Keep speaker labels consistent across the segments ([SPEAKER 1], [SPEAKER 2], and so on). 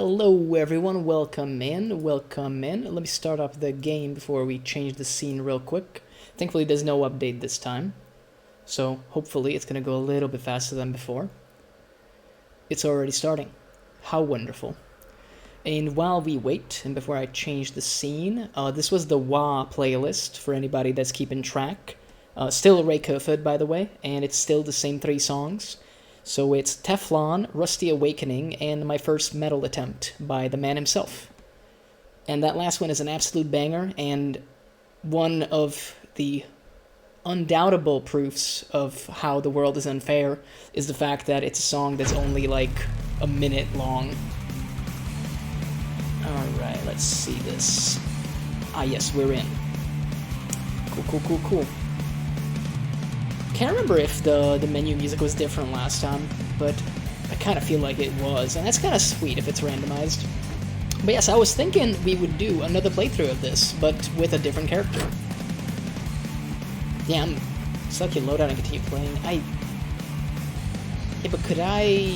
[SPEAKER 1] Hello everyone, welcome in. Let me start up the game before we change the scene real quick. Thankfully there's no update this time, so hopefully it's gonna go a little bit faster than before. It's already starting. How wonderful. And while we wait, and before I change the scene, this was the WAAAGH playlist for anybody that's keeping track. Still Ray Kerfoot, by the way, and it's still the same 3 songs. So it's Teflon, Rusty Awakening, and My First Metal Attempt by the man himself. And that last one is an absolute banger, and one of the undoubtable proofs of how the world is unfair is the fact that it's a song that's only like a minute long. Alright, let's see this. Ah yes, we're in. Cool. Can't remember if the menu music was different last time, but I kind of feel like it was, and that's kind of sweet if it's randomized. But yes, I was thinking we would do another playthrough of this, but with a different character. Yeah, I'm select your loadout and continue playing. Yeah, but could I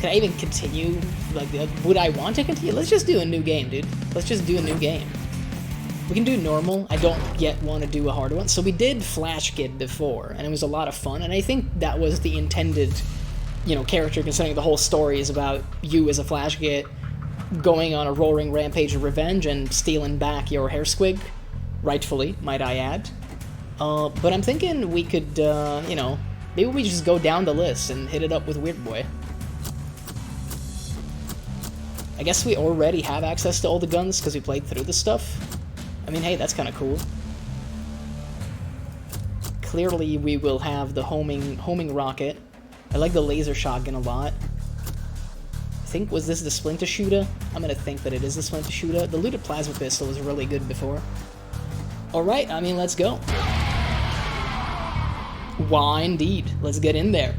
[SPEAKER 1] even continue? Like, would I want to continue? Let's just do a new game, dude. Let's just do a new game. We can do normal. I don't yet want to do a hard one. So we did Flash Kid before, and it was a lot of fun, and I think that was the intended, character, considering the whole story is about you as a Flash Kid going on a roaring rampage of revenge and stealing back your hair squig, rightfully, might I add. But I'm thinking we could, maybe we just go down the list and hit it up with Weirdboy. I guess we already have access to all the guns because we played through the stuff. I mean, hey, that's kind of cool. Clearly, we will have the homing rocket. I like the laser shotgun a lot. I think, was this the Splinter Shooter? I'm gonna think that it is the Splinter Shooter. The looted plasma pistol was really good before. Alright, I mean, let's go. Why, indeed. Let's get in there.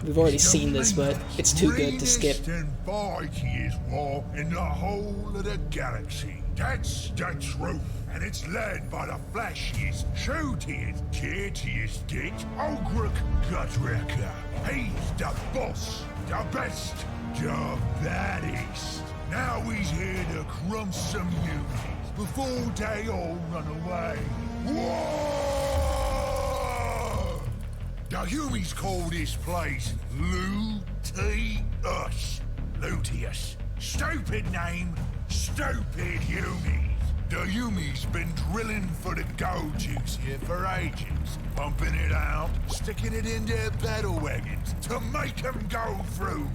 [SPEAKER 1] We've already seen this, but it's too good to skip.
[SPEAKER 2] Mightiest war in the whole of the galaxy. That's the truth, and it's led by the flashiest, shootiest, kittiest git, ORKS Gutwrecker. He's the boss, the best, the baddest. Now he's here to crumb some unis before they all run away. Whoa! The Humies call this place Lutius. Lutius. Stupid name, stupid Humies. The Humies been drilling for the gold juice here for ages. Pumping it out, sticking it in their battle wagons to make them go through.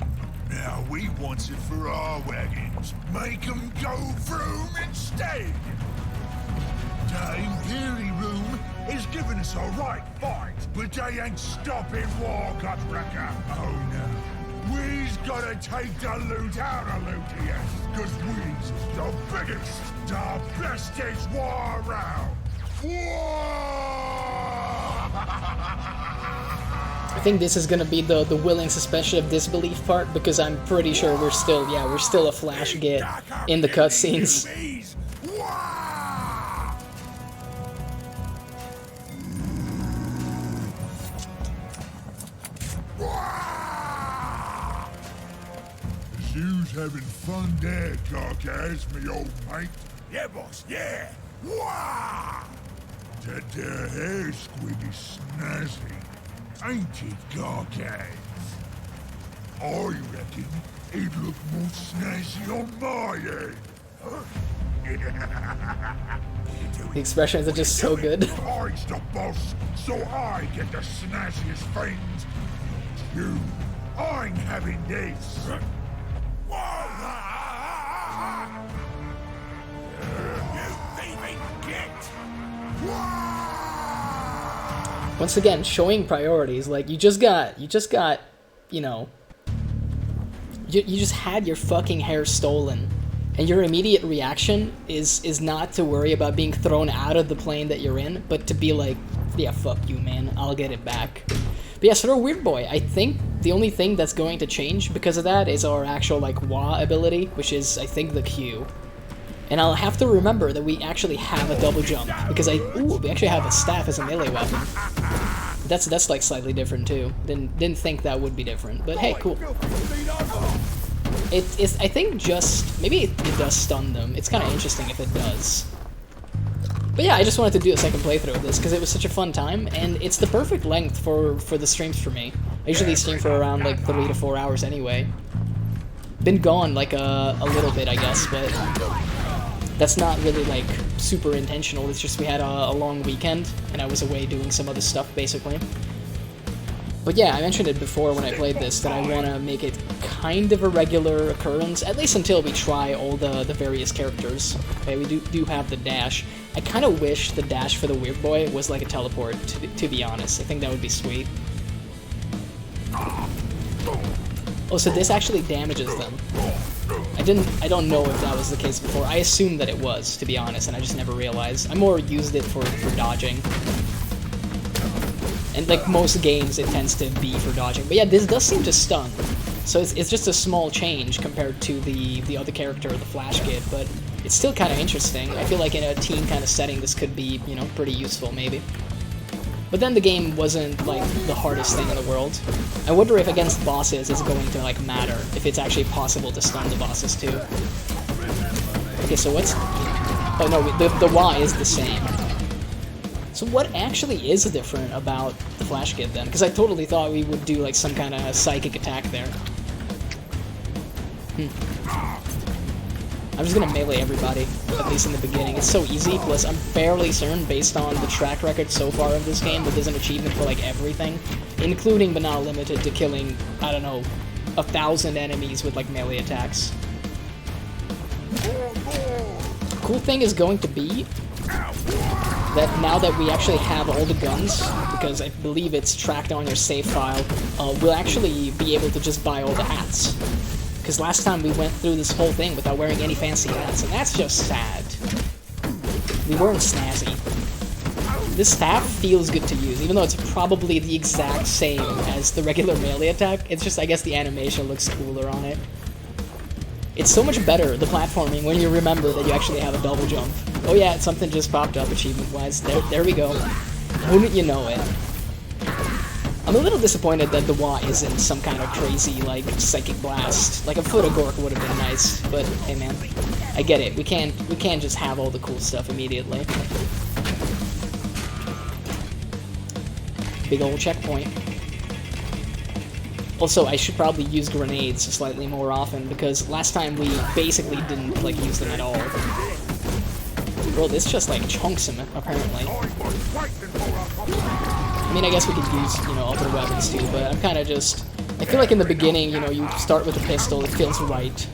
[SPEAKER 2] Now we want it for our wagons. Make them go through instead. The Imperial Room is giving us a right fight, but they ain't stopping war, Gutwrecker. Oh no. We's gotta take the loot out of Lutius, cause we's the biggest, the bestest war around.
[SPEAKER 1] I think this is gonna be the willing suspension of disbelief part, because I'm pretty sure we're still a Flash Git in the cutscenes.
[SPEAKER 2] You's having fun there, Carcass, me old mate. Yeah, boss, yeah. Wah! That there hair squid is snazzy, ain't it, Carcass? I reckon it'd look more snazzy on my head.
[SPEAKER 1] The expressions are just so good.
[SPEAKER 2] I's the boss, so I get the snazziest things. You, I ain't having this.
[SPEAKER 1] Once again, showing priorities. Like, you just had your fucking hair stolen, and your immediate reaction is not to worry about being thrown out of the plane that you're in, but to be like, yeah, fuck you, man, I'll get it back. But yeah, so for Weirdboy, I think the only thing that's going to change because of that is our actual, like, WAAAGH ability, which is, I think, the Q. And I'll have to remember that we actually have a double jump, because we actually have a staff as a melee weapon. That's like slightly different too. Didn't think that would be different, but hey, cool. It's I think just maybe it does stun them. It's kind of interesting if it does. But yeah, I just wanted to do a second playthrough of this because it was such a fun time, and it's the perfect length for the streams for me. I usually stream for around like 3 to 4 hours anyway. Been gone like a little bit, I guess, but that's not really like super intentional. It's just we had a long weekend, and I was away doing some other stuff basically. But yeah, I mentioned it before when I played this that I want to make it kind of a regular occurrence, at least until we try all the various characters. Okay, we do have the dash. I kind of wish the dash for the Weirdboy was like a teleport, to be honest. I think that would be sweet. Oh, so this actually damages them. I don't know if that was the case before. I assumed that it was, to be honest, and I just never realized. I more used it for dodging. And like most games, it tends to be for dodging. But yeah, this does seem to stun. So it's just a small change compared to the other character, the Flash Kid, but it's still kind of interesting. I feel like in a team kind of setting, this could be, you know, pretty useful, maybe. But then the game wasn't, like, the hardest thing in the world. I wonder if against bosses it's going to, like, matter. If it's actually possible to stun the bosses, too. Okay, so what's... Oh, no, the Y is the same. So what actually is different about the Flash Kid, then? Because I totally thought we would do, like, some kind of psychic attack there. I'm just gonna melee everybody, at least in the beginning. It's so easy, plus I'm fairly certain, based on the track record so far of this game, that there's an achievement for, like, everything, including but not limited to killing, I don't know, 1,000 enemies with, like, melee attacks. Cool thing is going to be that now that we actually have all the guns, because I believe it's tracked on your save file, we'll actually be able to just buy all the hats. Because last time we went through this whole thing without wearing any fancy hats, and that's just sad. We weren't snazzy. This staff feels good to use, even though it's probably the exact same as the regular melee attack. It's just, I guess the animation looks cooler on it. It's so much better, the platforming, when you remember that you actually have a double jump. Oh yeah, something just popped up achievement-wise. There we go. Wouldn't you know it? I'm a little disappointed that the Y isn't some kind of crazy, like, psychic blast. Like, a foot of Gork would have been nice, but hey man, I get it. We can't just have all the cool stuff immediately. Big old checkpoint. Also, I should probably use grenades slightly more often, because last time we basically didn't, like, use them at all. Bro, this just, like, chunks him, apparently. I mean, I guess we could use, you know, other weapons too, but I'm kind of just... I feel like in the beginning, you know, you start with a pistol, it feels right.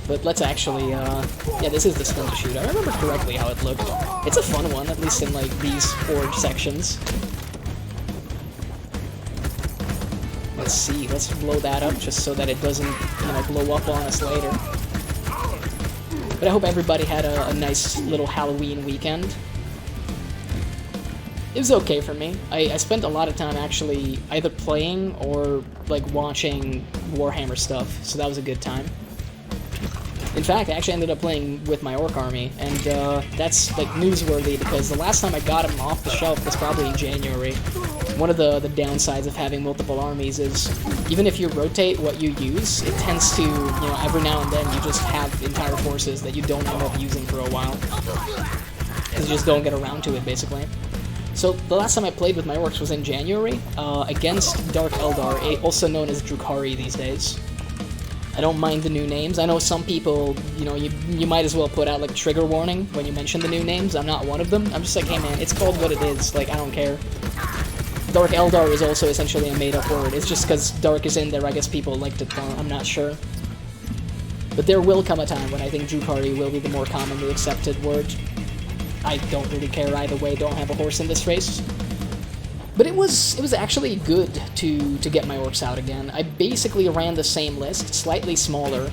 [SPEAKER 1] But let's actually, yeah, this is the splinter shoot. I remember correctly how it looked. It's a fun one, at least in, like, these forge sections. Let's see, let's blow that up just so that it doesn't, you know, blow up on us later. But I hope everybody had a nice little Halloween weekend. It was okay for me. I spent a lot of time actually either playing or, like, watching Warhammer stuff, so that was a good time. In fact, I actually ended up playing with my orc army, and that's, like, newsworthy, because the last time I got him off the shelf was probably in January. One of the downsides of having multiple armies is, even if you rotate what you use, it tends to, you know, every now and then you just have entire forces that you don't end up using for a while. Because you just don't get around to it, basically. So, the last time I played with my orcs was in January, against Dark Eldar, also known as Drukhari these days. I don't mind the new names. I know some people, you know, you might as well put out, like, trigger warning when you mention the new names. I'm not one of them. I'm just like, hey man, it's called what it is. Like, I don't care. Dark Eldar is also essentially a made-up word. It's just because Dark is in there, I guess people liked it more. I'm not sure. But there will come a time when I think Drukhari will be the more commonly accepted word. I don't really care either way, don't have a horse in this race. But it was actually good to get my orcs out again. I basically ran the same list, slightly smaller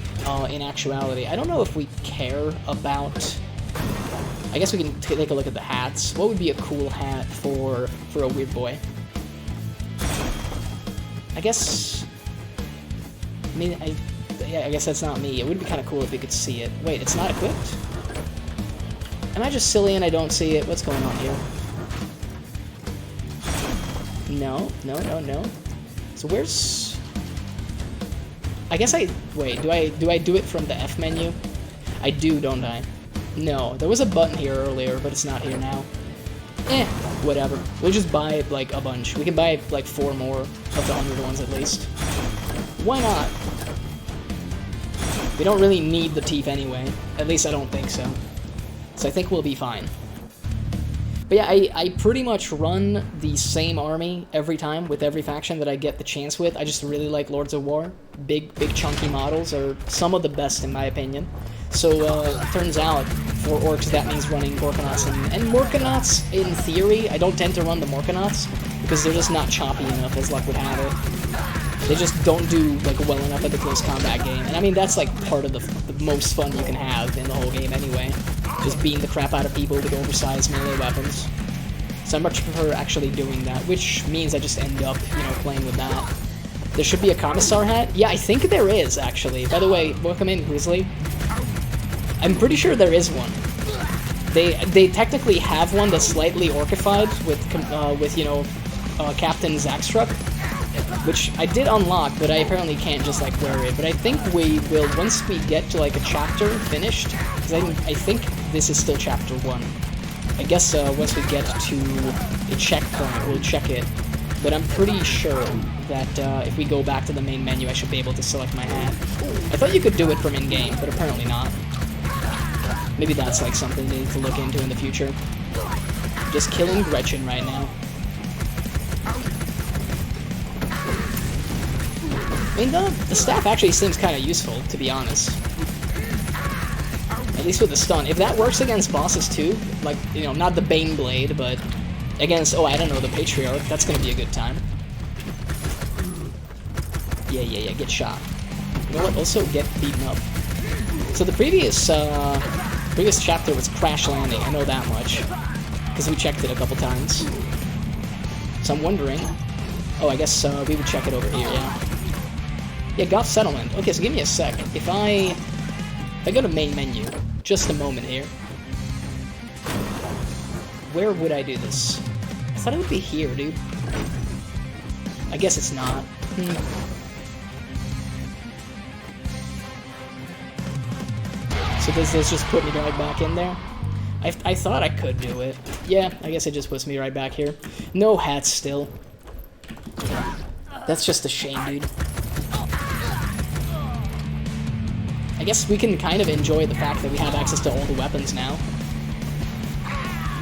[SPEAKER 1] in actuality. I don't know if we care about... I guess we can take a look at the hats. What would be a cool hat for a Weirdboy? I guess... I mean, I guess that's not me. It would be kind of cool if you could see it. Wait, it's not equipped? Am I just silly and I don't see it? What's going on here? No. So where's... I guess wait, do I do it from the F menu? I do, don't I? No, there was a button here earlier, but it's not here now. Whatever. We'll just buy, like, a bunch. We can buy, like, 4 more of the 100 ones at least. Why not? We don't really need the Teef anyway. At least I don't think so. So I think we'll be fine. But yeah, I pretty much run the same army every time with every faction that I get the chance with. I just really like Lords of War. Big chunky models are some of the best in my opinion. So turns out for orcs that means running Gorkanauts and Morkanauts in theory. I don't tend to run the Morkanauts because they're just not choppy enough as luck would have it. They just don't do like well enough at the close combat game. And I mean that's like part of the most fun you can have in the whole game anyway. Just beating the crap out of people with oversized melee weapons. So I much prefer actually doing that, which means I just end up, you know, playing with that. There should be a Commissar hat? Yeah, I think there is, actually. By the way, welcome in, Grizzly. I'm pretty sure there is one. They technically have one that's slightly orcified with you know, Captain Zackstruck, which I did unlock, but I apparently can't just, like, wear it. But I think we will, once we get to, like, a chapter finished, because I think this is still chapter 1. I guess once we get to a checkpoint, we'll check it. But I'm pretty sure that if we go back to the main menu, I should be able to select my hat. I thought you could do it from in-game, but apparently not. Maybe that's, like, something they need to look into in the future. Just killing Gretchen right now. I mean, the staff actually seems kind of useful, to be honest. At least with the stun. If that works against bosses too, like, you know, not the Bane Blade, but against, oh, I don't know, the Patriarch, that's gonna be a good time. Yeah, get shot. You know what, also get beaten up. So the previous chapter was Crash Landing, I know that much. Because we checked it a couple times. So I'm wondering... Oh, I guess we would check it over here, yeah. Yeah, Goth Settlement. Okay, so give me a sec. If I go to main menu, just a moment here. Where would I do this? I thought it would be here, dude. I guess it's not. So does this just put me right back in there? I thought I could do it. Yeah, I guess it just puts me right back here. No hats still. That's just a shame, dude. I guess we can kind of enjoy the fact that we have access to all the weapons now.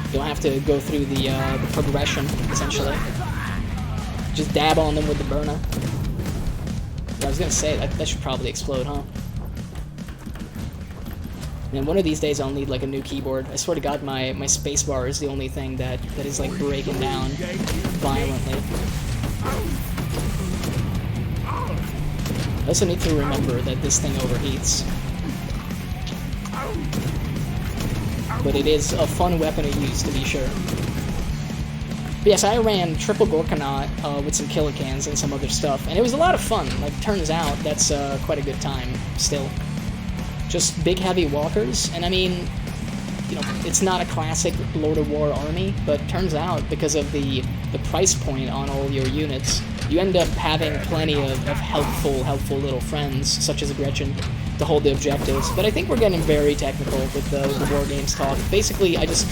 [SPEAKER 1] You don't have to go through the progression, essentially. Just dab on them with the burner. Yeah, I was gonna say, that should probably explode, huh? And one of these days I'll need like a new keyboard. I swear to God, my spacebar is the only thing that is like breaking down violently. I also need to remember that this thing overheats. But it is a fun weapon to use, to be sure. But yes, I ran triple Gorkanaut with some killer cans and some other stuff, and it was a lot of fun. Like, turns out that's quite a good time still. Just big heavy walkers, and I mean, you know, it's not a classic Lord of War army, but turns out because of the price point on all your units, you end up having plenty of helpful little friends, such as Gretchen, to hold the objectives. But I think we're getting very technical with the War Games talk. Basically, I just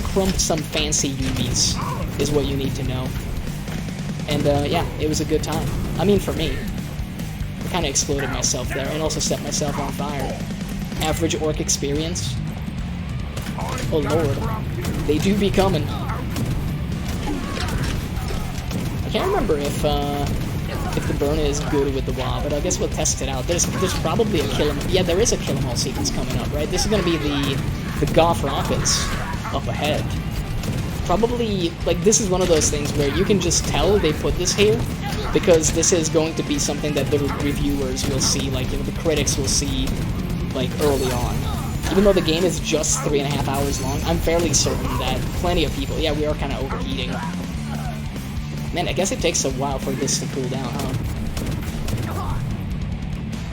[SPEAKER 1] crumped some fancy Yumis, is what you need to know. And yeah, it was a good time. I mean, for me. I kind of exploded myself there, and also set myself on fire. Average orc experience. Oh lord, they do be coming. I can't remember if the burn is good with the WAAAGH, but I guess we'll test it out. There's probably a kill 'em. Yeah, there is a kill 'em all sequence coming up, right? This is gonna be the Goth rockets up ahead. Probably, like, this is one of those things where you can just tell they put this here, because this is going to be something that the reviewers will see, like, you know, the critics will see, like, early on. Even though the game is just 3.5 hours long, I'm fairly certain that plenty of people, yeah, we are kind of overheating. Man, I guess it takes a while for this to cool down, huh?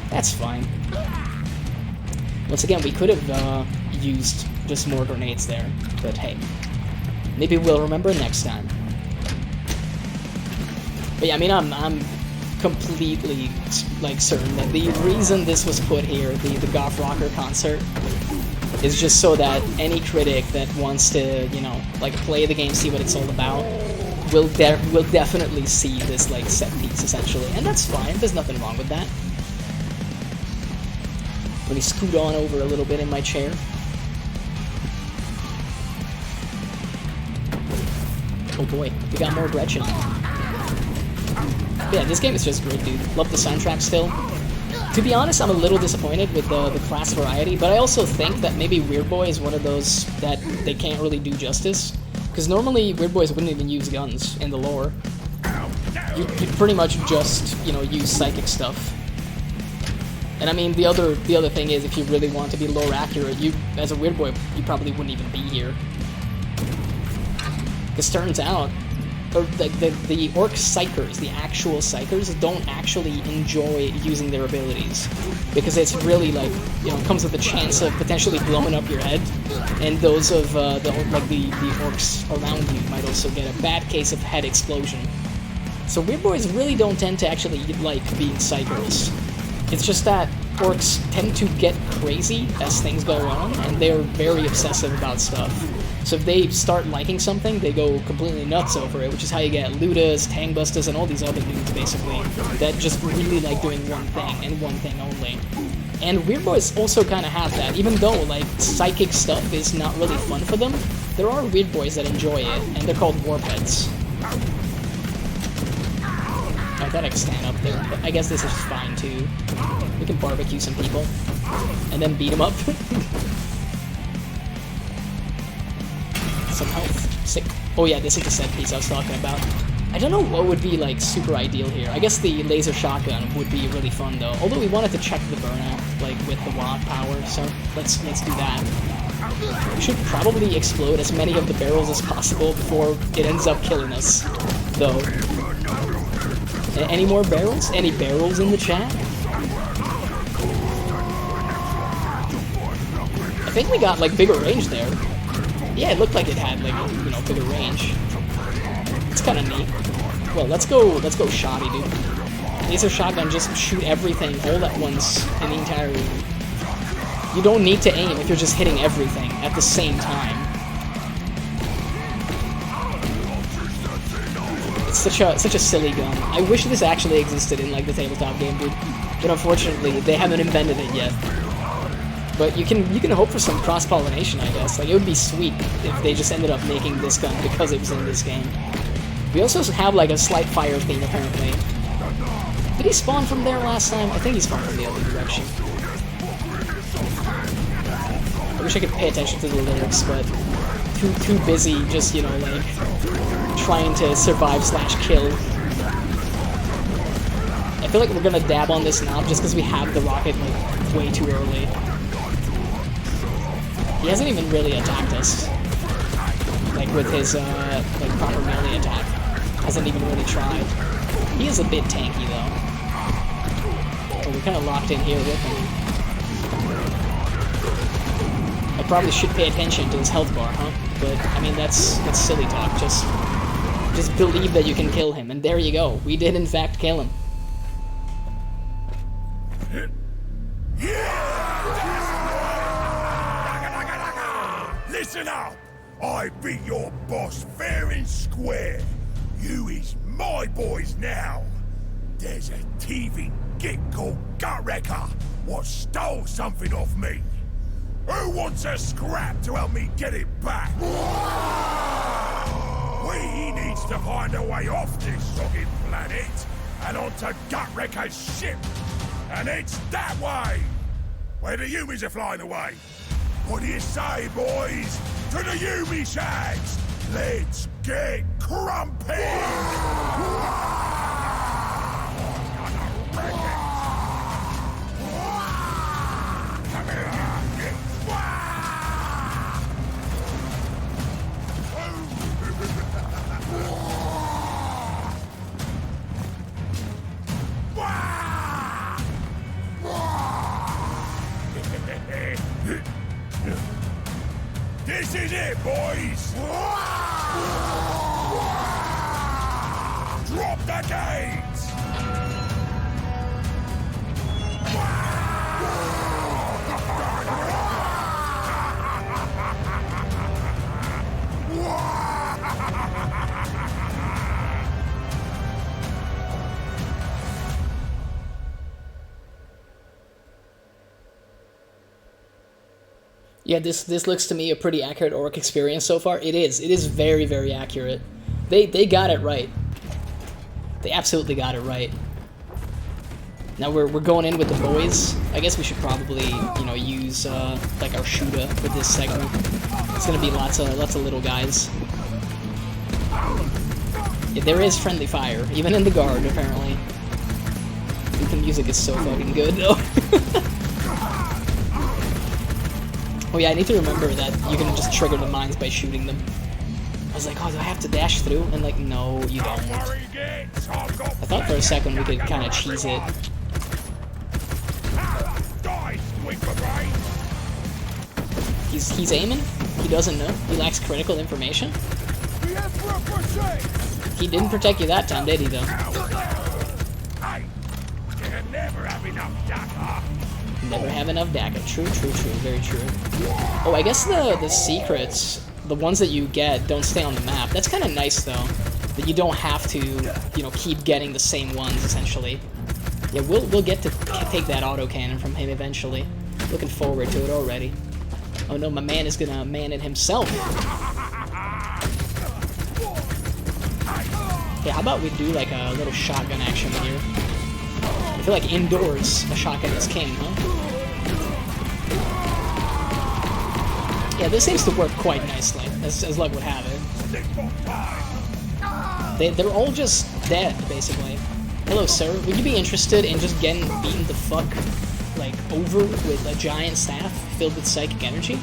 [SPEAKER 1] That's fine. Once again, we could have used just more grenades there, but hey. Maybe we'll remember next time. But yeah, I mean, I'm completely like certain that the reason this was put here, the Goth Rocker concert, is just so that any critic that wants to, you know, like play the game, see what it's all about, will definitely see this like set piece essentially, and that's fine. There's nothing wrong with that. Let me scoot on over a little bit in my chair. Oh boy, we got more Gretchen. Yeah, this game is just great, dude. Love the soundtrack still. To be honest, I'm a little disappointed with the class variety, but I also think that maybe Weirdboy is one of those that they can't really do justice. Because normally, Weirdboys wouldn't even use guns in the lore. You'd pretty much just, you know, use psychic stuff. And I mean, the other thing is, if you really want to be lore accurate, you, as a Weirdboy, you probably wouldn't even be here. Because turns out, the orc psychers, the actual psychers, don't actually enjoy using their abilities, because it's really like, you know, it comes with the chance of potentially blowing up your head, and those of the orcs around you might also get a bad case of head explosion. So Weirdboys really don't tend to actually like being psychers. It's just that orcs tend to get crazy as things go on, and they're very obsessive about stuff. So if they start liking something, they go completely nuts over it, which is how you get Ludas, Tangbusters, and all these other dudes, basically, that just really like doing one thing, and one thing only. And Weirdboys also kind of have that. Even though, like, psychic stuff is not really fun for them, there are Weirdboys that enjoy it, and they're called Warpheads. I thought I could stand up there, but I guess this is fine, too. We can barbecue some people, and then beat them up. Some health. Sick. Oh yeah, this is the set piece I was talking about. I don't know what would be like super ideal here. I guess the laser shotgun would be really fun though. Although we wanted to check the burnout, like with the WAAAGH power, so let's do that. We should probably explode as many of the barrels as possible before it ends up killing us, though. Any more barrels? Any barrels in the chat? I think we got like bigger range there. Yeah, it looked like it had, like, you know, bigger range. It's kind of neat. Well, let's go shoddy, dude. Laser shotgun, just shoot everything all at once in the entire room. You don't need to aim if you're just hitting everything at the same time. It's such a silly gun. I wish this actually existed in, like, the tabletop game, dude. But unfortunately, they haven't invented it yet. But you can hope for some cross-pollination, I guess. Like, it would be sweet if they just ended up making this gun because it was in this game. We also have, like, a slight fire theme, apparently. Did he spawn from there last time? I think he spawned from the other direction. I wish I could pay attention to the lyrics, but too busy just, you know, like, trying to survive/kill. I feel like we're gonna dab on this knob just because we have the rocket, like, way too early. He hasn't even really attacked us, like with his like proper melee attack. Hasn't even really tried. He is a bit tanky though. But we're kind of locked in here with him. I probably should pay attention to his health bar, huh? But I mean that's silly talk. Just believe that you can kill him, and there you go. We did in fact kill him.
[SPEAKER 2] Listen up! I beat your boss fair and square. You is my boys now. There's a thieving git called Gut-Wrecker what stole something off me. Who wants a scrap to help me get it back? We needs to find a way off this soggy planet and onto Gut-Wrecker's ship. And it's that way! Where the Yumis are flying away. What do you say, boys? To the Yumi shags! Let's get crumping! This is it, boys! Drop that decades!
[SPEAKER 1] Yeah, this looks to me a pretty accurate orc experience so far. It is. It is very, very accurate. They got it right. They absolutely got it right. Now we're going in with the boys. I guess we should probably, you know, use like our shooter for this segment. It's gonna be lots of little guys. Yeah, there is friendly fire, even in the guard apparently. The music is so fucking good though. Oh yeah, I need to remember that you can just trigger the mines by shooting them. I was like, oh, do I have to dash through? And like, no, you don't. I thought for a second we could kind of cheese it. He's aiming? He doesn't know? He lacks critical information? He didn't protect you that time, did he though?
[SPEAKER 2] Never have enough DAKKA.
[SPEAKER 1] Never have enough DAKKA. True, true, true. Very true. Oh, I guess the secrets, the ones that you get, don't stay on the map. That's kind of nice, though. That you don't have to, you know, keep getting the same ones, essentially. Yeah, we'll get to take that autocannon from him eventually. Looking forward to it already. Oh no, my man is gonna man it himself. Yeah, how about we do like a little shotgun action here? I feel like indoors, a shotgun is king, huh? Yeah, this seems to work quite nicely, as luck would have it. They're all just dead, basically. Hello, sir. Would you be interested in just getting beaten the fuck, like, over with a giant staff filled with psychic energy?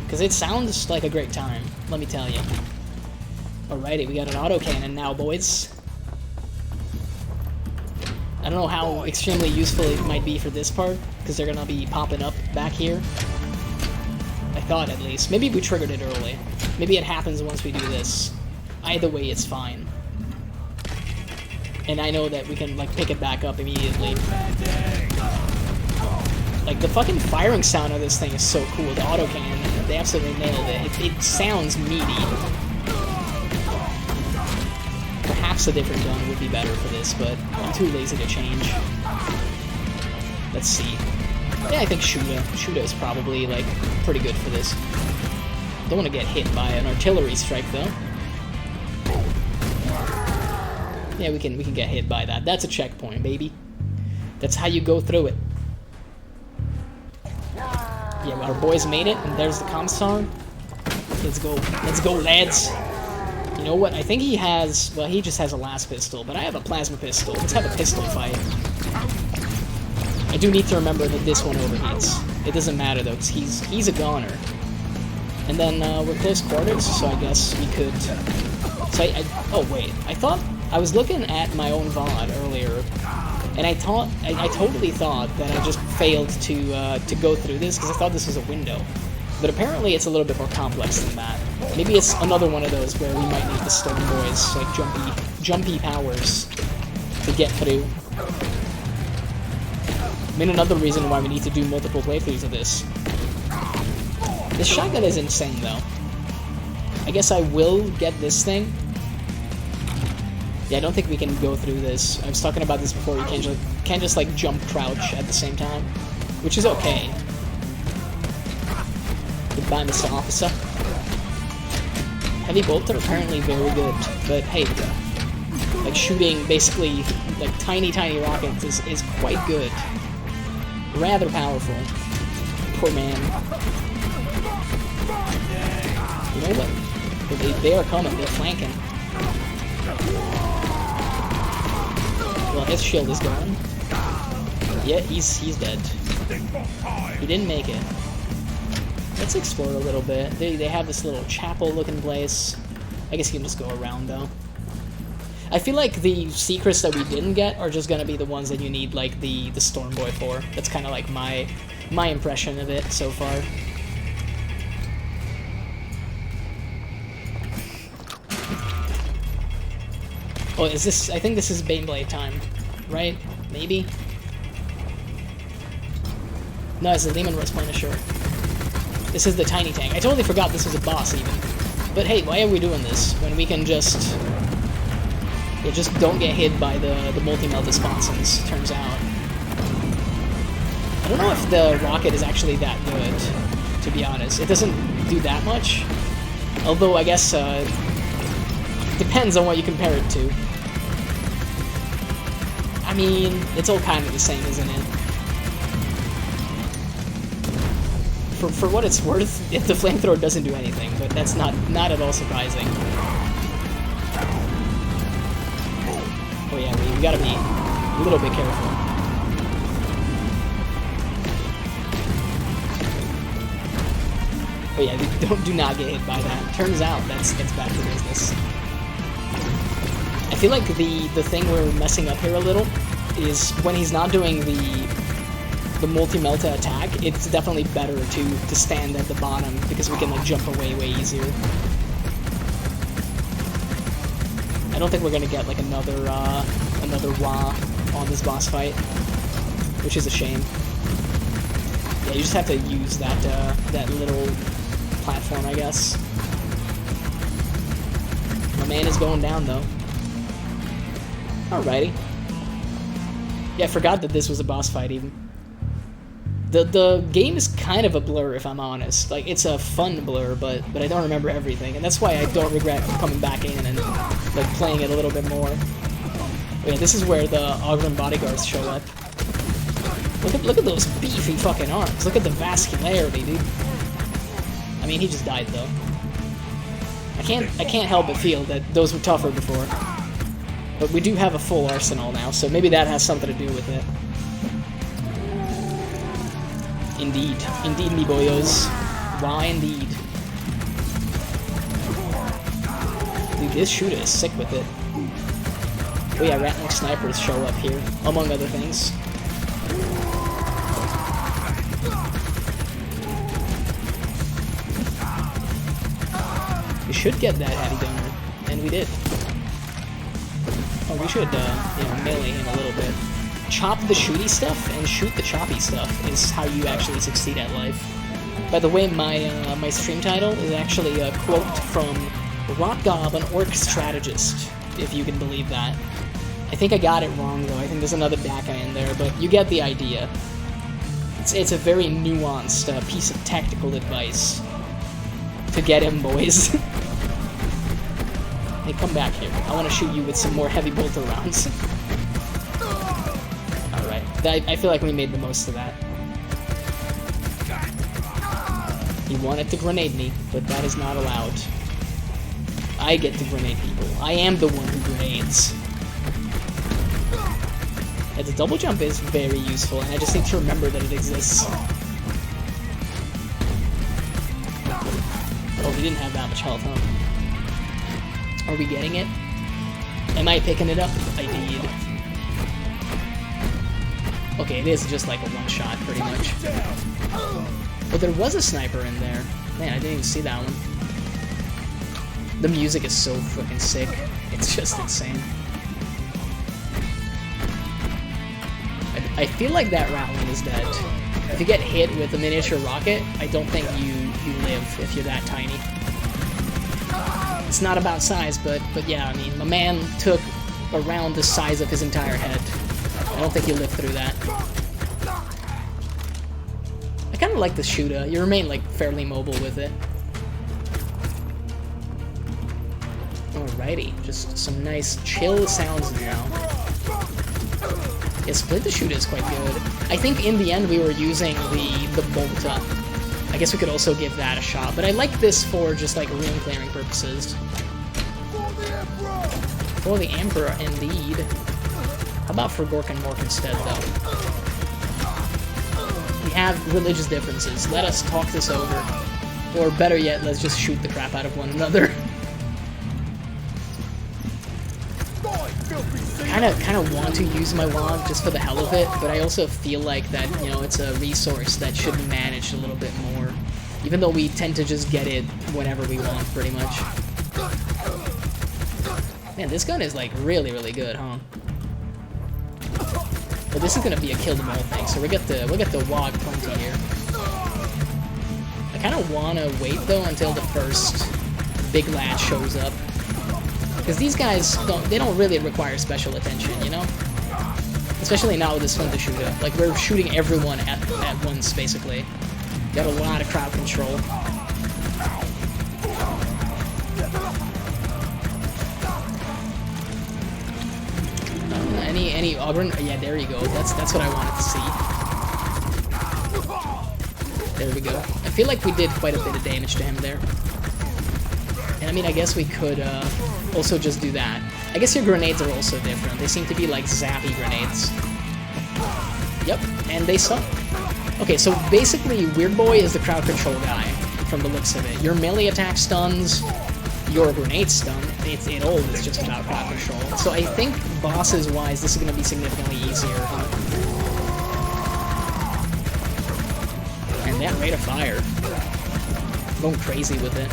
[SPEAKER 1] Because it sounds like a great time, let me tell you. Alrighty, we got an autocannon now, boys. I don't know how extremely useful it might be for this part, because they're gonna be popping up back here. I thought, at least. Maybe we triggered it early. Maybe it happens once we do this. Either way, it's fine. And I know that we can, like, pick it back up immediately. Like, the fucking firing sound of this thing is so cool. The autocannon, they absolutely nailed it. It sounds meaty. Perhaps a different gun would be better for this, but I'm too lazy to change. Let's see. Yeah, I think Shoota is probably, like, pretty good for this. Don't want to get hit by an artillery strike, though. Yeah, we can get hit by that. That's a checkpoint, baby. That's how you go through it. Yeah, our boys made it, and there's the commissar. Let's go. Let's go, lads. You know what? I think he has... Well, he just has a last pistol, but I have a plasma pistol. Let's have a pistol fight. I do need to remember that this one overheats. It doesn't matter, though, because he's a goner. And then we're close quarters, so I guess we could... So oh, wait. I was looking at my own VOD earlier, and I totally thought that I just failed to go through this, because I thought this was a window. But apparently it's a little bit more complex than that. Maybe it's another one of those where we might need the Storm Boys, like jumpy powers to get through. I mean, another reason why we need to do multiple playthroughs of this. This shotgun is insane, though. I guess I will get this thing. Yeah, I don't think we can go through this. I was talking about this before. You can't just like jump crouch at the same time, which is okay. Goodbye, Mr. Officer. Heavy bolts are apparently very good, but hey, like shooting basically like tiny rockets is quite good. Rather powerful. Poor man. You know what? They are coming. They're flanking. Well, his shield is gone. Yeah, he's dead. He didn't make it. Let's explore a little bit. They have this little chapel-looking place. I guess you can just go around, though. I feel like the secrets that we didn't get are just gonna be the ones that you need, like, the Storm Boy for. That's kind of like my impression of it so far. Oh, is this... I think this is Baneblade time, right? Maybe? No, it's the Demon Replenisher. This is the tiny tank. I totally forgot this was a boss, even. But hey, why are we doing this when we can just... Yeah, just don't get hit by the multi-melt sponsons, turns out. I don't know if the rocket is actually that good, to be honest. It doesn't do that much. Although, I guess, depends on what you compare it to. I mean, it's all kind of the same, isn't it? For what it's worth, the flamethrower doesn't do anything, but that's not at all surprising. Oh yeah, we gotta be a little bit careful. Oh yeah, do not get hit by that. Turns out it's back to business. I feel like the thing we're messing up here a little is when he's not doing the multi-melta attack, it's definitely better to stand at the bottom because we can like jump away way easier. I don't think we're gonna get like another WAAAGH on this boss fight, which is a shame. Yeah, you just have to use that little platform, I guess. My man is going down though. Alrighty. Yeah, I forgot that this was a boss fight even. The game is kind of a blur, if I'm honest. Like, it's a fun blur, but I don't remember everything, and that's why I don't regret coming back in and like playing it a little bit more. But yeah, this is where the Augment bodyguards show up. Look at those beefy fucking arms. Look at the vascularity, dude. I mean, he just died though. I can't help but feel that those were tougher before. But we do have a full arsenal now, so maybe that has something to do with it. Indeed. Indeed, me boyos. Why indeed? Dude, this shooter is sick with it. Oh yeah, Ratling snipers show up here, among other things. We should get that heavy gunner, and we did. Oh, we should, melee him a little bit. Chop the shooty stuff and shoot the choppy stuff is how you actually succeed at life. By the way, my stream title is actually a quote from WAAAGH, an orc strategist, if you can believe that. I think I got it wrong though. I think there's another DAKKA in there, but you get the idea. It's a very nuanced piece of tactical advice. To get him, boys. Hey, come back here. I want to shoot you with some more heavy bolter rounds. I feel like we made the most of that. He wanted to grenade me, but that is not allowed. I get to grenade people. I am the one who grenades. Yeah, the double jump is very useful, and I just need to remember that it exists. Oh, we didn't have that much health, huh? Are we getting it? Am I picking it up? I did. Okay, it is just like a one-shot, pretty much. But there was a sniper in there. Man, I didn't even see that one. The music is so freaking sick. It's just insane. I feel like that Ratling is dead. If you get hit with a miniature rocket, I don't think you live if you're that tiny. It's not about size, but yeah, I mean, my man took around the size of his entire head. I don't think you live through that. I kind of like the Shooter. You remain, like, fairly mobile with it. Alrighty, just some nice chill sounds now. Yeah, Split the Shooter is quite good. I think in the end we were using the Bolta. I guess we could also give that a shot, but I like this for just, like, room clearing purposes. For the Emperor, indeed. How about for Gork and Mork instead, though? We have religious differences. Let us talk this over. Or better yet, let's just shoot the crap out of one another. Kind of want to use my WAAAGH just for the hell of it, but I also feel like that, you know, it's a resource that should be managed a little bit more. Even though we tend to just get it whenever we want, pretty much. Man, this gun is like really, really good, huh? Well, this is gonna be a kill them all thing, so we'll get the WAAAGH plenty here. I kind of wanna wait though until the first big lad shows up, because these guys don't really require special attention, you know? Especially not with this flint to shoot up. Like, we're shooting everyone at once, basically. Got a lot of crowd control. Any Auburn? Yeah, there you go. That's what I wanted to see. There we go. I feel like we did quite a bit of damage to him there. And I mean, I guess we could also just do that. I guess your grenades are also different. They seem to be like zappy grenades. Yep, and they suck. Okay, so basically, Weirdboy is the crowd control guy, from the looks of it. Your melee attack stuns, your grenade stun, it all is just about crowd control. So I think bosses-wise, this is going to be significantly easier. And that rate of fire. Going crazy with it.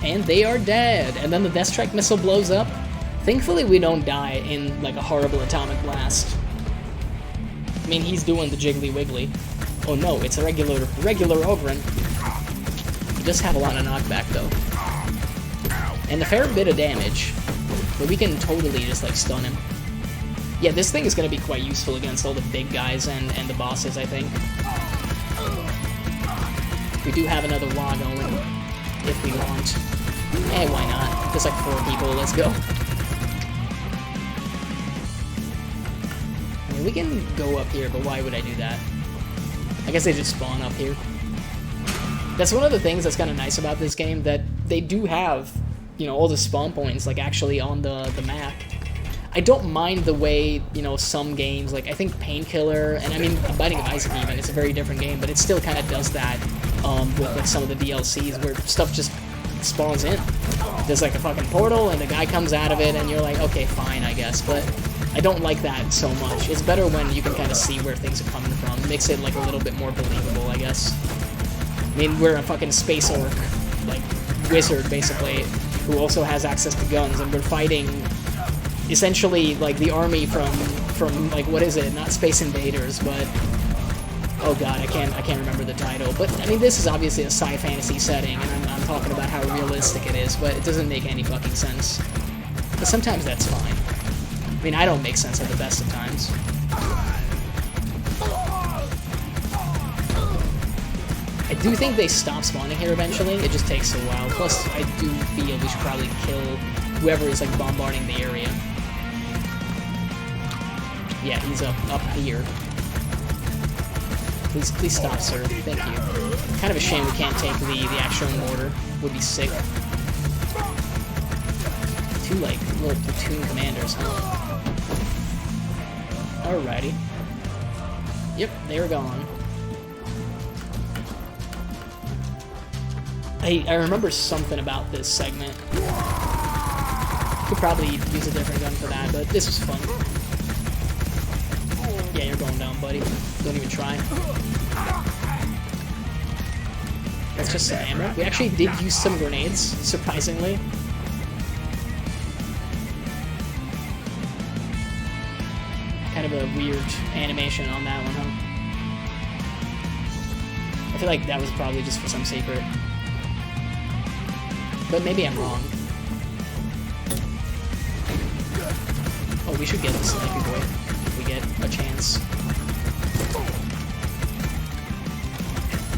[SPEAKER 1] And they are dead. And then the Death Strike missile blows up. Thankfully, we don't die in like a horrible atomic blast. I mean, he's doing the jiggly wiggly. Oh no, it's a regular Ogren. He does have a lot of knockback though. And a fair bit of damage. But we can totally just like stun him. Yeah, this thing is going to be quite useful against all the big guys and the bosses, I think. We do have another WAAAGH going, if we want. Eh, why not? Just like 4 people, let's go. I mean, we can go up here, but why would I do that? I guess they just spawn up here. That's one of the things that's kind of nice about this game, that they do have, you know, all the spawn points, like, actually on the map. I don't mind the way, you know, some games, like, I think Painkiller, and I mean, Binding of Isaac even, it's a very different game, but it still kind of does that with, like, some of the DLCs, where stuff just spawns in. There's, like, a fucking portal, and the guy comes out of it, and you're like, okay, fine, I guess, but I don't like that so much. It's better when you can kind of see where things are coming from. It makes it, like, a little bit more believable, I guess. I mean, we're a fucking space orc, like, wizard, basically, who also has access to guns, and we're fighting essentially like the army from like, what is it? Not Space Invaders, but oh god, I can't remember the title. But I mean, this is obviously a sci fantasy setting, and I'm talking about how realistic it is, but it doesn't make any fucking sense. But sometimes that's fine. I mean, I don't make sense at the best of times. I do think they stop spawning here eventually. It just takes a while. Plus, I do feel we should probably kill whoever is like bombarding the area. Yeah, he's up here. Please stop, sir. Thank you. Kind of a shame we can't take the actual mortar. Would be sick. 2 like little platoon commanders, huh? Alrighty. Yep, they're gone. I remember something about this segment. Could probably use a different gun for that, but this was fun. Yeah, you're going down, buddy. Don't even try. That's just some ammo. We actually did use some grenades, surprisingly. Kind of a weird animation on that one, huh? I feel like that was probably just for some secret. But maybe I'm wrong. Oh, we should get the Snipey Boy if we get a chance.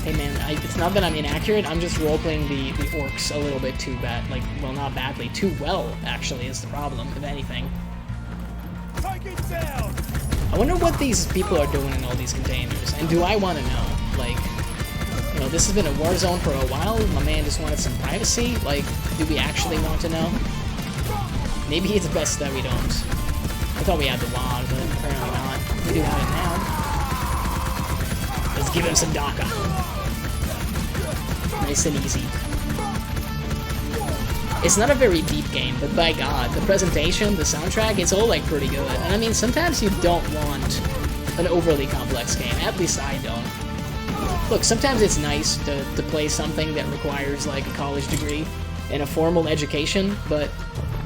[SPEAKER 1] Hey man, it's not that I'm inaccurate, I'm just roleplaying the orcs a little bit too bad. Like, well, not badly. Too well, actually, is the problem, if anything. Take it down! I wonder what these people are doing in all these containers. And do I want to know? Like, you know, this has been a war zone for a while. My man just wanted some privacy. Like, do we actually want to know? Maybe it's best that we don't. I thought we had the WAAAGH, but apparently not. We do have it now. Let's give him some DAKKA. Nice and easy. It's not a very deep game, but by God, the presentation, the soundtrack, it's all like pretty good. And I mean, sometimes you don't want an overly complex game. At least I don't. Look, sometimes it's nice to play something that requires like a college degree. in a formal education, but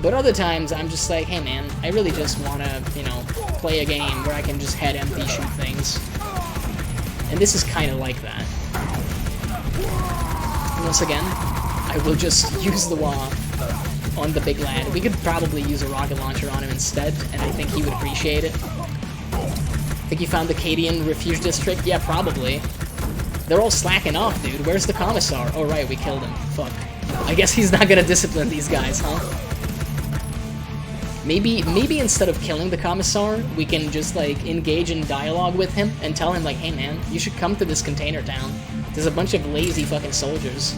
[SPEAKER 1] other times I'm just like, hey man, I really just want to, you know, play a game where I can just head empty shoot things. And this is kind of like that. Once again, I will just use the WAAAGH on the big lad. We could probably use a rocket launcher on him instead, and I think he would appreciate it. Think you found the Cadian Refuge District? Yeah, probably. They're all slacking off, dude. Where's the Commissar? Oh, right, we killed him. Fuck. I guess he's not gonna discipline these guys, huh? Maybe instead of killing the Commissar, we can just, like, engage in dialogue with him and tell him, like, hey, man, you should come to this container town. There's a bunch of lazy fucking soldiers.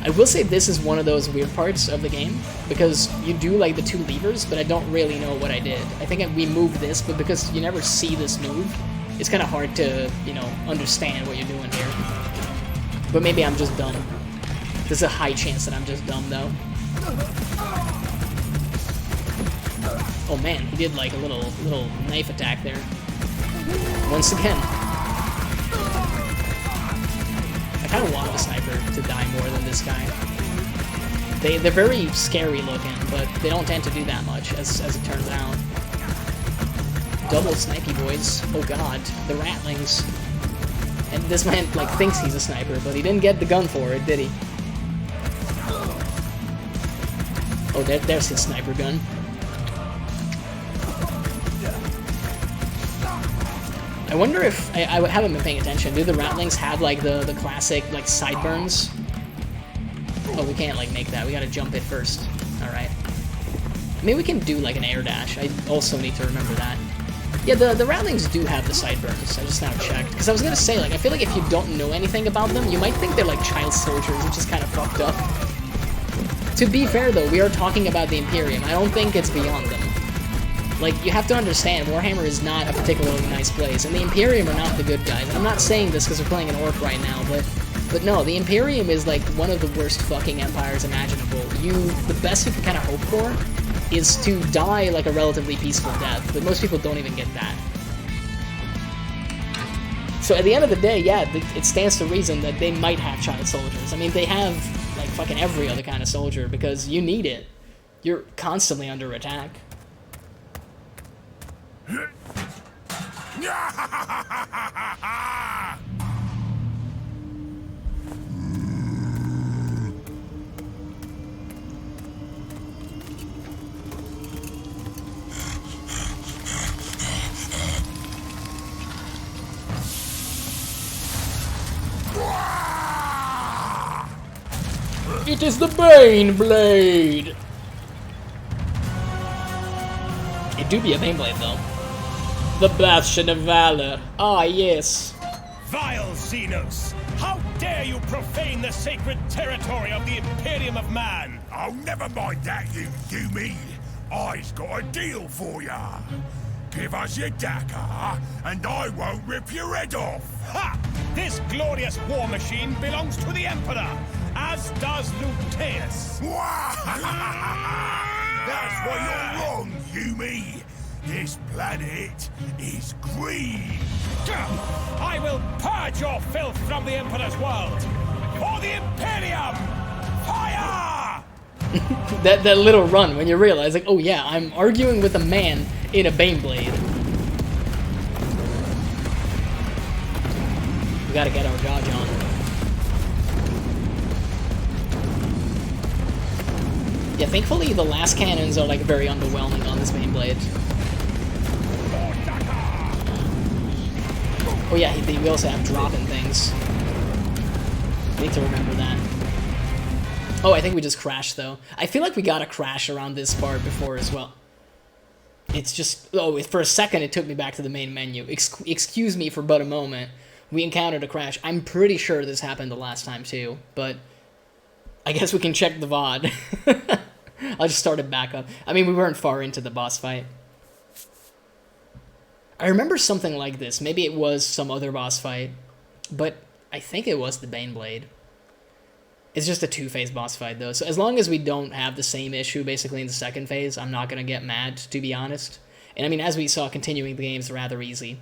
[SPEAKER 1] I will say this is one of those weird parts of the game, because you do, like, the 2 levers, but I don't really know what I did. I think we moved this, but because you never see this move, it's kind of hard to, you know, understand what you're doing here. But maybe I'm just dumb. There's a high chance that I'm just dumb, though. Oh man, he did like a little knife attack there. Once again. I kind of want the sniper to die more than this guy. They're very scary looking, but they don't tend to do that much, as it turns out. Double snipey boys. Oh god, the ratlings. And this man, like, thinks he's a sniper, but he didn't get the gun for it, did he? Oh, there's his sniper gun. I wonder if, I haven't been paying attention, do the ratlings have, like, the classic, like, sideburns? Oh, we can't, like, make that. We gotta jump it first. Alright. Maybe we can do, like, an air dash. I also need to remember that. Yeah, the ratlings do have the sideburns. I just now checked. Because I was gonna say, like, I feel like if you don't know anything about them, you might think they're, like, child soldiers, which is kind of fucked up. To be fair, though, we are talking about the Imperium. I don't think it's beyond them. Like, you have to understand, Warhammer is not a particularly nice place, and the Imperium are not the good guys. And I'm not saying this because we're playing an orc right now, but no, the Imperium is, like, one of the worst fucking empires imaginable. The best you can kind of hope for is to die, like, a relatively peaceful death, but most people don't even get that. So at the end of the day, yeah, it stands to reason that they might have child soldiers. I mean, they have, like, fucking every other kind of soldier, because you need it. You're constantly under attack. It is the Bane Blade! It do be a Bane Blade, though. The Bastion of Valor. Ah, yes.
[SPEAKER 3] Vile Xenos! How dare you profane the sacred territory of the Imperium of Man!
[SPEAKER 2] Oh, never mind that, you Yumi. I's got a deal for ya. Give us your DAKKA, and I won't rip your head off.
[SPEAKER 3] Ha! This glorious war machine belongs to the Emperor, as does Luteus.
[SPEAKER 2] That's why you're wrong, Yumi. This planet is green.
[SPEAKER 3] I will purge your filth from the Emperor's world. For the Imperium! Fire!
[SPEAKER 1] that little run when you realize, like, oh yeah, I'm arguing with a man in a Bane Blade. We gotta get our dodge on. Yeah, thankfully the last cannons are, like, very underwhelming on this Bane Blade. Oh yeah, we also have dropping things. I need to remember that. Oh, I think we just crashed, though. I feel like we got a crash around this part before as well. It's just... Oh, for a second it took me back to the main menu. Excuse me for but a moment. We encountered a crash. I'm pretty sure this happened the last time, too. But I guess we can check the VOD. I'll just start it back up. I mean, we weren't far into the boss fight. I remember something like this. Maybe it was some other boss fight, but I think it was the Bane Blade. It's just a two-phase boss fight, though, so as long as we don't have the same issue, basically, in the second phase, I'm not gonna get mad, to be honest. And I mean, as we saw, continuing the game is rather easy.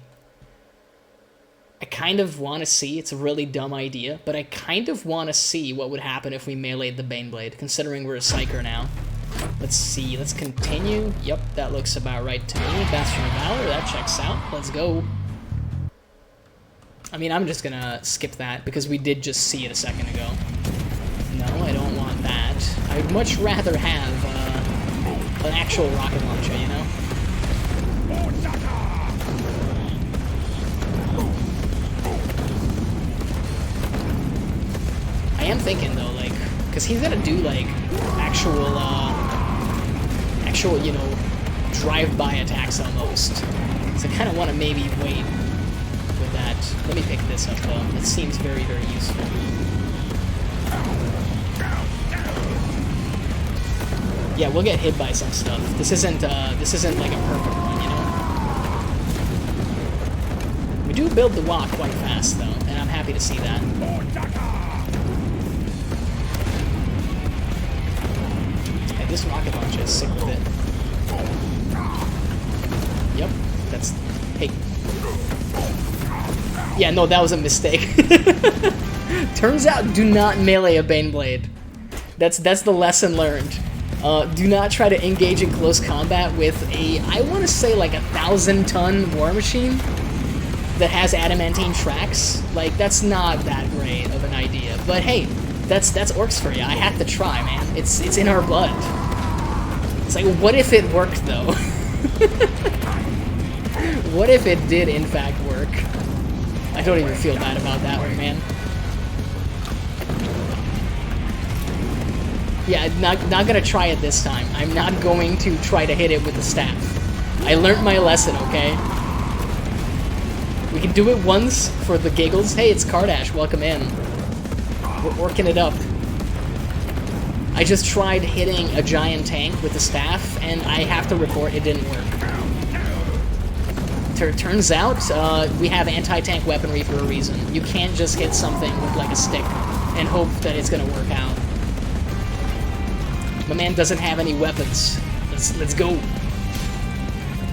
[SPEAKER 1] I kind of want to see, it's a really dumb idea, but I kind of want to see what would happen if we meleeed the Baneblade, considering we're a Psyker now. Let's see, let's continue. Yep, that looks about right to me. Bastion of Valor, that checks out. Let's go. I mean, I'm just gonna skip that, because we did just see it a second ago. No, I don't want that. I'd much rather have an actual rocket launcher, you know? I am thinking though, like, because he's gonna do like actual, you know, drive-by attacks almost. So I kind of want to maybe wait with that. Let me pick this up though. It seems very, very useful. Yeah, we'll get hit by some stuff. This isn't like a perfect one, you know. We do build the WAAAGH quite fast though, and I'm happy to see that. This rocket launcher is sick with it. Yep, that's... Hey. Yeah, no, that was a mistake. Turns out, do not melee a Baneblade. That's the lesson learned. Do not try to engage in close combat with a, I want to say like 1,000-ton war machine that has adamantine tracks. Like, that's not that great of an idea. But hey, that's orcs for you. I have to try, man. It's in our blood. It's like, what if it worked, though? What if it did, in fact, work? I don't even feel bad about that one, man. Yeah, not gonna try it this time. I'm not going to try to hit it with the staff. I learned my lesson, okay? We can do it once for the giggles. Hey, it's Kardash, welcome in. We're working it up. I just tried hitting a giant tank with the staff, and I have to report it didn't work. Turns out, we have anti-tank weaponry for a reason. You can't just hit something with, like, a stick and hope that it's gonna work out. My man doesn't have any weapons. Let's go.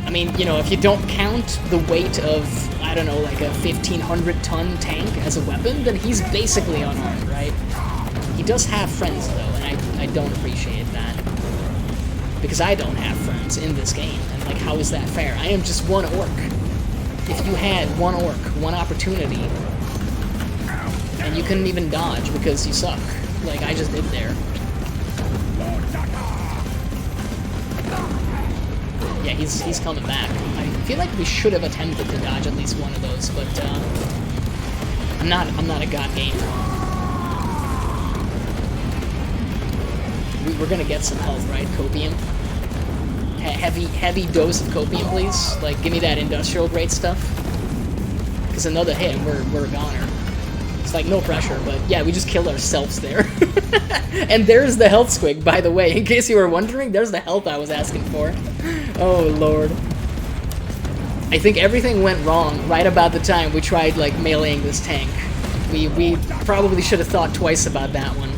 [SPEAKER 1] I mean, you know, if you don't count the weight of, I don't know, like a 1,500-ton tank as a weapon, then he's basically unarmed, right? He does have friends, though, and I don't appreciate that. Because I don't have friends in this game, and, like, how is that fair? I am just one orc. If you had one orc, one opportunity, and you couldn't even dodge because you suck, like I just did there. Yeah, he's coming back. I feel like we should have attempted to dodge at least one of those, but, I'm not a god gamer. We're gonna get some health, right? Copium. Heavy dose of copium, please. Like, give me that industrial grade stuff. Because another hit, and we're a goner. It's like no pressure, but yeah, we just killed ourselves there. And there's the health squig, by the way. In case you were wondering, there's the health I was asking for. Oh lord. I think everything went wrong right about the time we tried like meleeing this tank. We probably should have thought twice about that one.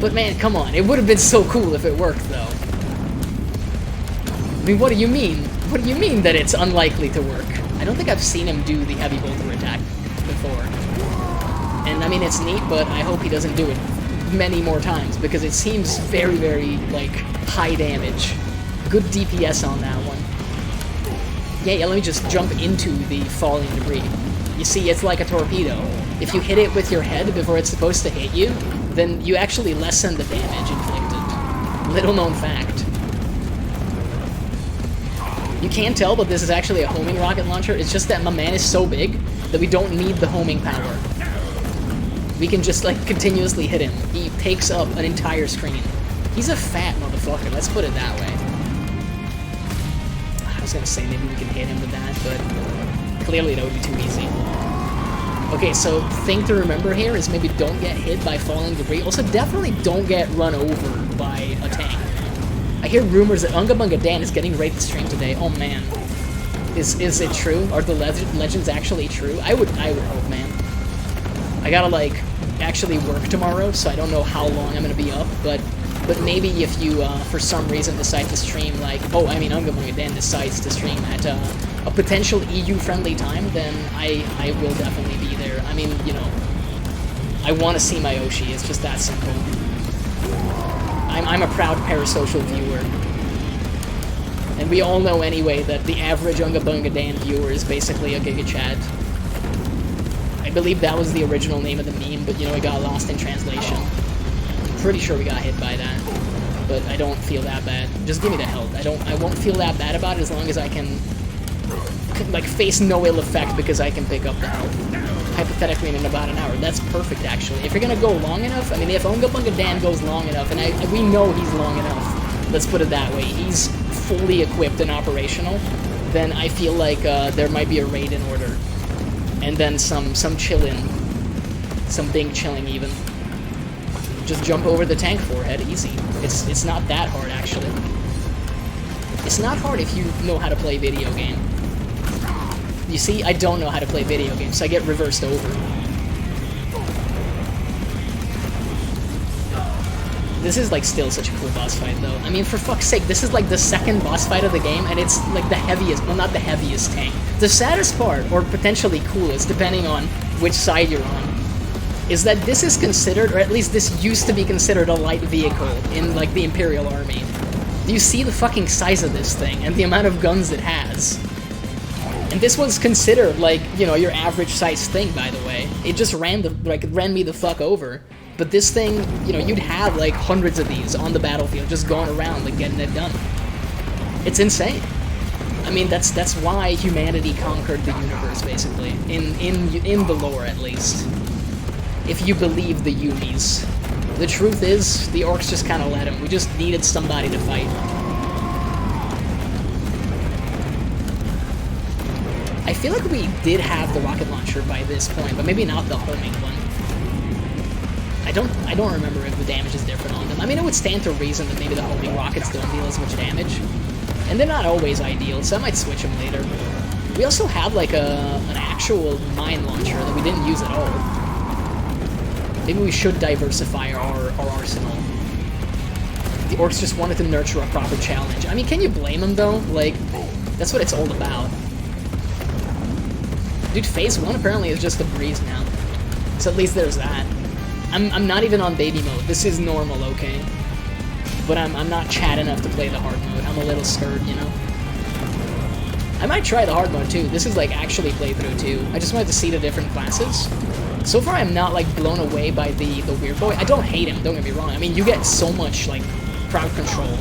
[SPEAKER 1] But man, come on, it would have been so cool if it worked, though. I mean, what do you mean? What do you mean that it's unlikely to work? I don't think I've seen him do the heavy bolter attack before. And I mean, it's neat, but I hope he doesn't do it many more times, because it seems very, very, like, high damage. Good DPS on that one. Yeah, let me just jump into the falling debris. You see, it's like a torpedo. If you hit it with your head before it's supposed to hit you, then you actually lessen the damage inflicted. Little known fact. You can tell, but this is actually a homing rocket launcher. It's just that my man is so big that we don't need the homing power. We can just, like, continuously hit him. He takes up an entire screen. He's a fat motherfucker, let's put it that way. I was gonna say maybe we can hit him with that, but clearly that would be too easy. Okay, so thing to remember here is maybe don't get hit by falling debris. Also, definitely don't get run over by a tank. I hear rumors that Unga Bunga Dan is getting ready to stream today. Oh man, is it true? Are the legends actually true? I would hope, man. I gotta like actually work tomorrow, so I don't know how long I'm gonna be up. But maybe if you for some reason decide to stream like Unga Bunga Dan decides to stream at a potential EU-friendly time, then I will definitely be there. I mean, you know, I want to see my Oshi. It's just that simple. I'm a proud parasocial viewer. And we all know anyway that the average Unga Bunga Dan viewer is basically a Giga Chad. I believe that was the original name of the meme, but you know, it got lost in translation. I'm pretty sure we got hit by that. But I don't feel that bad. Just give me the health. I won't feel that bad about it as long as I can like face no ill effect because I can pick up the health. Hypothetically in about an hour. That's perfect actually. If you're gonna go long enough, I mean if Unga Bunga Dan goes long enough, and we know he's long enough, let's put it that way, he's fully equipped and operational, then I feel like there might be a raid in order. And then some chillin'. Some big chilling even. Just jump over the tank forehead, easy. It's not that hard actually. It's not hard if you know how to play video game. You see, I don't know how to play video games, so I get reversed over. This is like still such a cool boss fight though. I mean, for fuck's sake, this is like the second boss fight of the game, and it's like the heaviest, well not the heaviest tank. The saddest part, or potentially coolest, depending on which side you're on, is that this is considered, or at least this used to be considered, a light vehicle in like the Imperial Army. Do you see the fucking size of this thing, and the amount of guns it has? And this was considered like, you know, your average size thing, by the way. It just ran me the fuck over. But this thing, you know, you'd have like hundreds of these on the battlefield, just going around, like getting it done. It's insane. I mean, that's why humanity conquered the universe, basically, in the lore at least. If you believe the Unis. The truth is, the orcs just kind of let him. We just needed somebody to fight. I feel like we did have the rocket launcher by this point, but maybe not the homing one. I don't remember if the damage is different on them. I mean, it would stand to reason that maybe the homing rockets don't deal as much damage. And they're not always ideal, so I might switch them later. We also have like an actual mine launcher that we didn't use at all. Maybe we should diversify our arsenal. The orcs just wanted to nurture a proper challenge. I mean, can you blame them though? Like, that's what it's all about. Dude, phase 1 apparently is just a breeze now. So at least there's that. I'm not even on baby mode. This is normal, okay? But I'm not Chad enough to play the hard mode. I'm a little scared, you know? I might try the hard mode too. This is like actually playthrough too. I just wanted to see the different classes. So far I'm not like blown away by the Weirdboy. I don't hate him, don't get me wrong. I mean, you get so much like crowd control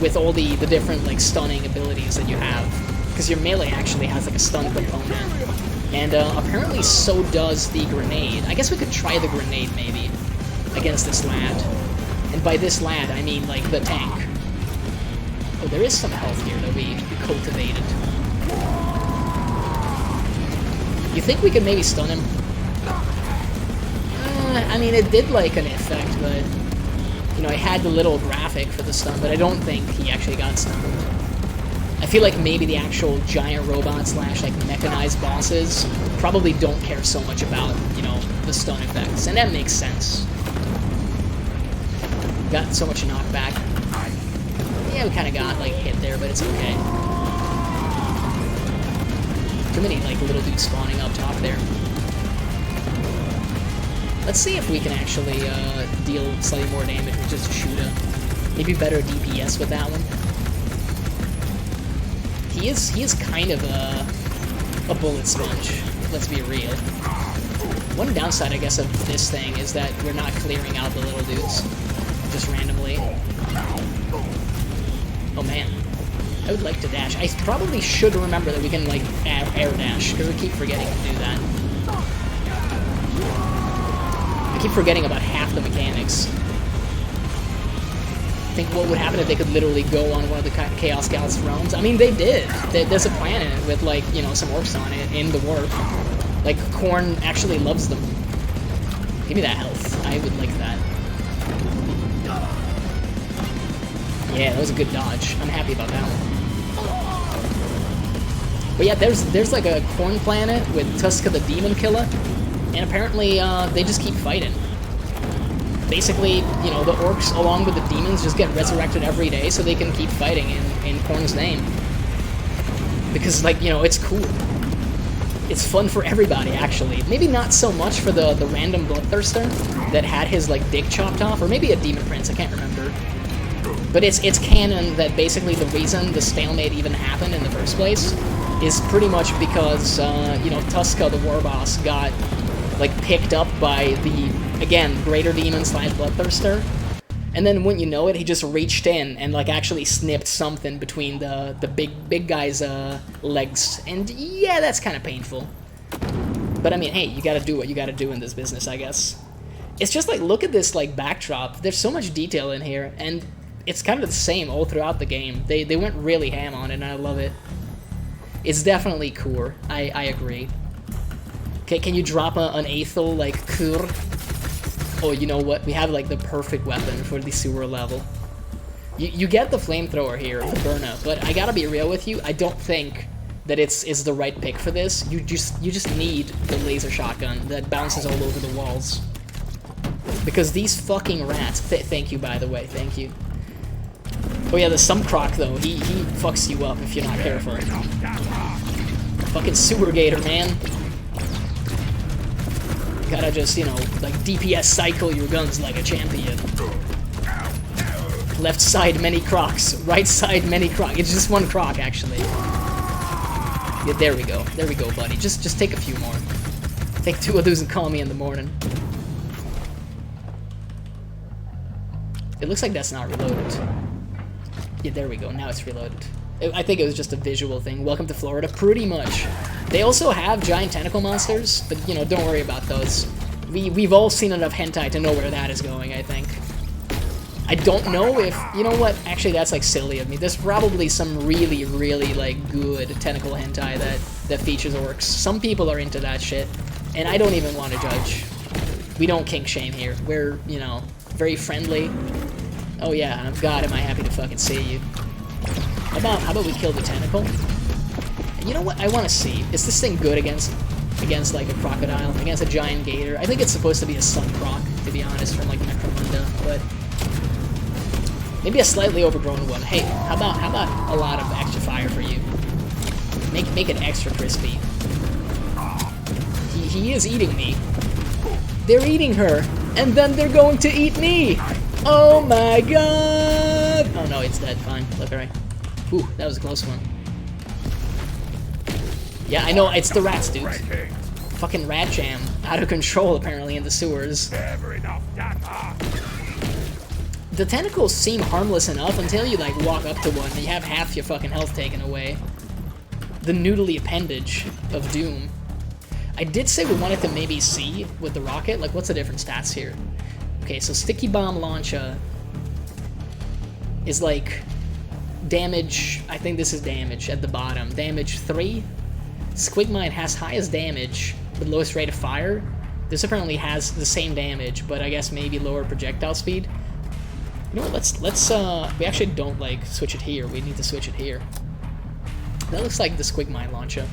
[SPEAKER 1] with all the different like stunning abilities that you have. Because your melee actually has like a stun component. And apparently so does the grenade. I guess we could try the grenade, maybe, against this lad. And by this lad, I mean, like, the tank. Oh, there is some health here that we cultivated. You think we could maybe stun him? I mean, it did, like, an effect, but... You know, I had the little graphic for the stun, but I don't think he actually got stunned. I feel like maybe the actual giant robot / like mechanized bosses probably don't care so much about, you know, the stun effects, and that makes sense. Got so much knockback. Yeah, we kind of got like hit there, but it's okay. Too many like little dudes spawning up top there. Let's see if we can actually deal slightly more damage with just a Shooter. Maybe better DPS with that one. He is kind of a bullet sponge, let's be real. One downside, I guess, of this thing is that we're not clearing out the little dudes just randomly. Oh man, I would like to dash. I probably should remember that we can like air dash, because we keep forgetting to do that. I keep forgetting about half the mechanics. Think what would happen if they could literally go on one of the Chaos Scouts' thrones. I mean, they did. There's a planet with, like, you know, some orcs on it in the warp. Like, Korn actually loves them. Give me that health. I would like that. Yeah, that was a good dodge. I'm happy about that one. But yeah, there's like a Korn planet with Tuska the Demon Killer, and apparently they just keep fighting. Basically, you know, the orcs, along with the demons, just get resurrected every day so they can keep fighting in Korn's name. because, like, you know, it's cool. It's fun for everybody, actually. Maybe not so much for the random Bloodthirster that had his, like, dick chopped off, or maybe a Demon Prince, I can't remember. But it's canon that basically the reason the stalemate even happened in the first place is pretty much because, you know, Tuska, the war boss, got, like, picked up by the, again, Greater Demon / Bloodthirster. And then, wouldn't you know it, he just reached in and, like, actually snipped something between the big guy's legs. And, yeah, that's kind of painful. But, I mean, hey, you gotta do what you gotta do in this business, I guess. It's just, like, look at this, like, backdrop. There's so much detail in here, and it's kind of the same all throughout the game. They went really ham on it, and I love it. It's definitely cool. I agree. Okay, can you drop an Aethel, like, Kur? Oh, you know what? We have, like, the perfect weapon for the sewer level. You get the flamethrower here, the Burna, but I gotta be real with you, I don't think that it's the right pick for this. You just need the laser shotgun that bounces all over the walls. Because these fucking rats... thank you, by the way, thank you. Oh yeah, the Sumcroc, though, he fucks you up if you're not careful. Fucking sewer gator, man. Gotta just, you know, like, DPS cycle your guns like a champion. Left side, many crocs. Right side, many crocs. It's just one croc, actually. Yeah, there we go. There we go, buddy. Just take a few more. Take 2 of those and call me in the morning. It looks like that's not reloaded. Yeah, there we go. Now it's reloaded. I think it was just a visual thing. Welcome to Florida. Pretty much. They also have giant tentacle monsters, but, you know, don't worry about those. We've all seen enough hentai to know where that is going, I think. I don't know if... You know what? Actually, that's, like, silly of me. There's probably some really, really, like, good tentacle hentai that features orcs. Some people are into that shit, and I don't even want to judge. We don't kink shame here. We're, you know, very friendly. Oh, yeah. God, am I happy to fucking see you. How about we kill the tentacle? You know what I want to see? Is this thing good against like a crocodile? Against a giant gator? I think it's supposed to be a sun croc, to be honest, from like Necromunda, but maybe a slightly overgrown one. Hey, how about a lot of extra fire for you? Make it extra crispy. He is eating me. They're eating her, and then they're going to eat me. Oh my god! Oh no, it's dead. Fine. Look, alright. Ooh, that was a close one. Yeah, I know, it's the rats, dude. Fucking rat jam. Out of control, apparently, in the sewers. The tentacles seem harmless enough until you, like, walk up to one and you have half your fucking health taken away. The noodly appendage of doom. I did say we wanted to maybe see with the rocket, like, what's the different stats here? Okay, so Sticky Bomb Launcher is, like... damage, I think this is damage at the bottom. Damage 3. Squigmine has highest damage, but lowest rate of fire. This apparently has the same damage, but I guess maybe lower projectile speed. You know what, let's we actually don't, like, switch it here. We need to switch it here. That looks like the Squigmine launcher.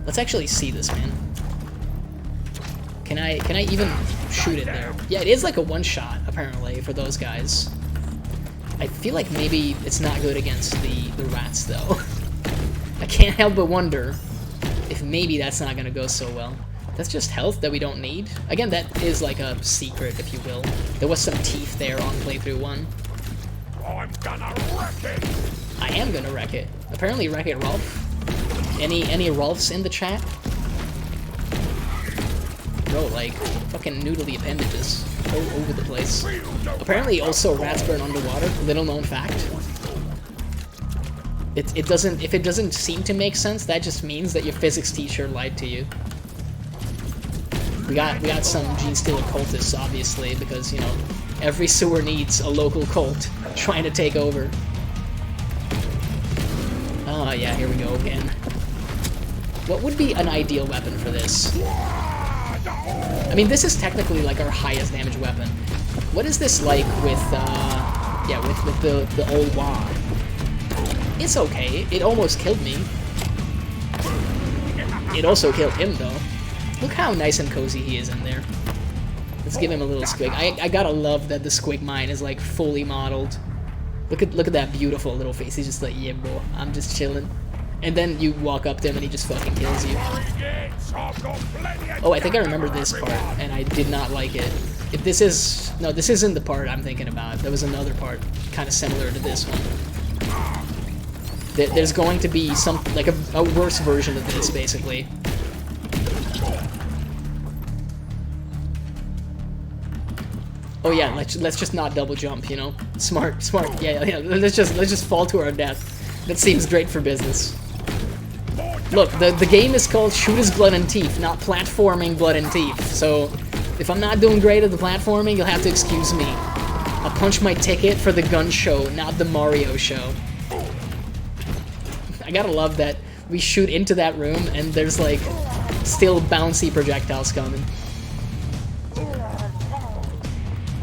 [SPEAKER 1] Let's actually see this, man. Can I even shoot it there? Yeah, it is like a one-shot, apparently, for those guys. I feel like maybe it's not good against the rats, though. I can't help but wonder if maybe that's not gonna go so well. That's just health that we don't need. Again, that is like a secret, if you will. There was some teeth there on playthrough 1.
[SPEAKER 3] I'm gonna wreck it!
[SPEAKER 1] I am gonna wreck it. Apparently Wreck-It Rolf. Any Rolfs in the chat? Bro, like, fucking noodly appendages all over the place. Apparently also rats burn underwater, little known fact. It doesn't, if it doesn't seem to make sense, that just means that your physics teacher lied to you. We got some Gene Stealer cultists, obviously, because, you know, every sewer needs a local cult trying to take over. Oh yeah, here we go again. What would be an ideal weapon for this? I mean, this is technically like our highest damage weapon. What is this like with, yeah, with the old WAAAGH? It's okay. It almost killed me. It also killed him, though. Look how nice and cozy he is in there. Let's give him a little squig. I gotta love that the Squigmine is, like, fully modeled. Look at that beautiful little face. He's just like, yeah, bro, I'm just chilling. And then you walk up to him and he just fucking kills you. Oh, I think I remember this part, and I did not like it. If this is... No, this isn't the part I'm thinking about. There was another part kind of similar to this one. There's going to be some... like a worse version of this, basically. Oh yeah, let's just not double jump, you know? Smart. Yeah, let's just fall to our death. That seems great for business. Look, the game is called Shootas, Blood and Teef, not platforming Blood and Teef. So if I'm not doing great at the platforming, you'll have to excuse me. I'll punch my ticket for the gun show, not the Mario show. I gotta love that we shoot into that room and there's like still bouncy projectiles coming.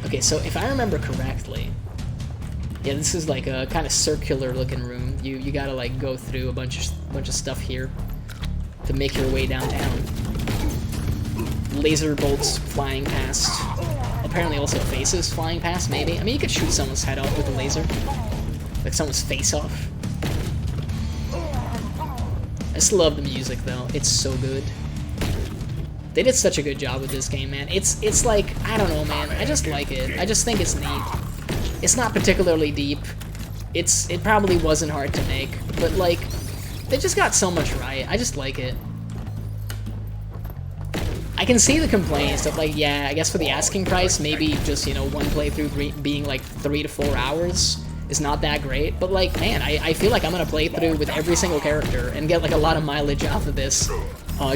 [SPEAKER 1] Okay, so if I remember correctly, yeah, this is like a kind of circular looking room. You gotta like go through a bunch of stuff here to make your way downtown. Laser bolts flying past. Apparently also faces flying past, maybe. I mean, you could shoot someone's head off with a laser. Like someone's face off. I just love the music though. It's so good. They did such a good job with this game, man. It's like, I don't know, man. I just like it. I just think it's neat. It's not particularly deep. It probably wasn't hard to make, but like, they just got so much right. I just like it. I can see the complaints of like, yeah, I guess for the asking price, maybe just, you know, one playthrough being like 3 to 4 hours is not that great, but like, man, I feel like I'm gonna play through with every single character and get like a lot of mileage off of this.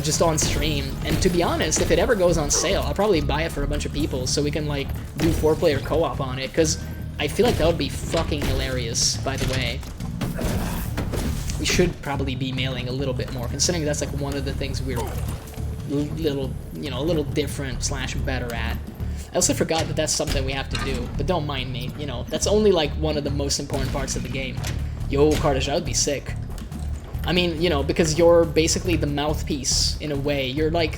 [SPEAKER 1] Just on stream, and to be honest, if it ever goes on sale, I'll probably buy it for a bunch of people so we can like do 4-player co-op on it, because I feel like that would be fucking hilarious, by the way. We should probably be mailing a little bit more, considering that's like one of the things we're a little different / better at. I also forgot that that's something we have to do, but don't mind me, you know, that's only like one of the most important parts of the game. Yo, Cardish, that would be sick. I mean, you know, because you're basically the mouthpiece, in a way. You're like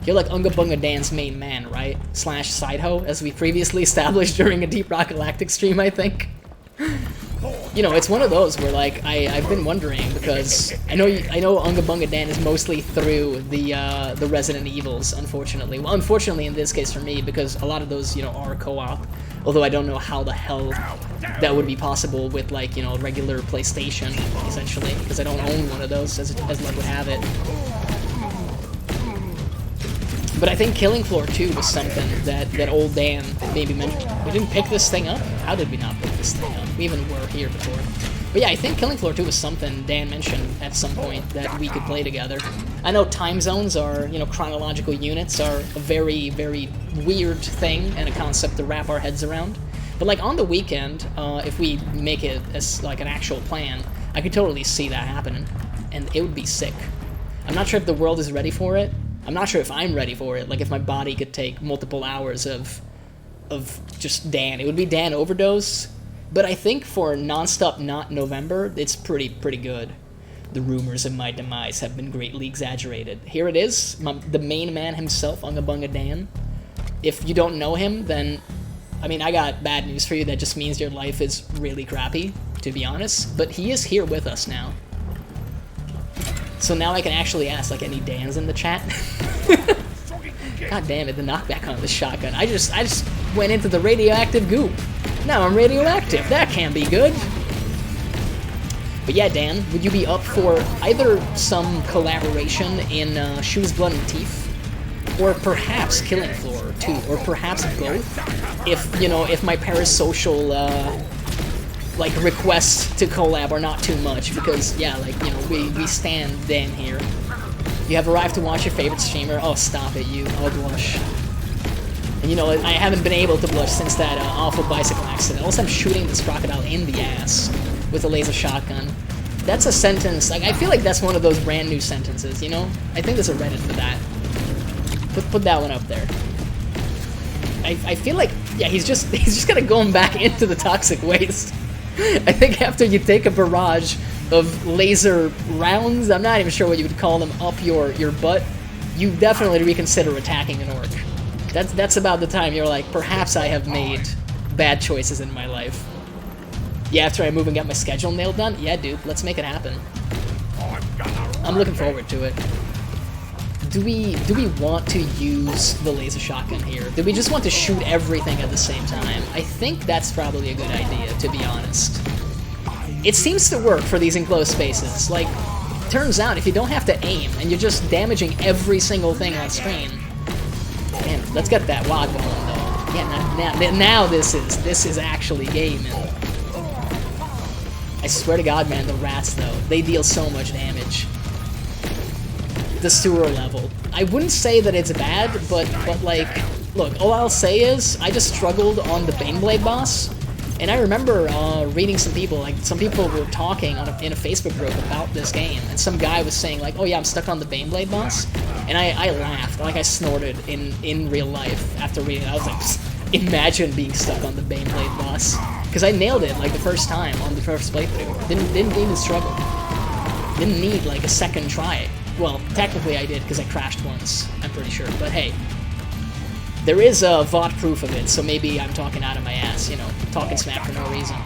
[SPEAKER 1] Unga Bunga Dan's main man, right? / side hoe, as we previously established during a Deep Rock Galactic stream, I think. You know, it's one of those where, like, I've been wondering, because I know Unga Bunga Dan is mostly through the Resident Evils, unfortunately. Well, unfortunately in this case for me, because a lot of those, you know, are co-op. Although I don't know how the hell that would be possible with, like, you know, regular PlayStation, essentially, because I don't own one of those, as luck would have it. But I think Killing Floor 2 was something that old Dan maybe mentioned. We didn't pick this thing up? How did we not pick this thing up? We even were here before. But yeah, I think Killing Floor 2 was something Dan mentioned at some point that we could play together. I know time zones are, you know, chronological units are a very, very weird thing and a concept to wrap our heads around. But like on the weekend, if we make it as like an actual plan, I could totally see that happening. And it would be sick. I'm not sure if the world is ready for it. I'm not sure if I'm ready for it. Like if my body could take multiple hours of just Dan. It would be Dan overdose. But I think for non-stop not November, it's pretty good. The rumors of my demise have been greatly exaggerated. Here it is, the main man himself, Unga Bunga Dan. If you don't know him, then, I mean, I got bad news for you. That just means your life is really crappy, to be honest. But he is here with us now. So now I can actually ask, like, any Dans in the chat? God damn it, the knockback on the shotgun. I just went into the radioactive goop. Now I'm radioactive. That can't be good. But yeah, Dan, would you be up for either some collaboration in Shootas, Blood and Teef, or perhaps Killing Floor 2, or perhaps both? If, you know, if my parasocial, like, requests to collab are not too much, because, yeah, like, you know, we stand Dan here. You have arrived to watch your favorite streamer. Oh, stop it, you. I'll blush. And, you know, I haven't been able to blush since that awful bicycle accident. Also, I'm shooting this crocodile in the ass with a laser shotgun. That's a sentence, like, I feel like that's one of those brand new sentences, you know? I think there's a Reddit for that. Put that one up there. I feel like, yeah, he's just kind of going back into the toxic waste. I think after you take a barrage of laser rounds, I'm not even sure what you would call them, up your butt, you definitely reconsider attacking an orc. That's about the time you're like, perhaps I have made bad choices in my life. Yeah, after I move and get my schedule nailed down? Yeah, dude, let's make it happen. I'm looking forward to it. Do we want to use the laser shotgun here? Do we just want to shoot everything at the same time? I think that's probably a good idea, to be honest. It seems to work for these enclosed spaces. Like, turns out if you don't have to aim and you're just damaging every single thing on screen. Man, let's get that WAAAGH going though. Yeah, now this is actually gaming. I swear to God, man, the rats though, they deal so much damage. The sewer level. I wouldn't say that it's bad, but like, look, all I'll say is I just struggled on the Baneblade boss, and I remember reading some people were talking in a Facebook group about this game, and some guy was saying like, oh yeah, I'm stuck on the Baneblade boss, and I laughed, like I snorted in real life after reading it. I was like, imagine being stuck on the Baneblade boss, because I nailed it like the first time on the first playthrough. Didn't even struggle. Didn't need like a second try. Well, technically I did, because I crashed once, I'm pretty sure, but hey. There is a VOD proof of it, so maybe I'm talking out of my ass, you know, talking smack for no reason.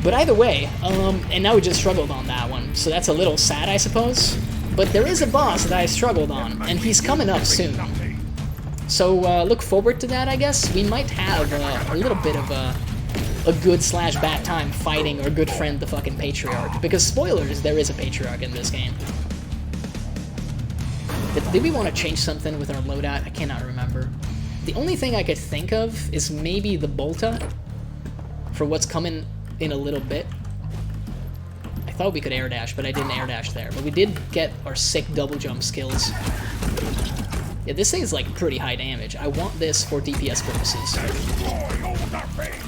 [SPEAKER 1] But either way, and now we just struggled on that one, so that's a little sad, I suppose. But there is a boss that I struggled on, and he's coming up soon. So look forward to that, I guess. We might have a little bit of a good/bad time fighting our good friend, the fucking Patriarch. Because, spoilers, there is a Patriarch in this game. Did we want to change something with our loadout? I cannot remember. The only thing I could think of is maybe the Bolta for what's coming in a little bit. I thought we could air dash, but I didn't air dash there. But we did get our sick double jump skills. Yeah, this thing is like pretty high damage. I want this for DPS purposes.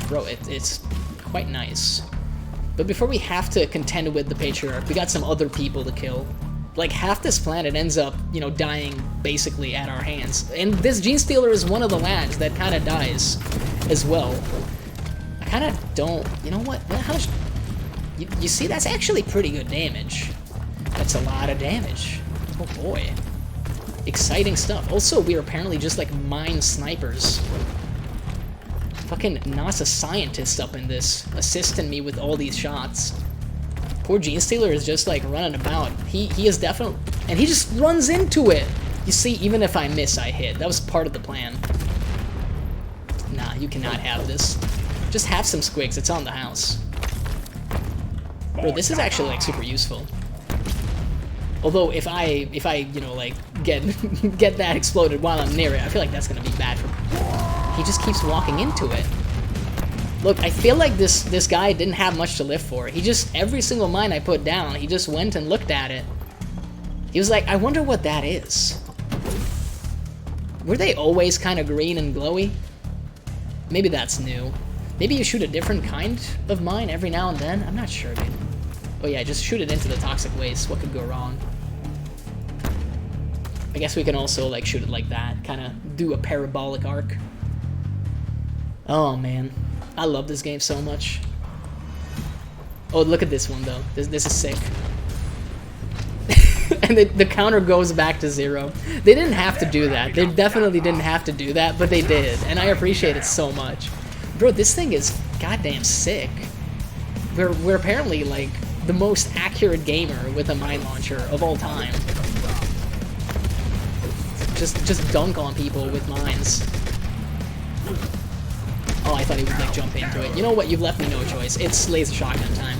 [SPEAKER 1] Bro, it's quite nice. But before we have to contend with the Patriarch, we got some other people to kill. Like, half this planet ends up, you know, dying basically at our hands. And this Gene Stealer is one of the lads that kind of dies as well. I kind of don't... You know what? How much... You see, that's actually pretty good damage. That's a lot of damage. Oh boy. Exciting stuff. Also, we are apparently just like mine snipers. Fucking NASA scientist up in this, assisting me with all these shots. Poor Gene Stealer is just like running about. He is definitely, and he just runs into it. You see, even if I miss, I hit. That was part of the plan. Nah, you cannot have this. Just have some squigs. It's on the house. Bro, this is actually like super useful. Although if I you know like get that exploded while I'm near it, I feel like that's gonna be bad for me. He just keeps walking into it. Look, I feel like this guy didn't have much to live for. He just, every single mine I put down, he just went and looked at it. He was like, I wonder what that is. Were they always kind of green and glowy? Maybe that's new. Maybe you shoot a different kind of mine every now and then? I'm not sure, dude. Oh yeah, just shoot it into the toxic waste. What could go wrong? I guess we can also like shoot it like that. Kind of do a parabolic arc. Oh man. I love this game so much. Oh, look at this one though. This is sick. And the counter goes back to 0. They didn't have to do that. They definitely didn't have to do that, but they did. And I appreciate it so much. Bro, this thing is goddamn sick. We're apparently like the most accurate gamer with a mine launcher of all time. Just dunk on people with mines. Oh, I thought he would like jump into it. You know what? You've left me no choice. It's laser shotgun time.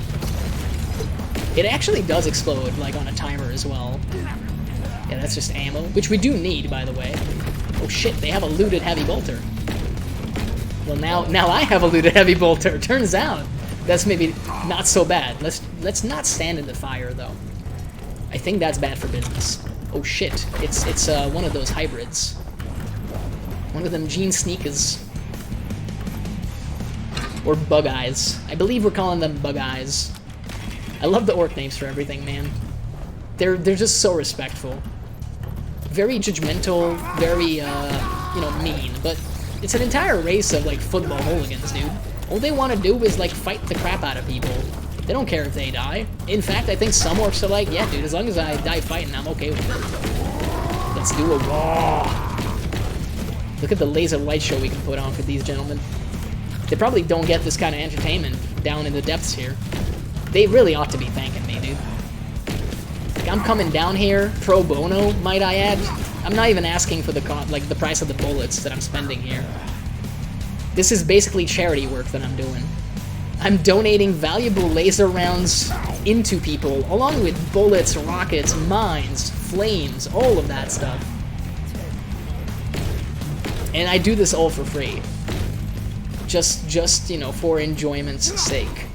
[SPEAKER 1] It actually does explode like on a timer as well. Yeah, that's just ammo, which we do need, by the way. Oh shit, they have a looted heavy bolter. Well, now I have a looted heavy bolter. Turns out that's maybe not so bad. Let's not stand in the fire though. I think that's bad for business. Oh shit, it's one of those hybrids. One of them Gene Sneakers. Or Bug Eyes. I believe we're calling them Bug Eyes. I love the orc names for everything, man. They're just so respectful. Very judgmental, very, you know, mean. But it's an entire race of, like, football hooligans, dude. All they want to do is, like, fight the crap out of people. They don't care if they die. In fact, I think some orcs are like, yeah, dude, as long as I die fighting, I'm okay with it. Let's do a raw. Look at the laser light show we can put on for these gentlemen. They probably don't get this kind of entertainment down in the depths here. They really ought to be thanking me, dude. I'm coming down here pro bono, might I add. I'm not even asking for the the price of the bullets that I'm spending here. This is basically charity work that I'm doing. I'm donating valuable laser rounds into people, along with bullets, rockets, mines, flames, all of that stuff. And I do this all for free. Just, you know, for enjoyment's sake.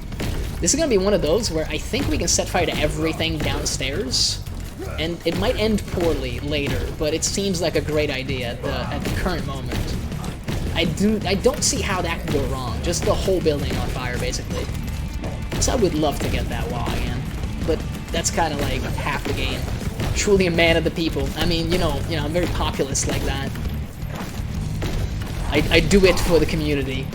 [SPEAKER 1] This is gonna be one of those where I think we can set fire to everything downstairs, and it might end poorly later, but it seems like a great idea at the current moment. I don't see how that could go wrong. Just the whole building on fire, basically. So I would love to get that WAAAGH again, but that's kind of like half the game. Truly a man of the people. I mean, you know, I'm very populist like that. I do it for the community.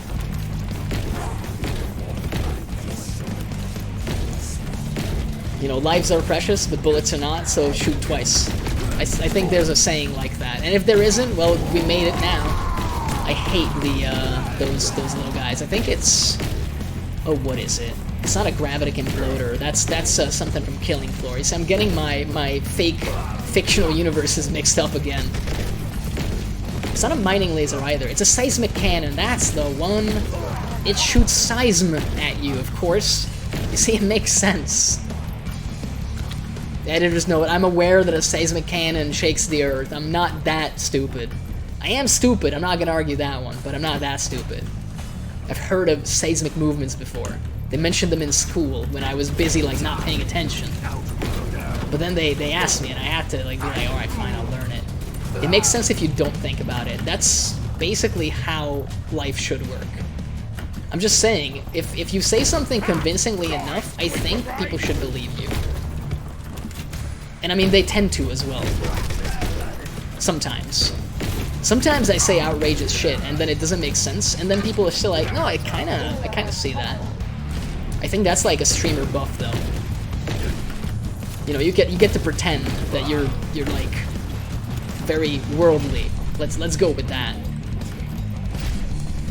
[SPEAKER 1] You know, lives are precious, but bullets are not, so shoot twice. I think there's a saying like that. And if there isn't, well, we made it now. I hate those little guys. I think it's... Oh, what is it? It's not a gravitic imploder. That's something from Killing Floor. You see, I'm getting my fake fictional universes mixed up again. It's not a mining laser either. It's a seismic cannon. That's the one. It shoots seism at you, of course. You see, it makes sense. The editors know it. I'm aware that a seismic cannon shakes the earth. I'm not that stupid. I am stupid. I'm not going to argue that one, but I'm not that stupid. I've heard of seismic movements before. They mentioned them in school when I was busy, like, not paying attention. But then they asked me, and I had to, like, be like, alright, fine, I'll learn it. It makes sense if you don't think about it. That's basically how life should work. I'm just saying, if you say something convincingly enough, I think people should believe you. And I mean, they tend to as well. Sometimes. Sometimes I say outrageous shit, and then it doesn't make sense, and then people are still like, no, I kinda see that. I think that's like a streamer buff, though. You know, you get to pretend that you're like very worldly. Let's go with that.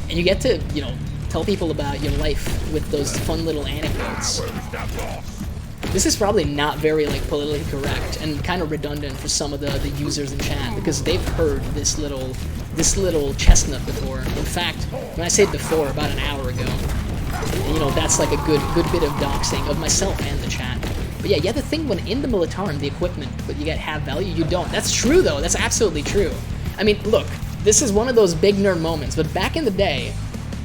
[SPEAKER 1] And you get to, you know, tell people about your life with those fun little anecdotes. This is probably not very, like, politically correct and kind of redundant for some of the users in chat, because they've heard this little chestnut before. In fact, when I say before, about an hour ago. And, you know, that's like a good bit of doxing of myself and the chat. But yeah, you have to think when in the militarum, the equipment that you get have value, you don't. That's true, though. That's absolutely true. I mean, look, this is one of those big nerd moments, but back in the day,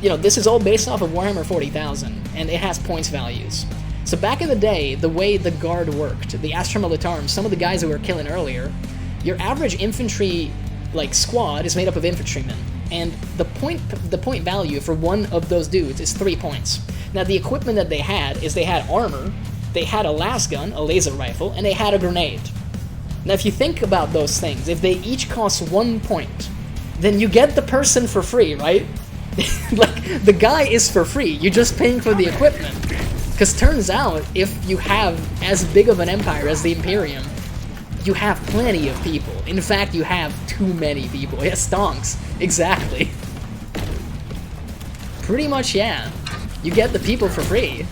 [SPEAKER 1] you know, this is all based off of Warhammer 40,000, and it has points values. So back in the day, the way the Guard worked, the Astra Militarum, some of the guys that we were killing earlier, your average infantry, like, squad is made up of infantrymen, and the point value for one of those dudes is 3 points. Now, the equipment that they had is they had armor, they had a las gun, a laser rifle, and they had a grenade. Now, if you think about those things, if they each cost 1 point, then you get the person for free, right? Like, the guy is for free, you're just paying for the equipment. Because turns out, if you have as big of an empire as the Imperium, you have plenty of people. In fact, you have too many people. Yeah, stonks. Exactly. Pretty much, yeah. You get the people for free.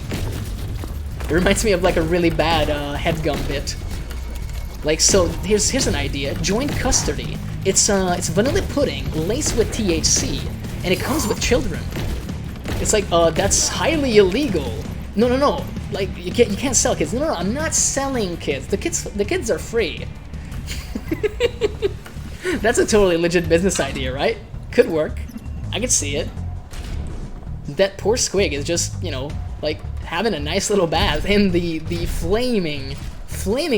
[SPEAKER 1] It reminds me of, like, a really bad headgun bit. Like, so, here's an idea. Joint custody. It's vanilla pudding laced with THC, and it comes with children. It's like, that's highly illegal. No. Like, you can't sell kids. No, I'm not selling kids. The kids are free. That's a totally legit business idea, right? Could work. I could see it. That poor squig is just, you know, like, having a nice little bath in the flaming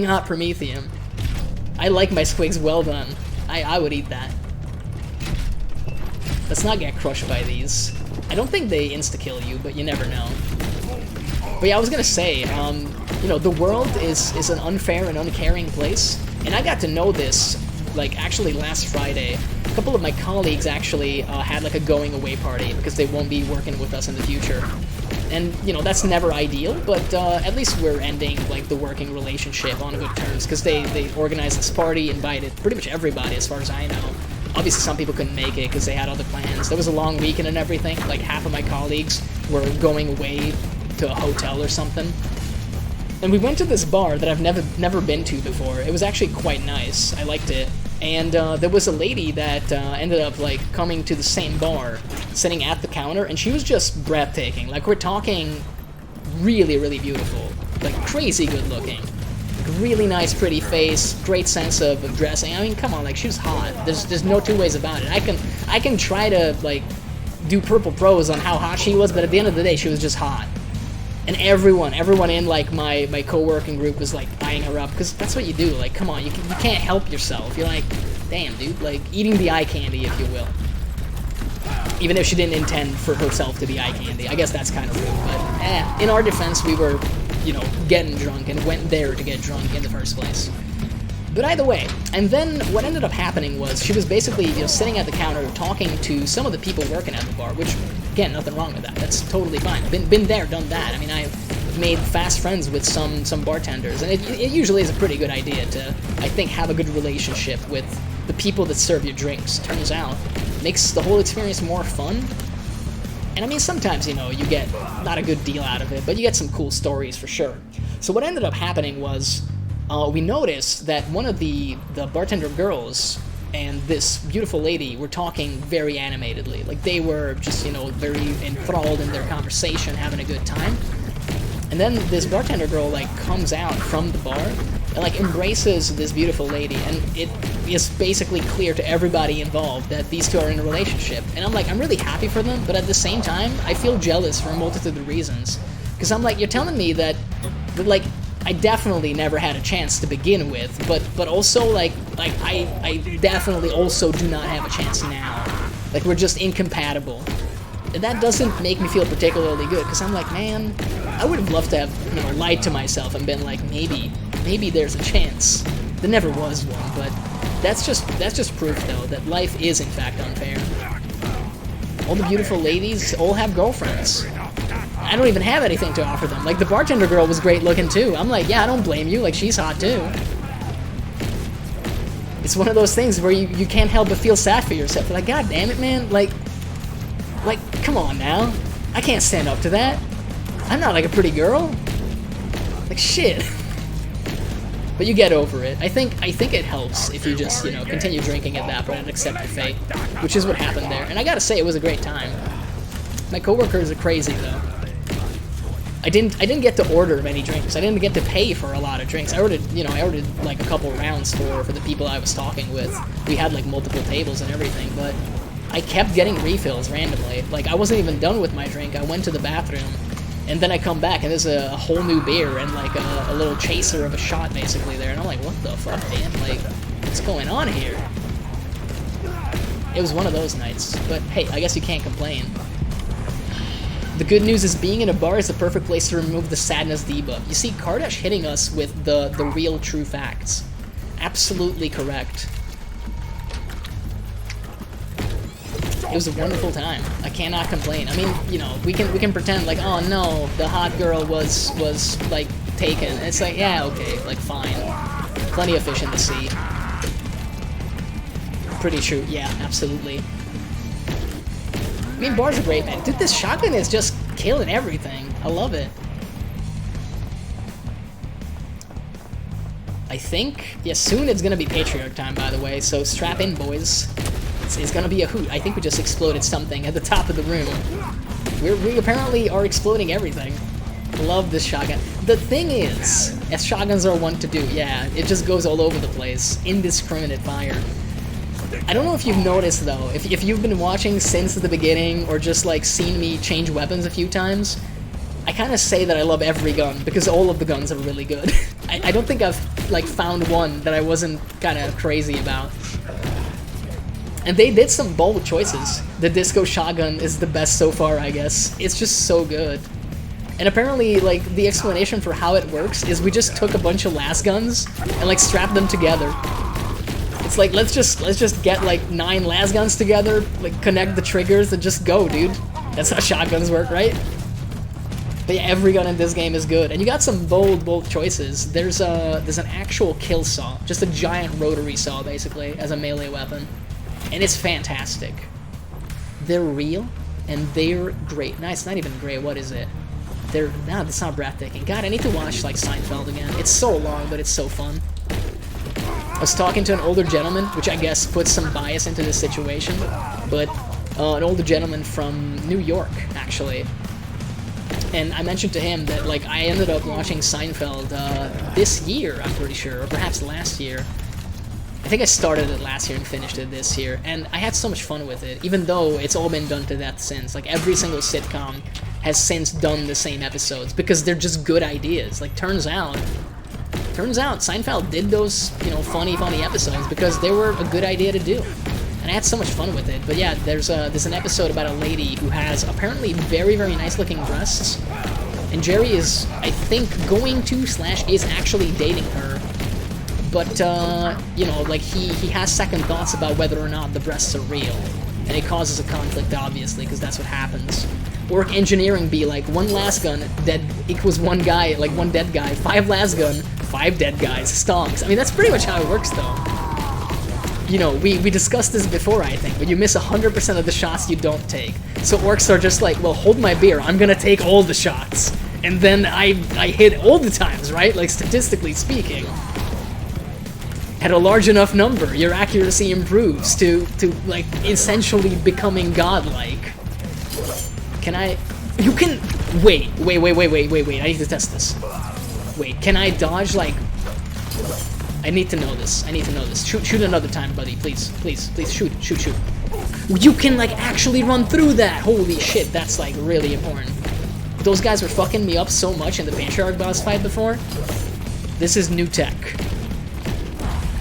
[SPEAKER 1] hot Prometheum. I like my squigs well done. I would eat that. Let's not get crushed by these. I don't think they insta-kill you, but you never know. But yeah, I was gonna say, you know, the world is an unfair and uncaring place, and I got to know this, like, actually last Friday. A couple of my colleagues actually had, like, a going-away party, because they won't be working with us in the future. And, you know, that's never ideal, but at least we're ending, like, the working relationship on good terms, because they organized this party, invited pretty much everybody, as far as I know. Obviously, some people couldn't make it because they had other plans. There was a long weekend and everything. Like, half of my colleagues were going away to a hotel or something. And we went to this bar that I've never been to before. It was actually quite nice. I liked it. And there was a lady that ended up like coming to the same bar, sitting at the counter, and she was just breathtaking. Like, we're talking really, really beautiful, like crazy good looking, really nice, pretty face, great sense of dressing. I mean, come on, like, she was hot. There's no two ways about it. I can try to like do purple prose on how hot she was, but at the end of the day, she was just hot. And everyone in like my co-working group was like eyeing her up, because that's what you do. Like, come on, you can't help yourself. You're like, damn, dude, like eating the eye candy, if you will. Even if she didn't intend for herself to be eye candy. I guess that's kind of rude, but in our defense, we were, you know, getting drunk and went there to get drunk in the first place. But either way, and then what ended up happening was she was basically, you know, sitting at the counter talking to some of the people working at the bar, which, again, nothing wrong with that. That's totally fine. Been there, done that. I mean, I've made fast friends with some bartenders, and it usually is a pretty good idea to, I think, have a good relationship with the people that serve your drinks. Turns out, makes the whole experience more fun. And I mean, sometimes, you know, you get not a good deal out of it, but you get some cool stories for sure. So what ended up happening was, we noticed that one of the bartender girls and this beautiful lady were talking very animatedly. Like, they were just, you know, very enthralled in their conversation, having a good time. And then this bartender girl, like, comes out from the bar and, like, embraces this beautiful lady. And it is basically clear to everybody involved that these two are in a relationship. And I'm like, I'm really happy for them, but at the same time, I feel jealous for a multitude of reasons. Because I'm like, you're telling me that like, I definitely never had a chance to begin with, but also, like I definitely also do not have a chance now. Like, we're just incompatible. And that doesn't make me feel particularly good, because I'm like, man, I would have loved to have, you know, lied to myself and been like, maybe there's a chance. There never was one, but that's just proof, though, that life is, in fact, unfair. All the beautiful ladies all have girlfriends. I don't even have anything to offer them. Like, the bartender girl was great looking too. I'm like, yeah, I don't blame you. Like, she's hot too. It's one of those things where you can't help but feel sad for yourself. Like, god damn it, man. Like, come on now. I can't stand up to that. I'm not like a pretty girl. Like, shit. But you get over it. I think it helps if you just, you know, continue drinking at that point and accept your fate, which is what happened there. And I gotta say, it was a great time. My coworkers are crazy though. I didn't get to order many drinks. I didn't get to pay for a lot of drinks. I ordered like a couple rounds for the people I was talking with. We had like multiple tables and everything, but I kept getting refills randomly. Like, I wasn't even done with my drink. I went to the bathroom, and then I come back and there's a whole new beer and like a little chaser of a shot basically there. And I'm like, what the fuck, man? Like, what's going on here? It was one of those nights. But hey, I guess you can't complain. The good news is being in a bar is the perfect place to remove the sadness debuff. You see, Kardash hitting us with the real true facts. Absolutely correct. It was a wonderful time. I cannot complain. I mean, you know, we can pretend like, oh no, the hot girl was like taken. And it's like, yeah, okay, like fine. Plenty of fish in the sea. Pretty true. Yeah, absolutely. I mean, bars are great, man. Dude, this shotgun is just killing everything. I love it. I think, yeah, soon it's gonna be Patriarch time, by the way, so strap in, boys. It's gonna be a hoot. I think we just exploded something at the top of the room. We apparently are exploding everything. Love this shotgun. The thing is, as shotguns are wont to do, yeah, it just goes all over the place. Indiscriminate fire. I don't know if you've noticed, though, if you've been watching since the beginning or just, like, seen me change weapons a few times, I kind of say that I love every gun, because all of the guns are really good. I don't think I've, like, found one that I wasn't kind of crazy about. And they did some bold choices. The disco shotgun is the best so far, I guess. It's just so good. And apparently, like, the explanation for how it works is we just took a bunch of las guns and, like, strapped them together. It's like, let's just get like 9 las guns together, like connect the triggers and just go, dude. That's how shotguns work, right? But yeah, every gun in this game is good, and you got some bold choices. There's an actual kill saw, just a giant rotary saw basically as a melee weapon, and it's fantastic. They're real and they're great. No, it's not even great. What is it? no, that's not breathtaking. God, I need to watch like Seinfeld again. It's so long, but it's so fun. I was talking to an older gentleman, which I guess puts some bias into this situation, but an older gentleman from New York, actually. And I mentioned to him that, like, I ended up watching Seinfeld this year, I'm pretty sure, or perhaps last year. I think I started it last year and finished it this year, and I had so much fun with it, even though it's all been done to death since. Like, every single sitcom has since done the same episodes, because they're just good ideas. Like, turns out Seinfeld did those, you know, funny episodes because they were a good idea to do. And I had so much fun with it. But yeah, there's an episode about a lady who has apparently very, very nice looking breasts. And Jerry is, I think, going to / is actually dating her. But, you know, like, he has second thoughts about whether or not the breasts are real. And it causes a conflict, obviously, because that's what happens. Orc engineering be like, 1 last gun, dead equals 1 guy, like 1 dead guy. 5 last gun, 5 dead guys. Stonks. I mean, that's pretty much how it works, though. You know, we discussed this before, I think, but you miss 100% of the shots you don't take. So orcs are just like, well, hold my beer, I'm gonna take all the shots. And then I hit all the times, right? Like, statistically speaking. At a large enough number, your accuracy improves to like, essentially becoming godlike. Can I... You can... Wait, I need to test this. Wait, can I dodge, like... I need to know this. Shoot another time, buddy. Please, shoot. You can, like, actually run through that! Holy shit, that's, like, really important. Those guys were fucking me up so much in the Patriarch boss fight before. This is new tech.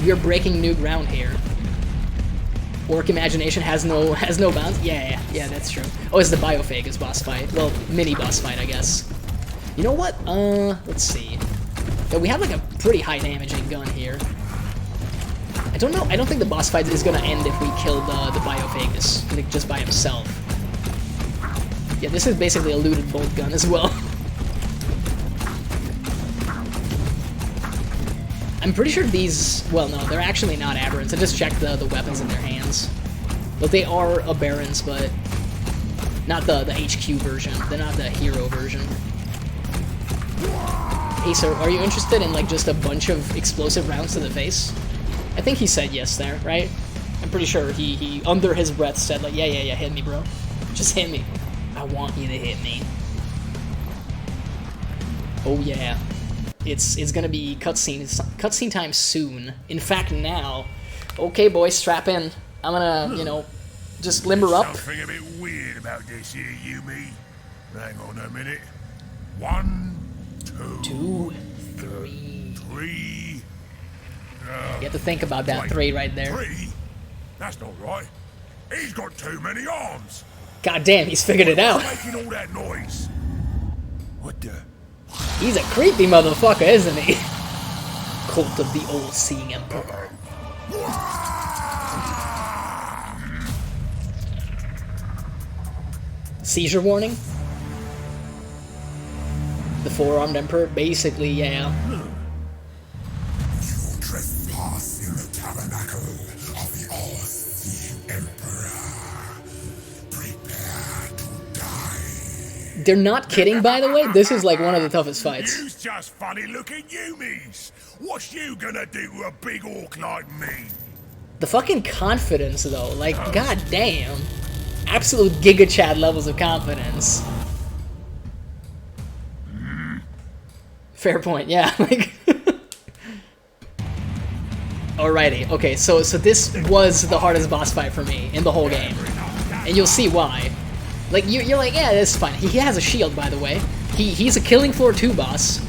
[SPEAKER 1] We are breaking new ground here. Orc imagination has no bounds? Yeah, that's true. Oh, it's the BOYZ boss fight. Well, mini boss fight, I guess. You know what? Let's see. Yeah, we have like a pretty high damaging gun here. I don't know. I don't think the boss fight is gonna end if we kill the BOYZ, like, just by himself. Yeah, this is basically a looted bolt gun as well. I'm pretty sure these... Well, no, they're actually not aberrants. I just checked the weapons in their hands. But they are aberrants, but not the HQ version. They're not the hero version. Hey, sir, are you interested in, like, just a bunch of explosive rounds to the face? I think he said yes there, right? I'm pretty sure he under his breath, said, like, yeah, hit me, bro. Just hit me. I want you to hit me. Oh, yeah. It's gonna be cutscene time soon. In fact, now. Okay, boys, strap in. I'm gonna, you know, just limber up.
[SPEAKER 2] Something a bit weird about this here, Yumi. Hang on a minute. 1, 2,
[SPEAKER 1] 3.
[SPEAKER 2] 3.
[SPEAKER 1] You have to think about that 3 right there.
[SPEAKER 2] 3? That's not right. He's got too many arms.
[SPEAKER 1] God damn, he's figured it out.
[SPEAKER 2] What's making all that noise? What the?
[SPEAKER 1] He's a creepy motherfucker, isn't he? Cult of the Old Seeing Emperor. Seizure warning? The four-armed emperor? Basically, yeah.
[SPEAKER 2] You trespass in the tabernacle of the All-Seeing Emperor. Prepare to die.
[SPEAKER 1] They're not kidding, by the way. This is like one of the toughest fights.
[SPEAKER 2] You's just funny-looking Yumis. What's you gonna do to a big orc like me?
[SPEAKER 1] The fucking confidence, though. Like, god damn. Absolute Giga Chad levels of confidence. Fair point, yeah. Like, alrighty, okay, so this was the hardest boss fight for me in the whole game. And you'll see why. Like, you're like, yeah, that's fine. He has a shield, by the way. He's a Killing Floor 2 boss.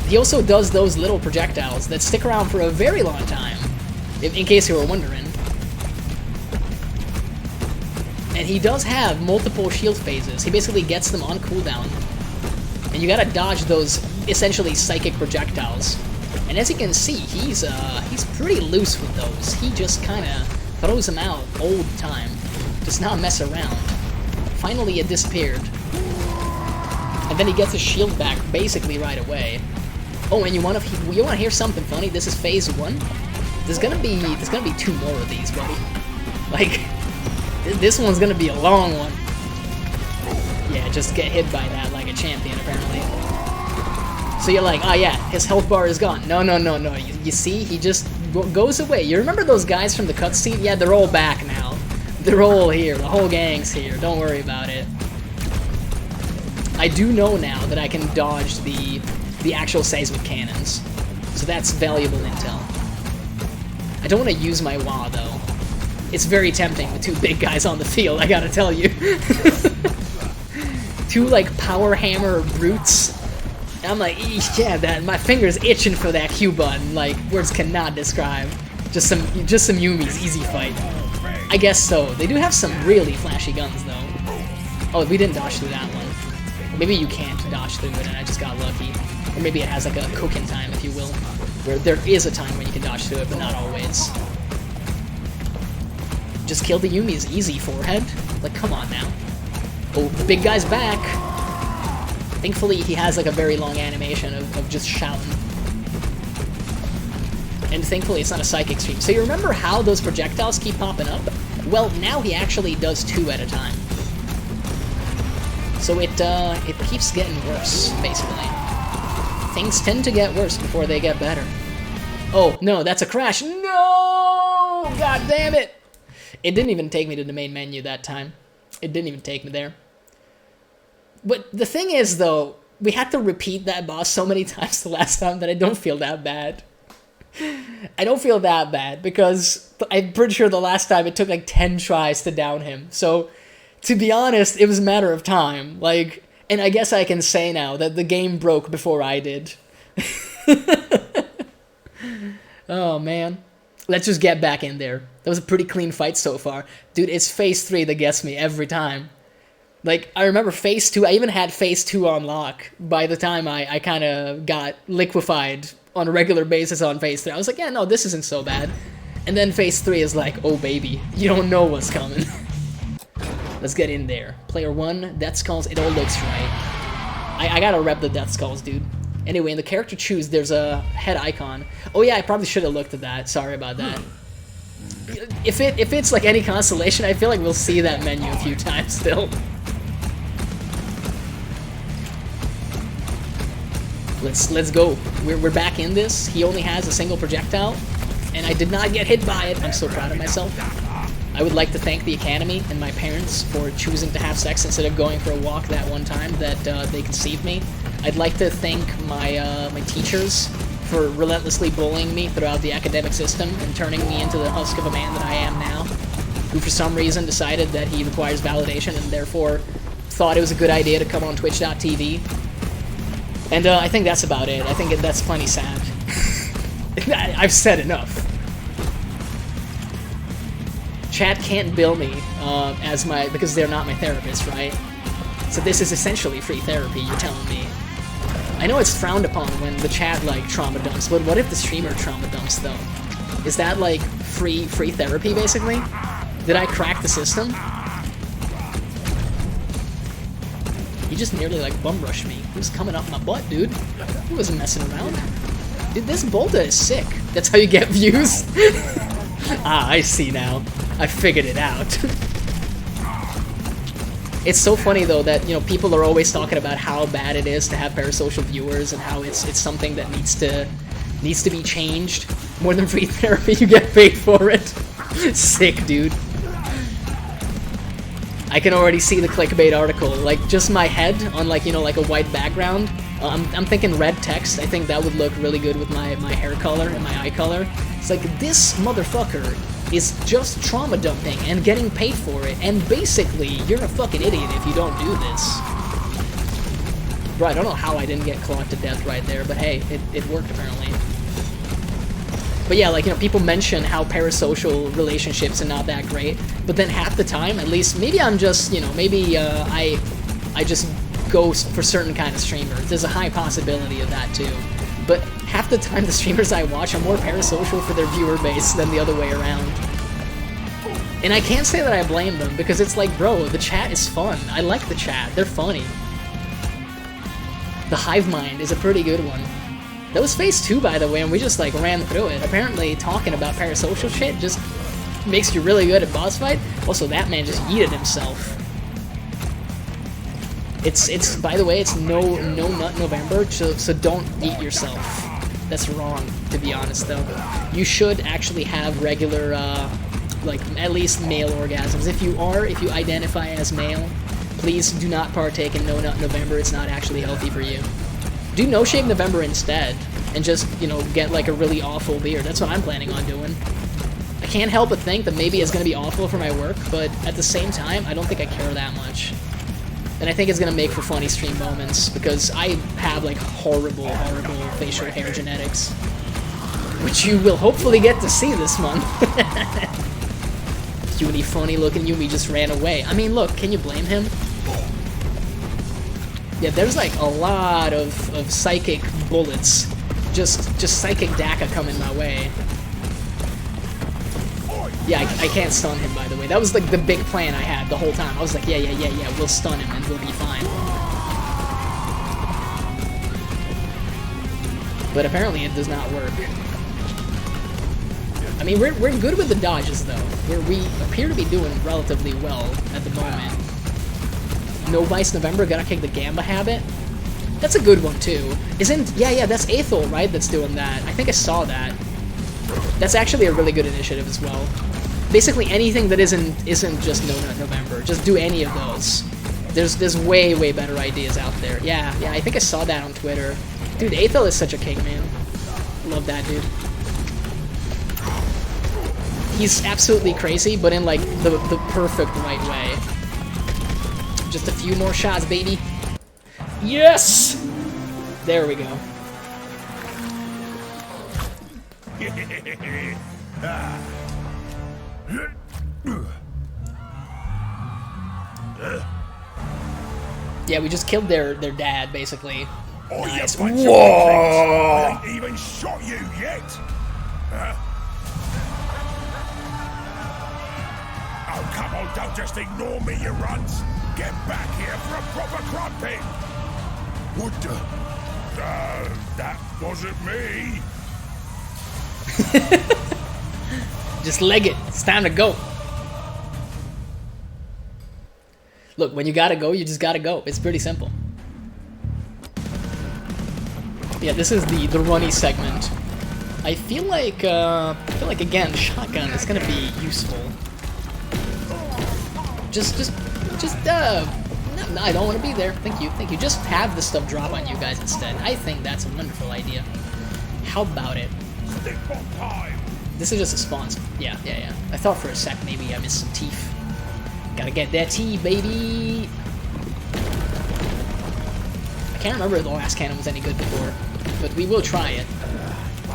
[SPEAKER 1] He also does those little projectiles that stick around for a very long time, in case you were wondering. And he does have multiple shield phases. He basically gets them on cooldown. And you gotta dodge those, essentially, psychic projectiles. And as you can see, he's pretty loose with those. He just kinda throws them out all the time. Does not mess around. Finally, it disappeared. And then he gets his shield back basically right away. Oh, and you wanna hear something funny? This is phase 1. There's gonna be 2 more of these, buddy. Like, this one's gonna be a long one. Yeah, just get hit by that like a a champion, apparently. So you're like, oh yeah, his health bar is gone. No, no, no, no. You see, he just goes away. You remember those guys from the cutscene? Yeah, they're all back now. They're all here. The whole gang's here. Don't worry about it. I do know now that I can dodge the actual seismic cannons. So that's valuable intel. I don't want to use my WAAAGH, though. It's very tempting with two big guys on the field, I gotta tell you. Two, like, power hammer brutes. And I'm like, yeah, my finger's itching for that Q button. Like, words cannot describe. Just some Yumis, easy fight. I guess so. They do have some really flashy guns, though. Oh, we didn't dodge through that one. Maybe you can't dodge through it, and I just got lucky. Or maybe it has, like, a cooking time, if you will. Where there is a time when you can dodge through it, but not always. Just kill the Yumis, easy, forehead. Like, come on now. Oh, the big guy's back. Thankfully, he has like a very long animation of just shouting. And thankfully, it's not a psychic stream. So you remember how those projectiles keep popping up? Well, now he actually does 2 at a time. So it keeps getting worse, basically. Things tend to get worse before they get better. Oh, no, that's a crash. No! God damn it! It didn't even take me to the main menu that time. It didn't even take me there. But the thing is, though, we had to repeat that boss so many times the last time that I don't feel that bad. I don't feel that bad, because I'm pretty sure the last time it took like 10 tries to down him. So, to be honest, it was a matter of time. Like, and I guess I can say now that the game broke before I did. Oh, man. Let's just get back in there. That was a pretty clean fight so far. Dude, it's phase 3 that gets me every time. Like, I remember phase 2, I even had phase 2 on lock by the time I kind of got liquefied on a regular basis on phase 3. I was like, yeah, no, this isn't so bad. And then phase 3 is like, oh baby, you don't know what's coming. Let's get in there. Player 1, Death Skulls, it all looks right. I gotta rep the Death Skulls, dude. Anyway, in the character choose, there's a head icon. Oh yeah, I probably should have looked at that. Sorry about that. If it's like any consolation, I feel like we'll see that menu a few times still. Let's go. We're back in this. He only has a single projectile, and I did not get hit by it. I'm so proud of myself. I would like to thank the Academy and my parents for choosing to have sex instead of going for a walk that one time that they conceived me. I'd like to thank my my teachers for relentlessly bullying me throughout the academic system and turning me into the husk of a man that I am now, who for some reason decided that he requires validation and therefore thought it was a good idea to come on twitch.tv. And I think that's about it. I think that's plenty sad. I've said enough. Chat can't bill me because they're not my therapist, right? So this is essentially free therapy, you're telling me. I know it's frowned upon when the chat, like, trauma dumps, but what if the streamer trauma dumps, though? Is that, like, free therapy, basically? Did I crack the system? He just nearly, like, bum rushed me. He was coming up my butt, dude. He wasn't messing around. Dude, this Bolta is sick. That's how you get views? Ah, I see now. I figured it out. It's so funny, though, that, you know, people are always talking about how bad it is to have parasocial viewers and how it's something that needs to be changed. More than free therapy, you get paid for it. Sick, dude. I can already see the clickbait article. Like, just my head on, like, you know, like a white background. I'm thinking red text. I think that would look really good with my hair color and my eye color. It's like, this motherfucker is just trauma dumping and getting paid for it, and basically, you're a fucking idiot if you don't do this. Bro, I don't know how I didn't get clawed to death right there, but hey, it worked apparently. But yeah, like, you know, people mention how parasocial relationships are not that great, but then half the time, at least, maybe I'm just, you know, maybe I just go for certain kind of streamers. There's a high possibility of that too. But half the time the streamers I watch are more parasocial for their viewer base than the other way around. And I can't say that I blame them, because it's like, bro, the chat is fun. I like the chat. They're funny. The hive mind is a pretty good one. That was phase 2, by the way, and we just, like, ran through it. Apparently, talking about parasocial shit just makes you really good at boss fight. Also, that man just yeeted himself. It's by the way, it's no nut November, so don't eat yourself. That's wrong, to be honest though. You should actually have regular like at least male orgasms. If you identify as male, please do not partake in No Nut November. It's not actually healthy for you. Do No Shave November instead, and just, you know, get like a really awful beard. That's what I'm planning on doing. I can't help but think that maybe it's gonna be awful for my work, but at the same time, I don't think I care that much. And I think it's gonna make for funny stream moments, because I have like horrible facial hair genetics, which you will hopefully get to see this month. Yumi, funny looking Yumi just ran away. I mean, look, can you blame him? Yeah, there's like a lot of psychic bullets, just psychic DAKKA coming my way. Yeah, I can't stun him, by the way. That was like the big plan I had the whole time. I was like, yeah, we'll stun him and we'll be fine. But apparently it does not work. I mean, we're good with the dodges, though. We appear to be doing relatively well at the moment. No Vice November, gotta kick the Gamba habit. That's a good one, too. Yeah, that's Aethel, right, that's doing that. I think I saw that. That's actually a really good initiative as well. Basically anything that isn't just No Nut November, just do any of those. There's way better ideas out there. Yeah, I think I saw that on Twitter. Dude, Aethel is such a king, man. Love that dude. He's absolutely crazy, but in like the perfect right way. Just a few more shots, baby. Yes! There we go. Yeah, we just killed their dad, basically.
[SPEAKER 2] Oh,
[SPEAKER 1] Nice.
[SPEAKER 2] you bunch of
[SPEAKER 1] Whoa!
[SPEAKER 2] I ain't even shot you yet. Oh, come on, don't just ignore me, you runts. Get back here for a proper crumpet. What the? That wasn't me.
[SPEAKER 1] Just leg it. It's time to go. Look, when you gotta go, you just gotta go. It's pretty simple. Yeah, this is the runny segment. I feel like again, shotgun is gonna be useful. No, I don't want to be there. Thank you. Just have the stuff drop on you guys instead. I think that's a wonderful idea. How about it? This is just a spawn. Yeah. I thought for a sec maybe I missed some Teef. Gotta get that tea, baby! I can't remember if the last cannon was any good before, but we will try it.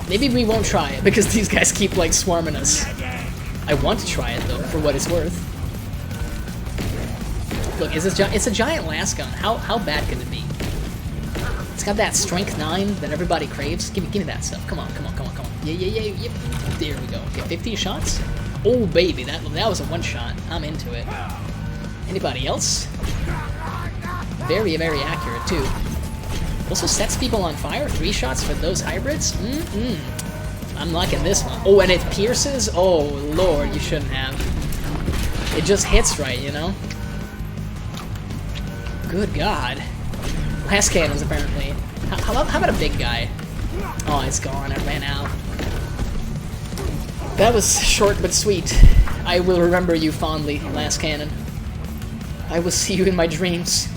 [SPEAKER 1] Maybe we won't try it, because these guys keep, like, swarming us. I want to try it, though, for what it's worth. Look, it's a giant last gun. How bad could it be? It's got that strength 9 that everybody craves. Give me that stuff. Come on. Yeah. There we go. Okay, 50 shots? Oh, baby, that was a one-shot. I'm into it. Anybody else? Very accurate, too. Also sets people on fire. 3 shots for those hybrids? I'm liking this one. Oh, and it pierces? Oh, Lord, you shouldn't have. It just hits right, you know? Good God. Last cannons, apparently. How about a big guy? Oh, it's gone. It ran out. That was short but sweet. I will remember you fondly, last cannon. I will see you in my dreams.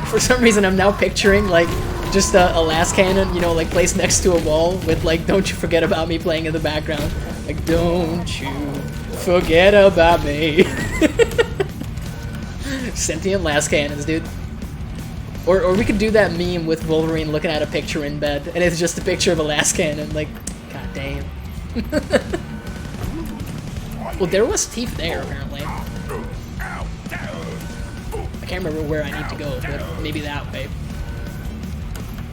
[SPEAKER 1] For some reason, I'm now picturing, like, just a last cannon, you know, like, placed next to a wall with, like, Don't You Forget About Me playing in the background. Like, don't you forget about me. Sentient last cannons, dude. Or we could do that meme with Wolverine looking at a picture in bed, and it's just a picture of a last cannon, like, god damn. Well, there was Teef there, apparently. I can't remember where I need to go, but maybe that way.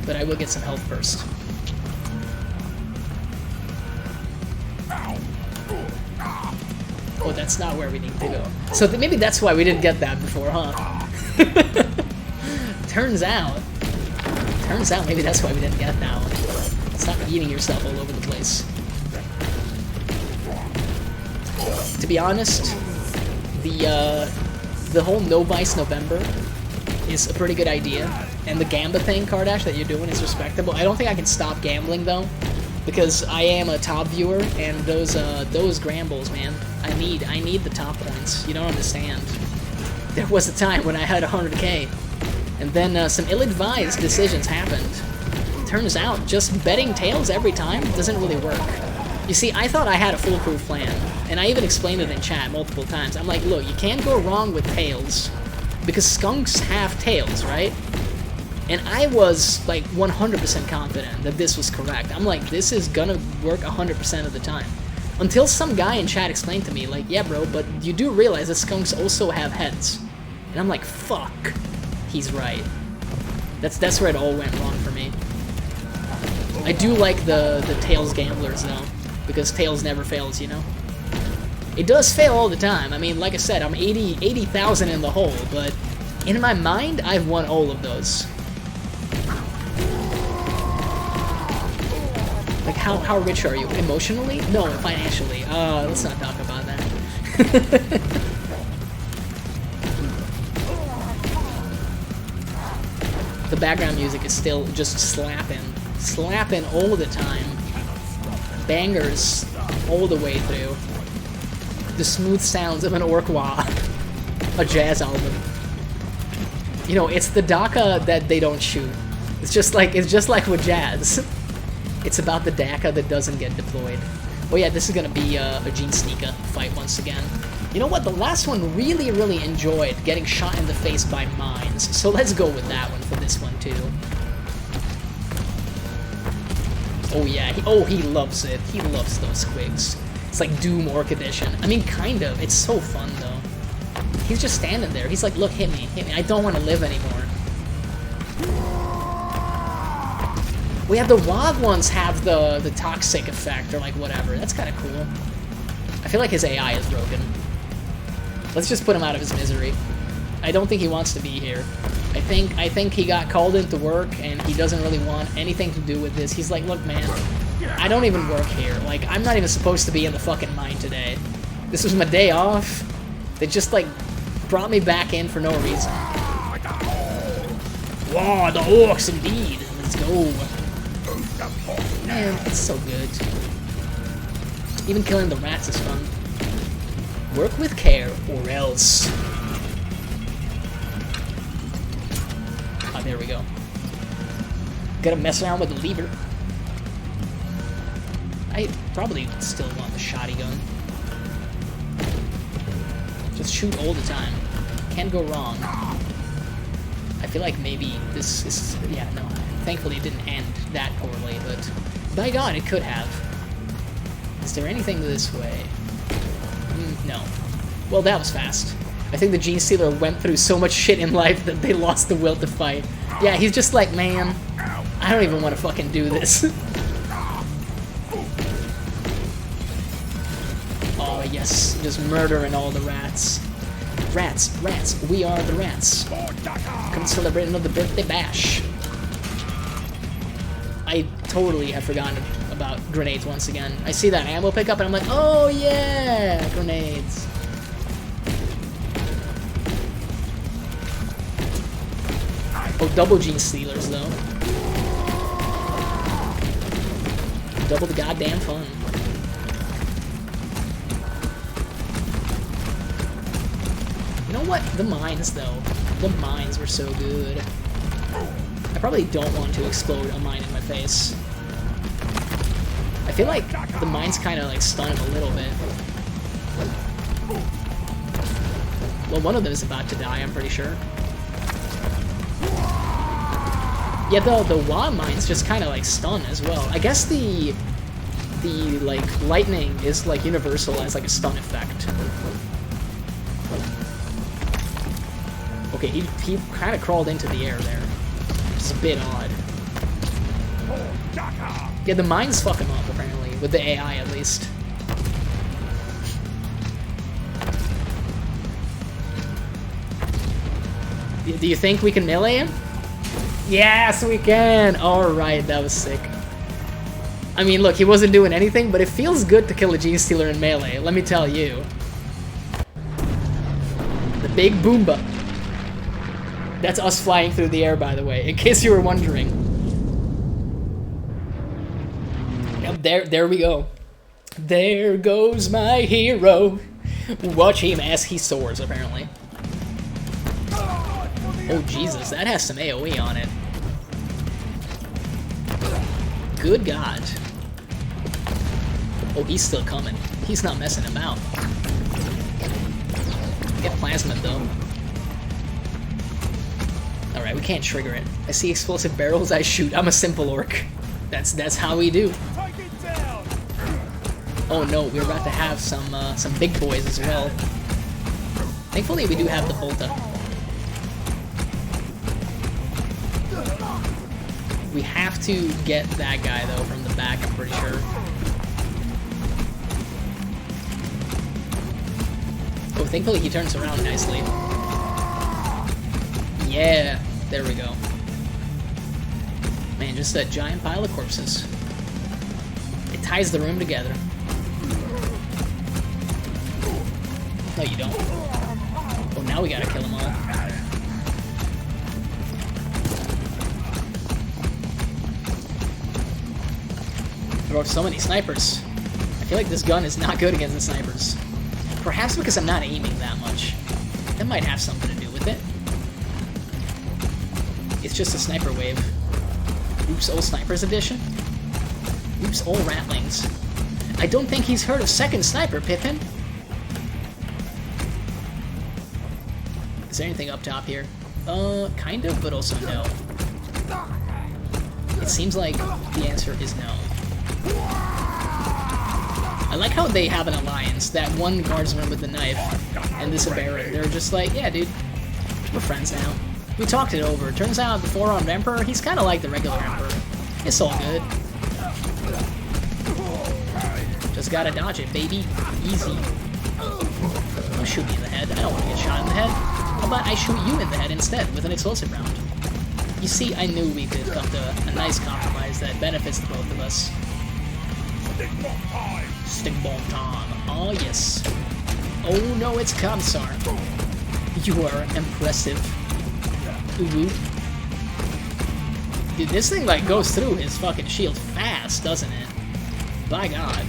[SPEAKER 1] But I will get some health first. Oh, that's not where we need to go. So maybe that's why we didn't get that before, huh? Turns out maybe that's why we didn't get that one. Stop eating yourself all over the place. To be honest, the whole No Vice November is a pretty good idea, and the gamba thing, Kardash, that you're doing is respectable. I don't think I can stop gambling though, because I am a top viewer, and those grambles, man, I need the top points. You don't understand. There was a time when I had 100k, and then some ill-advised decisions happened. Turns out, just betting tails every time doesn't really work. You see, I thought I had a foolproof plan, and I even explained it in chat multiple times. I'm like, look, you can't go wrong with tails, because skunks have tails, right? And I was, like, 100% confident that this was correct. I'm like, this is gonna work 100% of the time. Until some guy in chat explained to me, like, yeah, bro, but you do realize that skunks also have heads. And I'm like, fuck, he's right. That's where it all went wrong for me. I do like the tails gamblers, though, because tails never fails, you know? It does fail all the time. I mean, like I said, I'm 80,000 in the hole, but in my mind, I've won all of those. Like, how rich are you? Emotionally? No, financially. Let's not talk about that. The background music is still just slapping all the time. Bangers all the way through. The smooth sounds of an WAAAGH, a jazz album. You know, it's the DAKKA that they don't shoot. It's just like with jazz. It's about the DAKKA that doesn't get deployed. Oh yeah, this is gonna be a Gene Sneaker fight once again. You know what? The last one really enjoyed getting shot in the face by mines. So let's go with that one for this one too. Oh yeah, he loves it. He loves those quigs. It's like Doom Orc Edition. I mean, kind of. It's so fun though. He's just standing there. He's like, look, hit me. I don't want to live anymore. We have the WAAAGH ones have the toxic effect or like whatever. That's kind of cool. I feel like his AI is broken. Let's just put him out of his misery. I don't think he wants to be here. I think he got called into work and he doesn't really want anything to do with this. He's like, look, man, I don't even work here. Like, I'm not even supposed to be in the fucking mine today. This was my day off. They just like brought me back in for no reason. Wow, the orcs indeed. Let's go. Man, it's so good. Even killing the rats is fun. Work with care, or else. Oh, there we go. Gotta mess around with the lever. I probably still want the shotgun. Just shoot all the time. Can't go wrong. I feel like maybe this is... yeah, no. Thankfully it didn't end that poorly, but... by God, it could have. Is there anything this way? No. Well, that was fast. I think the Gene Stealer went through so much shit in life that they lost the will to fight. Yeah, he's just like, man, I don't even want to fucking do this. Oh, yes, just murdering all the rats. Rats, we are the rats. Come celebrate another birthday bash. I totally have forgotten about grenades once again. I see that ammo pickup and I'm like, oh yeah, grenades. Oh, double Gene Stealers though. Double the goddamn fun. You know what? The mines though. The mines were so good. I probably don't want to explode a mine in my face. I feel like the mines kind of like stun him a little bit. Well, one of them is about to die, I'm pretty sure. Yeah, the WAAAGH mines just kind of like stun as well. I guess the like lightning is like universal as like a stun effect. Okay, he kind of crawled into the air there. It's a bit odd. Yeah, the mines fuck him up apparently, with the AI at least. Do you think we can melee him? Yes, we can! Alright, that was sick. I mean, look, he wasn't doing anything, but it feels good to kill a Gene Stealer in melee, let me tell you. The big Boomba. That's us flying through the air, by the way, in case you were wondering. Yep, there we go. There goes my hero. Watch him as he soars, apparently. Oh, Jesus, that has some AoE on it. Good God. Oh, he's still coming. He's not messing about. Get plasma, though. Alright, we can't trigger it. I see explosive barrels, I shoot. I'm a simple orc. That's how we do. Oh no, we're about to have some big boys as well. Thankfully, we do have the Bolta. We have to get that guy, though, from the back, I'm pretty sure. Oh, thankfully he turns around nicely. Yeah, there we go. Man, just a giant pile of corpses. It ties the room together. No, you don't. Oh, now we gotta kill them all. There are so many snipers. I feel like this gun is not good against the snipers. Perhaps because I'm not aiming that much. That might have something to do with it. It's just a sniper wave. Oops, all snipers edition? Oops, all ratlings. I don't think he's heard of second sniper, Pippin. Is there anything up top here? Kind of, but also no. It seems like the answer is no. I like how they have an alliance. That one guardsman with the knife and this Baron. They're just like, yeah, dude, we're friends now. We talked it over. Turns out the four-armed Emperor, he's kind of like the regular Emperor. It's all good. Just gotta dodge it, baby. Easy. Don't shoot me in the head. I don't want to get shot in the head. How about I shoot you in the head instead with an explosive round? You see, I knew we could come to a nice compromise that benefits the both of us. Stick bomb time. Oh, yes. Oh, no, it's Commissar. You are impressive. Ooh. Dude, this thing, like, goes through his fucking shield fast, doesn't it? By God.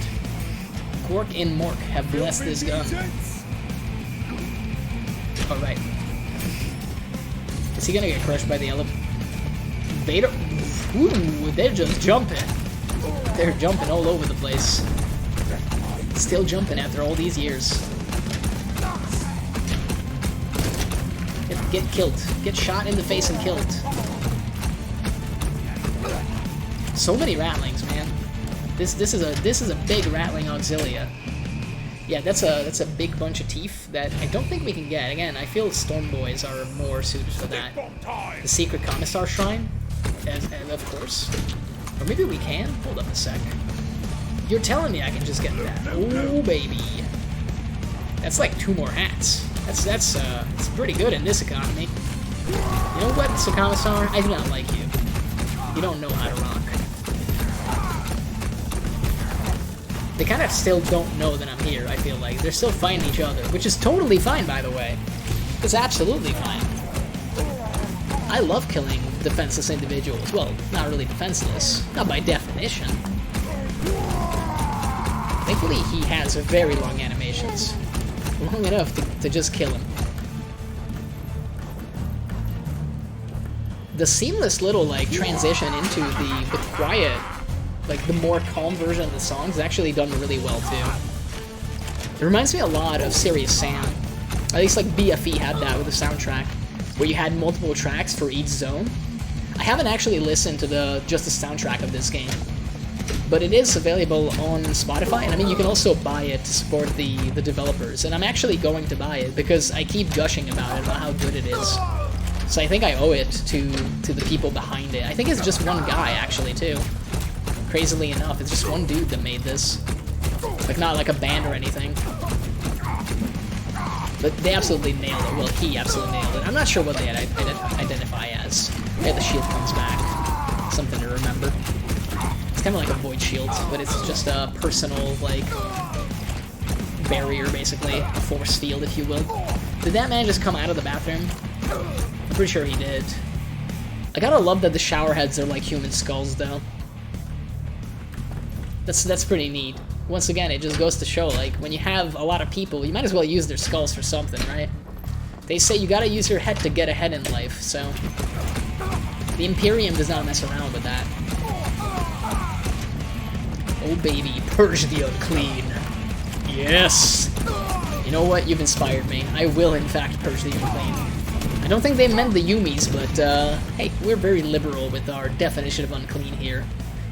[SPEAKER 1] Gork and Mork have blessed this gun. Alright. Is he gonna get crushed by the elevator? Ooh, they're just jumping. They're jumping all over the place. Still jumping after all these years. Get killed. Get shot in the face and killed. So many ratlings, man. This is a big ratling auxilia. Yeah, that's a big bunch of Teef that I don't think we can get. Again, I feel Storm Boys are more suited for that. The Secret Commissar Shrine, of course. Or maybe we can? Hold up a sec. You're telling me I can just get that. Oh, baby. That's like 2 more hats. That's pretty good in this economy. You know what, Sir Commissar? I do not like you. You don't know how to rock. They kind of still don't know that I'm here, I feel like. They're still fighting each other, which is totally fine, by the way. It's absolutely fine. I love killing defenseless individuals. Well, not really defenseless. Not by definition. Thankfully, he has very long animations. Long enough to just kill him. The seamless little, like, transition into the quiet, like, the more calm version of the songs is actually done really well, too. It reminds me a lot of Serious Sam. At least, like, BFE had that with the soundtrack, where you had multiple tracks for each zone. I haven't actually listened to just the soundtrack of this game, but it is available on Spotify, and I mean, you can also buy it to support the developers, and I'm actually going to buy it because I keep gushing about it, about how good it is. So I think I owe it to the people behind it. I think it's just one guy, actually, too. Crazily enough, it's just one dude that made this. Like, not like a band or anything. But they absolutely nailed it. Well, he absolutely nailed it. I'm not sure what they identify as. Yeah, the shield comes back. Something to remember. It's kind of like a void shield, but it's just a personal, like, barrier, basically. A force field, if you will. Did that man just come out of the bathroom? I'm pretty sure he did. I gotta love that the shower heads are like human skulls, though. That's pretty neat. Once again, it just goes to show, like, when you have a lot of people, you might as well use their skulls for something, right? They say you gotta use your head to get ahead in life, so... The Imperium does not mess around with that. Oh baby, purge the unclean. Yes! You know what? You've inspired me. I will, in fact, purge the unclean. I don't think they meant the Yumis, but, hey, we're very liberal with our definition of unclean here.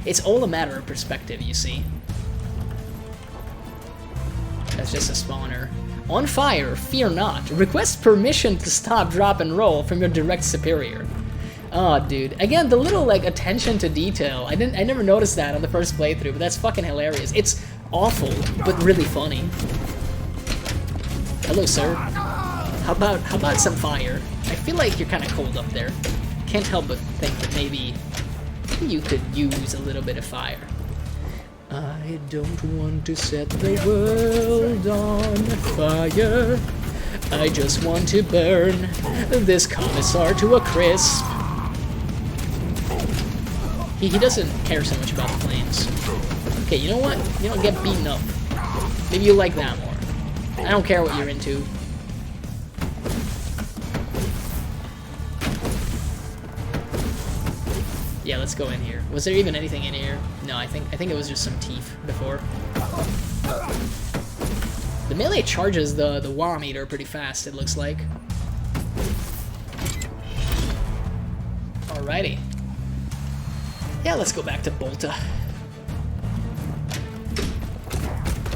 [SPEAKER 1] It's all a matter of perspective, you see. That's just a spawner. On fire, fear not. Request permission to stop, drop, and roll from your direct superior. Oh, dude. Again, the little, like, attention to detail. I never noticed that on the first playthrough, but that's fucking hilarious. It's awful, but really funny. Hello, sir. How about some fire? I feel like you're kind of cold up there. Can't help but think that maybe you could use a little bit of fire. I don't want to set the world on fire. I just want to burn this commissar to a crisp. He doesn't care so much about the flames. Okay, you know what? You don't get beaten up. Maybe you like that more. I don't care what you're into. Yeah, let's go in here. Was there even anything in here? No, I think it was just some Teef before. The melee charges the WAAAGH meter pretty fast, it looks like. Alrighty. Yeah, let's go back to Bolta.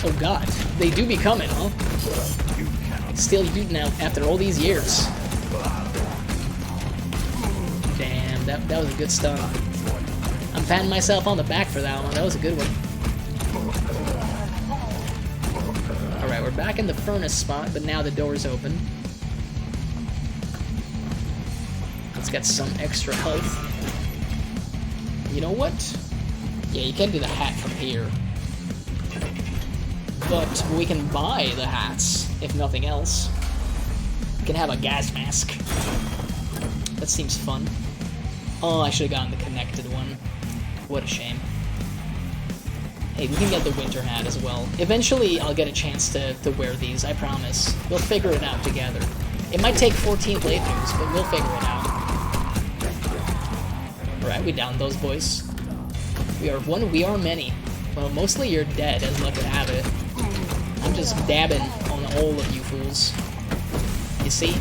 [SPEAKER 1] Oh god, they do be coming, huh? Still you now after all these years. Damn, that was a good stun. I'm patting myself on the back for that one. That was a good one. Alright, we're back in the furnace spot, but now the door's open. Let's get some extra health. You know what? Yeah, you can do the hat from here. But we can buy the hats, if nothing else. We can have a gas mask. That seems fun. Oh, I should have gotten the connected one. What a shame. Hey, we can get the winter hat as well. Eventually, I'll get a chance to wear these, I promise. We'll figure it out together. It might take 14 playthroughs, but we'll figure it out. Alright, we downed those boys. We are one, we are many. Well, mostly you're dead, as luck would have it. I'm just dabbing on all of you fools. You see?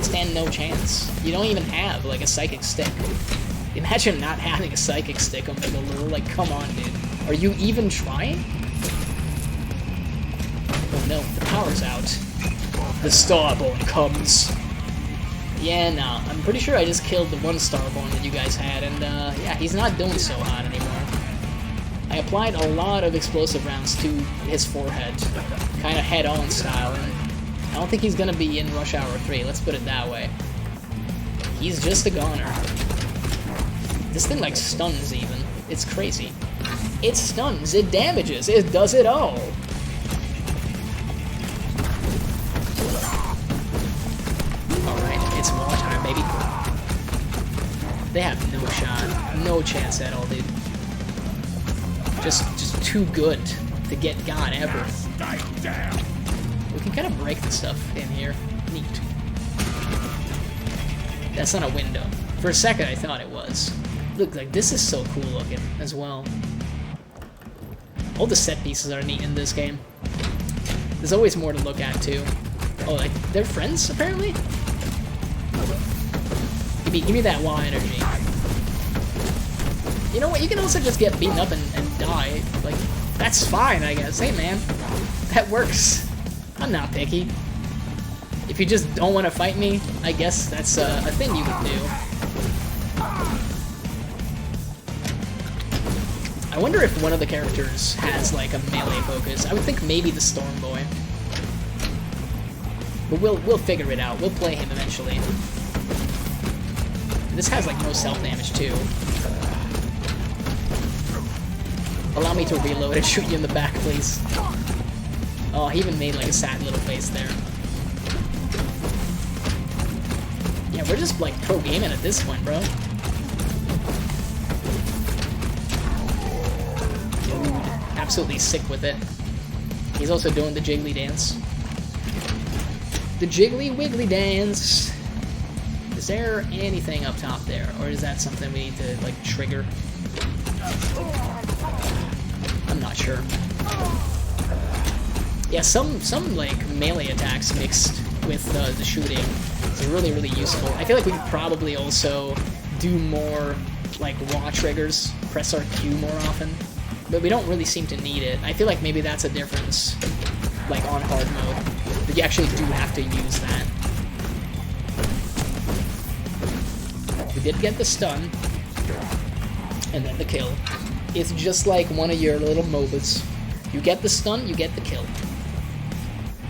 [SPEAKER 1] Stand no chance. You don't even have, like, a psychic stick. Imagine not having a psychic stick on Megalo. Like, come on, dude. Are you even trying? Oh no, the power's out. The Starborn comes. Yeah, nah, I'm pretty sure I just killed the one Starborn that you guys had, and, yeah, he's not doing so hot anymore. I applied a lot of explosive rounds to his forehead, kind of head-on style, and I don't think he's gonna be in Rush Hour 3, let's put it that way. He's just a goner. This thing, like, stuns, even. It's crazy. It stuns, it damages, it does it all! Alright, it's war time, baby. They have no shot. No chance at all, dude. Just too good to get got ever. We can kind of break the stuff in here. Neat. That's not a window. For a second, I thought it was. Look, like, this is so cool looking as well. All the set pieces are neat in this game. There's always more to look at, too. Oh, like, they're friends, apparently? Give me that WAAAGH energy. You know what, you can also just get beaten up and die. Like, that's fine, I guess. Hey, man. That works. I'm not picky. If you just don't want to fight me, I guess that's a thing you can do. I wonder if one of the characters has, like, a melee focus. I would think maybe the Storm Boy. But we'll figure it out. We'll play him eventually. This has, like, no self-damage, too. Allow me to reload and shoot you in the back, please. Oh, he even made, like, a sad little face there. Yeah, we're just like pro gaming at this point, bro. Dude, absolutely sick with it. He's also doing the jiggly dance. The jiggly wiggly dance. Is there anything up top there, or is that something we need to like trigger? I'm not sure. Yeah, some like melee attacks mixed with the shooting is really, really useful. I feel like we could probably also do more like WAAAGH triggers, press our Q more often, but we don't really seem to need it. I feel like maybe that's a difference, like on hard mode, that you actually do have to use that. We did get the stun, and then the kill. It's just like one of your little MOBAs. You get the stun, you get the kill.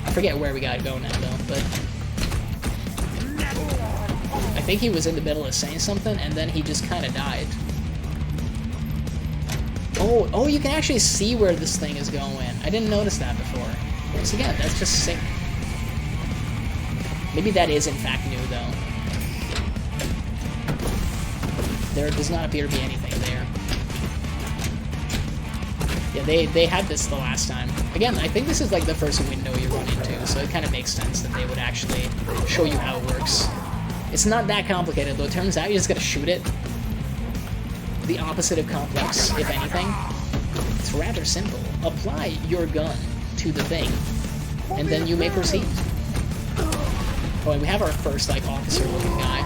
[SPEAKER 1] I forget where we gotta go now, though, but... I think he was in the middle of saying something, and then he just kind of died. Oh, you can actually see where this thing is going. I didn't notice that before. Once again, that's just sick. Maybe that is, in fact, new, though. There does not appear to be anything there. Yeah, they had this the last time. Again, I think this is like the first window you run into, so it kind of makes sense that they would actually show you how it works. It's not that complicated, though. It turns out you just gotta shoot it. The opposite of complex, if anything. It's rather simple. Apply your gun to the thing, and then you may proceed. Oh, and we have our first, like, officer-looking guy.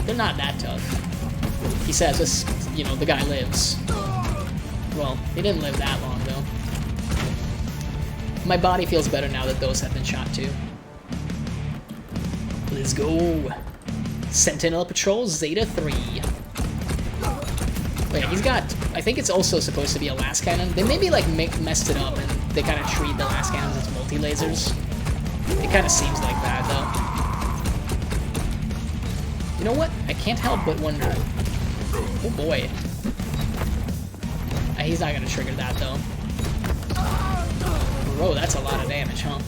[SPEAKER 1] They're not that tough. He says this, you know, the guy lives. Well, he didn't live that long, though. My body feels better now that those have been shot, too. Let's go. Sentinel Patrol Zeta 3. Wait, he's got... I think it's also supposed to be a last cannon. They maybe, like, messed it up, and they kind of treat the last cannons as multi-lasers. It kind of seems like that, though. You know what? I can't help but wonder. Oh boy. He's not gonna trigger that though. Bro, that's a lot of damage, huh?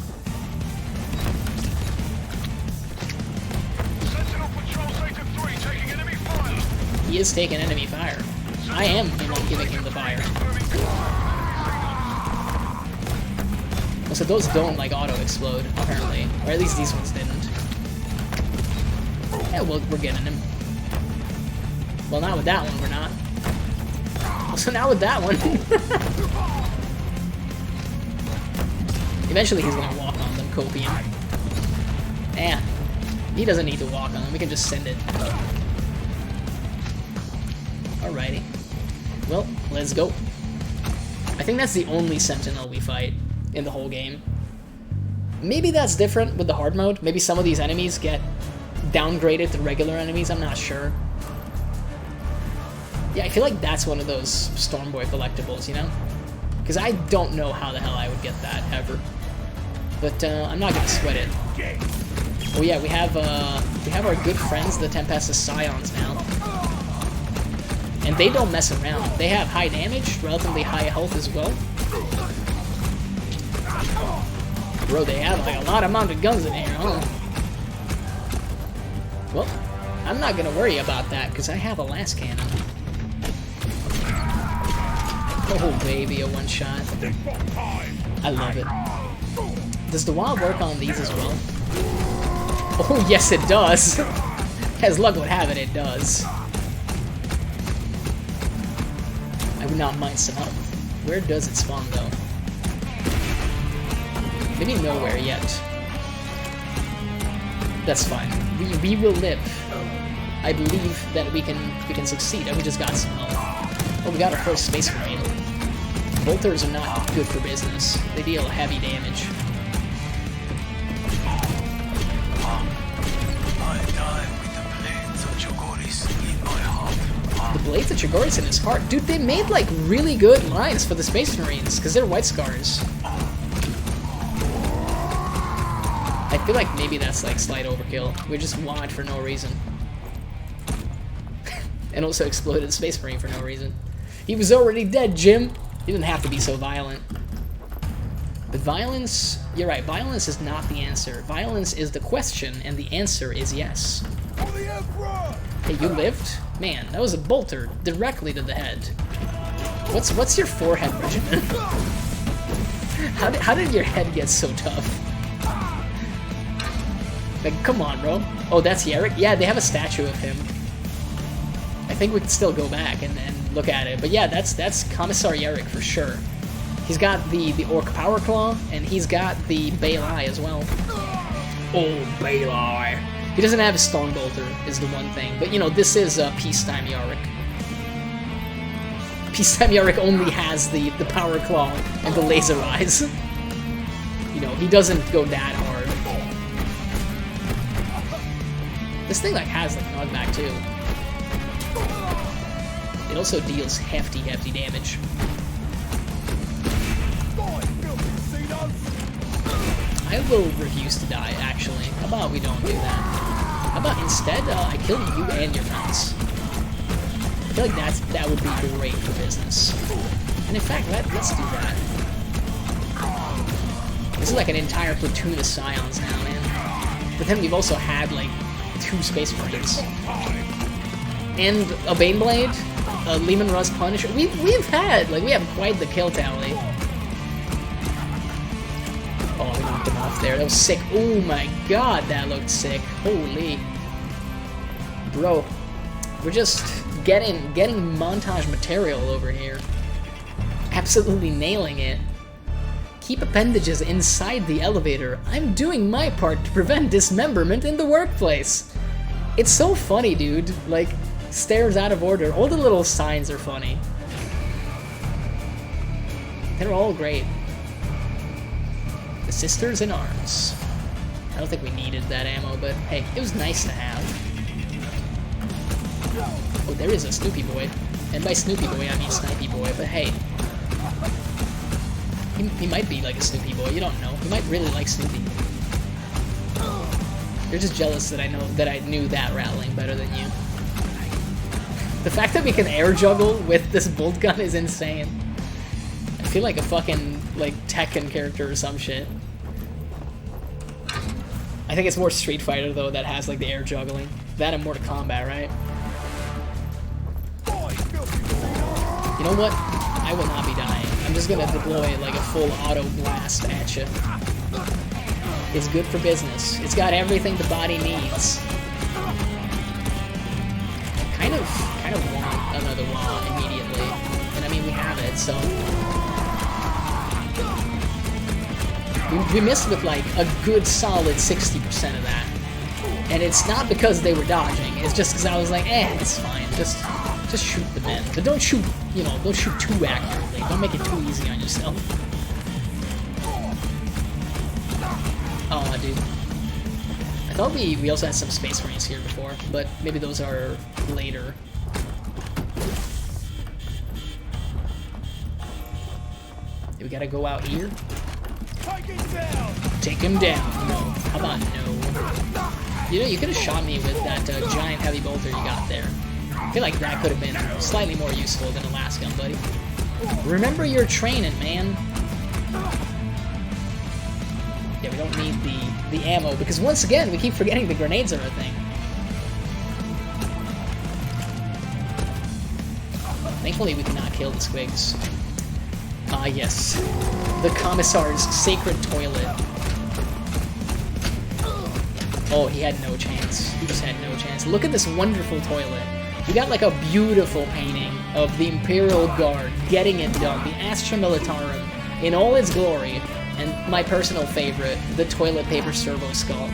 [SPEAKER 1] He is taking enemy fire. I am, you know, giving him the fire. Well, so those don't like auto-explode, apparently. Or at least these ones didn't. Yeah, well, we're getting him. Well, not with that one, we're not. So now with that one. Eventually he's gonna walk on them, Copium. Eh. He doesn't need to walk on them, we can just send it. Alrighty. Well, let's go. I think that's the only Sentinel we fight in the whole game. Maybe that's different with the hard mode. Maybe some of these enemies get downgraded to regular enemies, I'm not sure. Yeah, I feel like that's one of those Stormboy collectibles, you know? Because I don't know how the hell I would get that, ever. But, I'm not gonna sweat it. Oh yeah, we have our good friends, the Tempestus Scions now. And they don't mess around. They have high damage, relatively high health as well. Bro, they have like a lot of mounted guns in here, huh? Well, I'm not gonna worry about that, because I have a last cannon. Oh baby, a one-shot. I love it. Does the WAAAGH work on these as well? Oh yes it does! As luck would have it, it does. I would not mind some help. Where does it spawn though? Maybe nowhere yet. That's fine. We will live. I believe that we can succeed. And we just got some help. Oh, we got our first Space Marine. Bolters are not good for business. They deal heavy damage. The blades of Chigoris in his heart. Dude, they made like really good lines for the Space Marines because they're White Scars. I feel like maybe that's like slight overkill. We just WAAAGhed for no reason. And also exploded the Space Marine for no reason. He was already dead, Jim! He didn't have to be so violent. But Violence, you're right, violence is not the answer. Violence is the question, and the answer is yes. Hey, you lived? Man, that was a bolter directly to the head. What's your forehead regimen? How did your head get so tough? Like, come on, bro. Oh, that's Yarrick? Yeah, they have a statue of him. I think we can still go back and look at it. But yeah, that's Commissar Yarrick for sure. He's got the Orc Power Claw, and he's got the Baelai as well. Oh, Baelai. He doesn't have a Stone Bolter, is the one thing. But, you know, this is Peacetime Yarrick. Peacetime Yarrick only has the Power Claw and the Laser Eyes. You know, he doesn't go that hard. This thing, like, has, like, knockback, too. It also deals hefty damage. I will refuse to die, actually. How about we don't do that? How about instead, I kill you and your friends? I feel like that would be great for business. And in fact, let's do that. This is like an entire platoon of Scions now, man. But then we've also had, like, 2 Space Marines. And a Baneblade, a Lehman Russ Punisher. We have quite the kill tally. Oh, we knocked him off there. That was sick. Oh my god, that looked sick. Holy. Bro, we're just getting montage material over here. Absolutely nailing it. Keep appendages inside the elevator. I'm doing my part to prevent dismemberment in the workplace. It's so funny, dude. Like, stairs out of order. All the little signs are funny. They're all great. The Sisters in Arms. I don't think we needed that ammo, but hey, it was nice to have. Oh, there is a Snoopy Boy. And by Snoopy Boy, I mean Snipey Boy, but hey. He might be like a Snoopy Boy, you don't know. He might really like Snoopy. You're just jealous that I knew that rattling better than you. The fact that we can air juggle with this bolt gun is insane. I feel like a fucking, like, Tekken character or some shit. I think it's more Street Fighter, though, that has, like, the air juggling. That and Mortal Kombat, right? You know what? I will not be dying. I'm just gonna deploy, like, a full auto blast at you. It's good for business. It's got everything the body needs. Kind of want another WAAAGH immediately. And I mean, we have it, so... We missed with, like, a good solid 60% of that. And it's not because they were dodging, it's just because I was like, it's fine, just shoot the men. But don't shoot, you know, don't shoot too accurately. Don't make it too easy on yourself. Oh, dude. I thought we also had some Space Marines here before, but maybe those are later. We gotta go out here. Take him down. No. How about no? You know, you could have shot me with that giant heavy bolter you got there. I feel like that could have been slightly more useful than a last gun, buddy. Remember your training, man. Yeah, we don't need the ammo, because once again, we keep forgetting the grenades are a thing. Thankfully, we cannot kill the squigs. Ah, yes. The Commissar's sacred toilet. Oh, he had no chance. He just had no chance. Look at this wonderful toilet. We got like a beautiful painting of the Imperial Guard getting it done. The Astra Militarum in all its glory. And my personal favorite, the toilet paper servo skull.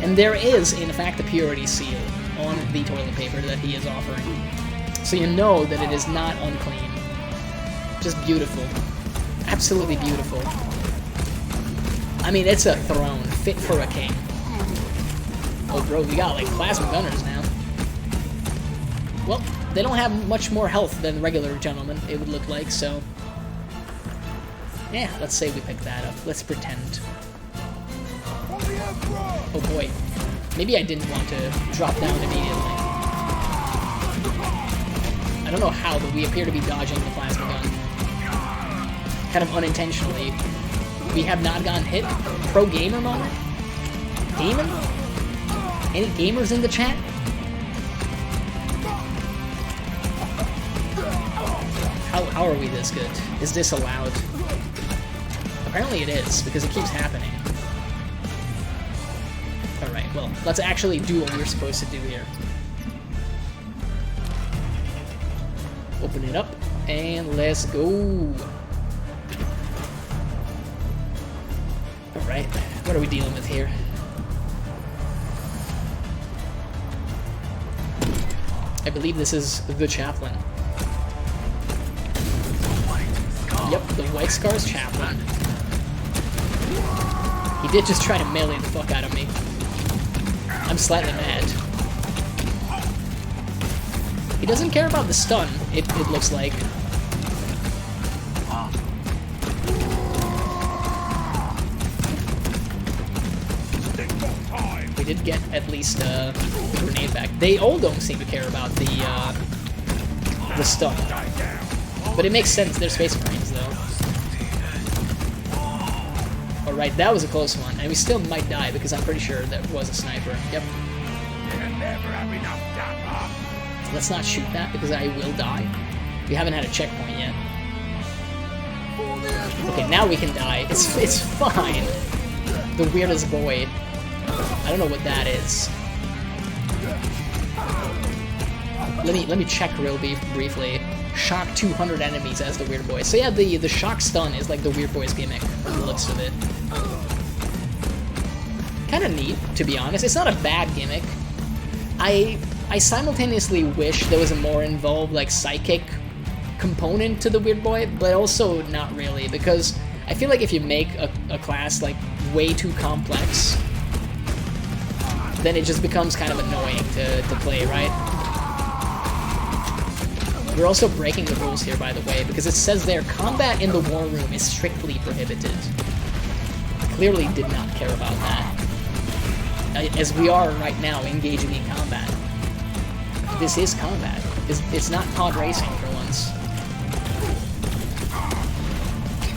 [SPEAKER 1] And there is, in fact, a purity seal on the toilet paper that he is offering. So you know that it is not unclean. Just beautiful. Absolutely beautiful. I mean, it's a throne, fit for a king. Oh, bro, we got, like, plasma gunners now. Well, they don't have much more health than regular gentlemen, it would look like, so... yeah, let's say we pick that up. Let's pretend. Oh, boy. Maybe I didn't want to drop down immediately. I don't know how, but we appear to be dodging the plasma gun. Kind of unintentionally. We have not gotten hit. Pro gamer moment? Gaming? Any gamers in the chat? How are we this good? Is this allowed? Apparently it is, because it keeps happening. Alright, well, let's actually do what we're supposed to do here. Open it up, and let's go. Alright, what are we dealing with here? I believe this is the chaplain. Yep, the White Scar's chaplain. He did just try to melee the fuck out of me. I'm slightly mad. He doesn't care about the stun, it looks like. We did get at least the grenade back. They all don't seem to care about the stun. But it makes sense, they're Space Marines though. Alright, that was a close one, and we still might die because I'm pretty sure that was a sniper. Yep. Let's not shoot that because I will die. We haven't had a checkpoint yet. Okay, now we can die. It's fine. The weirdest boy. I don't know what that is. Let me check real briefly. Shock 200 enemies as the Weirdboy. So yeah, the shock stun is like the Weirdboy's gimmick from the looks of it. Kind of neat, to be honest. It's not a bad gimmick. I simultaneously wish there was a more involved like psychic component to the Weirdboy, but also not really, because I feel like if you make a class like way too complex, then it just becomes kind of annoying to play, right? We're also breaking the rules here, by the way, because it says there, combat in the war room is strictly prohibited. Clearly did not care about that. As we are right now engaging in combat. This is combat. It's not pod racing for once.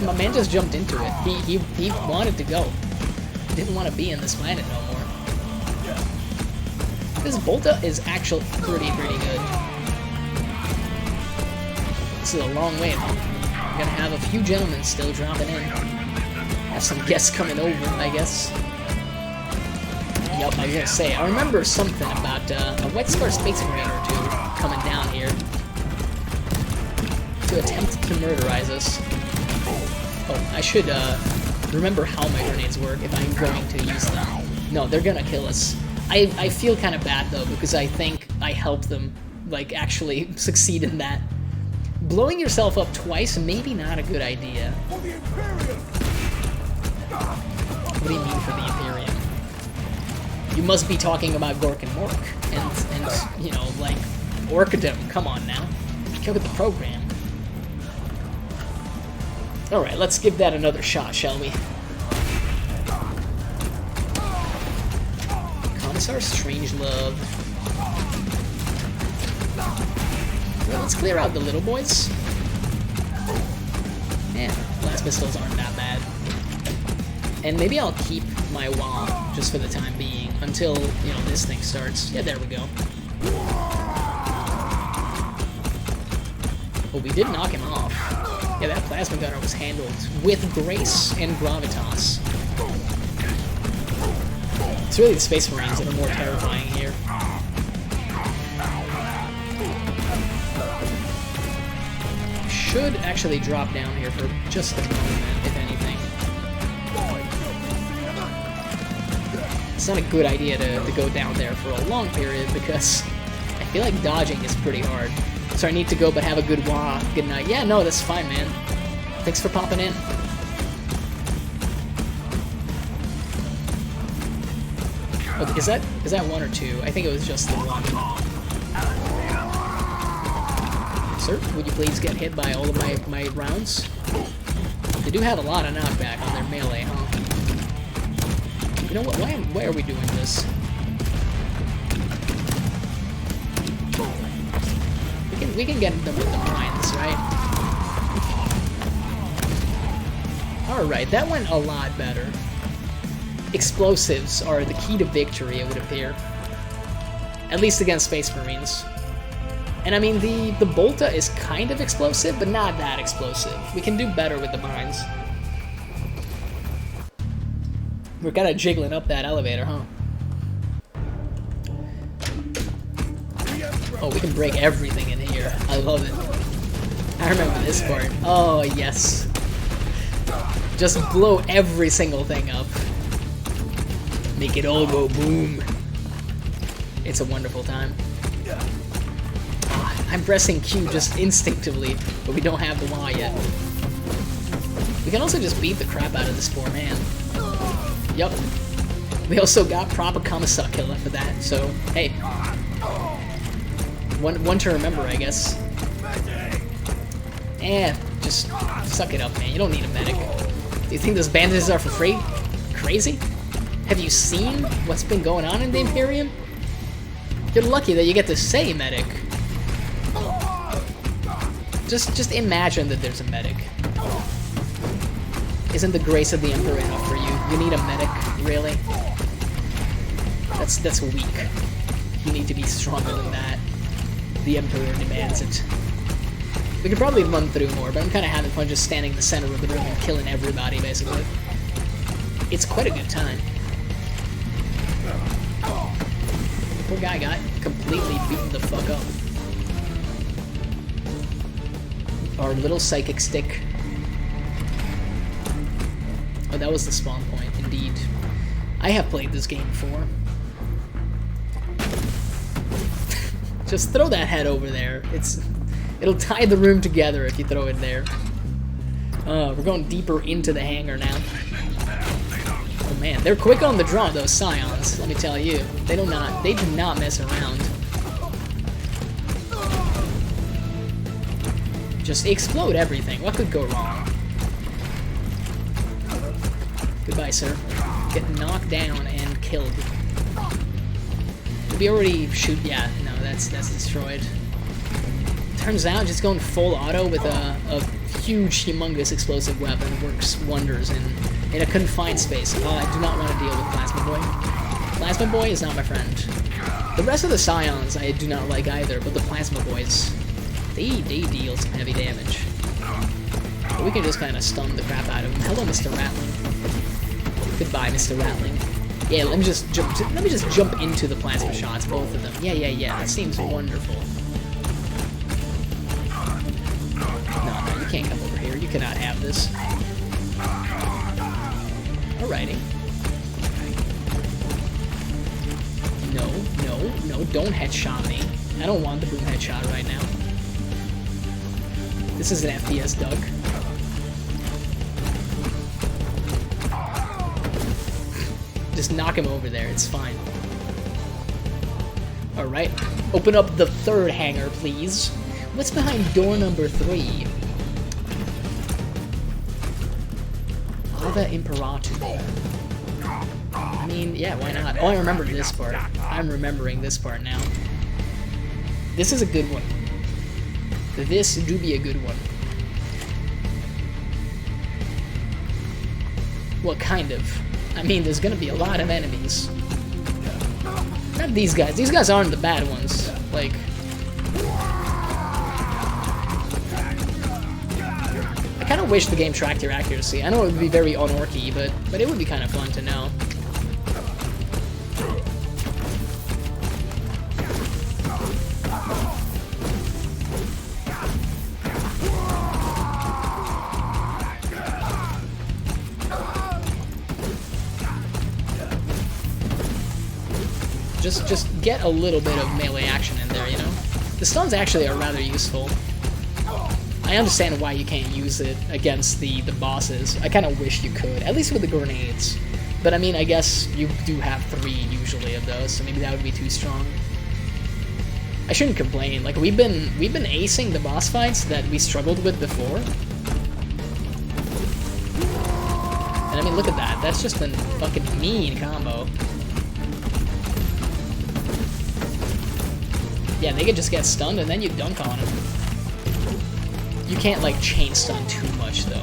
[SPEAKER 1] My man just jumped into it. He wanted to go. He didn't want to be in this planet no more. This Bolta is actually pretty good. This is a long way, though. We're gonna have a few gentlemen still dropping in. Have some guests coming over, I guess. Yep, I was gonna say, I remember something about a White Scar Space Marine or two coming down here to attempt to murderize us. Oh, I should remember how my grenades work if I'm going to use them. No, they're gonna kill us. I feel kind of bad, though, because I think I helped them, like, actually succeed in that. Blowing yourself up twice, maybe not a good idea. What do you mean for the Imperium? You must be talking about Gork and Mork, and you know, like, Orkdom, come on now. Look at the program. Alright, let's give that another shot, shall we? Commissar Strangelove. Well, let's clear out the little boys. Yeah, blast pistols aren't that bad. And maybe I'll keep my WAAAGH just for the time being until, you know, this thing starts. Yeah, there we go. Well, we did knock him off. Yeah, that plasma gunner was handled with grace and gravitas. It's really the Space Marines that are more terrifying here. Should actually drop down here for just a moment, if anything. It's not a good idea to go down there for a long period because I feel like dodging is pretty hard. So I need to go, but have a good WAAAGH. Good night. Yeah, no, that's fine, man. Thanks for popping in. Oh, is that one or two? I think it was just the one. Sir, would you please get hit by all of my rounds? They do have a lot of knockback on their melee, huh? You know what? Why are we doing this? We can get them with the mines, right? Alright, that went a lot better. Explosives are the key to victory, it would appear. At least against Space Marines. And I mean, the Bolta is kind of explosive, but not that explosive. We can do better with the mines. We're kind of jiggling up that elevator, huh? Oh, we can break everything in here. I love it. I remember this part. Oh, yes. Just blow every single thing up. Make it all go boom. It's a wonderful time. Oh, I'm pressing Q just instinctively, but we don't have the WAAAGH yet. We can also just beat the crap out of this poor man. Yup. We also got proper Kamasa killer for that, so hey. One to remember, I guess. Just suck it up, man. You don't need a medic. Do you think those bandages are for free? Crazy? Have you seen what's been going on in the Imperium? You're lucky that you get to say medic. Just imagine that there's a medic. Isn't the grace of the Emperor enough for you? You need a medic, really? That's weak. You need to be stronger than that. The Emperor demands it. We could probably run through more, but I'm kind of having fun just standing in the center of the room and killing everybody, basically. It's quite a good time. The poor guy got completely beaten the fuck up. Our little psychic stick. Oh, that was the spawn point, indeed. I have played this game before. Just throw that head over there. It'll tie the room together if you throw it there. We're going deeper into the hangar now. Oh man, they're quick on the draw, those Scions, let me tell you. They do not mess around. Just explode everything. What could go wrong? Goodbye, sir. Get knocked down and killed. Did we already shoot? Yeah, no, that's destroyed. Turns out just going full auto with a huge, humongous explosive weapon works wonders in a confined space. Oh, I do not want to deal with Plasma Boy. Plasma Boy is not my friend. The rest of the Scions I do not like either, but the Plasma Boys, they deal some heavy damage. But we can just kind of stun the crap out of them. Hello, Mr. Rattling. Goodbye, Mr. Rattling. Yeah, let me just jump into the plasma shots, both of them. Yeah. That seems wonderful. No, you can't come over here. You cannot have this. Alrighty. No, don't headshot me. I don't want the boom headshot right now. This is an FPS, Doug. Just knock him over there, it's fine. Alright, open up the third hangar, please. What's behind door number 3? Ava Imperator. I mean, yeah, why not? Oh, I remember this part. I'm remembering this part now. This is a good one. This do be a good one. Well, kind of. I mean, there's gonna be a lot of enemies. Not these guys. These guys aren't the bad ones. Like... I kind of wish the game tracked your accuracy. I know it would be very on-orky, but it would be kind of fun to know. Just get a little bit of melee action in there, you know? The stuns actually are rather useful. I understand why you can't use it against the bosses. I kind of wish you could, at least with the grenades. But I mean, I guess you do have 3 usually of those, so maybe that would be too strong. I shouldn't complain. Like we've been acing the boss fights that we struggled with before. And I mean, look at that. That's just a fucking mean combo. Yeah, they could just get stunned and then you dunk on them. You can't, like, chain stun too much, though.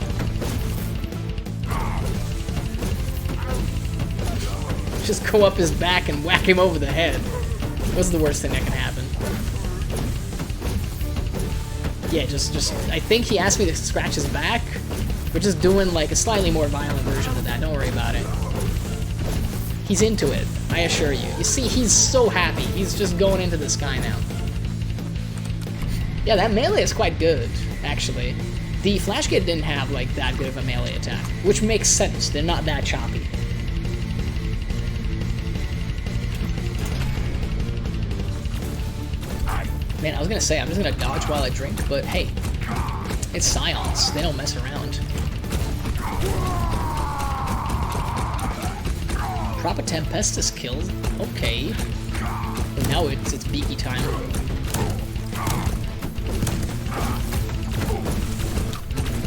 [SPEAKER 1] Just go up his back and whack him over the head. What's the worst thing that can happen? Yeah, just I think he asked me to scratch his back. We're just doing like a slightly more violent version of that. Don't worry about it. He's into it, I assure you. You see, he's so happy. He's just going into the sky now. Yeah, that melee is quite good, actually. The Flash Kid didn't have like that good of a melee attack, which makes sense. They're not that choppy. Man, I was gonna say I'm just gonna dodge while I drink, but hey, it's Scions. They don't mess around. Proper Tempestus killed. Okay. And now it's beaky time.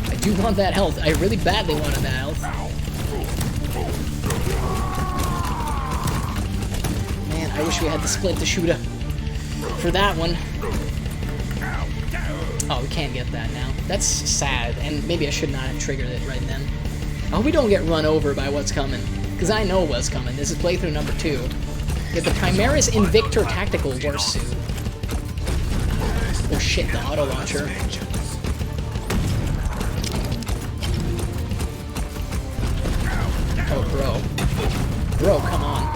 [SPEAKER 1] I do want that health. I really badly wanted that health. Man, I wish we had the split the shooter for that one. Oh, we can't get that now. That's sad, and maybe I should not have triggered it right then. I hope we don't get run over by what's coming, because I know what's coming. This is playthrough number 2. Get the Chimera's Invictor Tactical Warsuit. Oh shit, the auto launcher. Oh, bro. Bro, come on.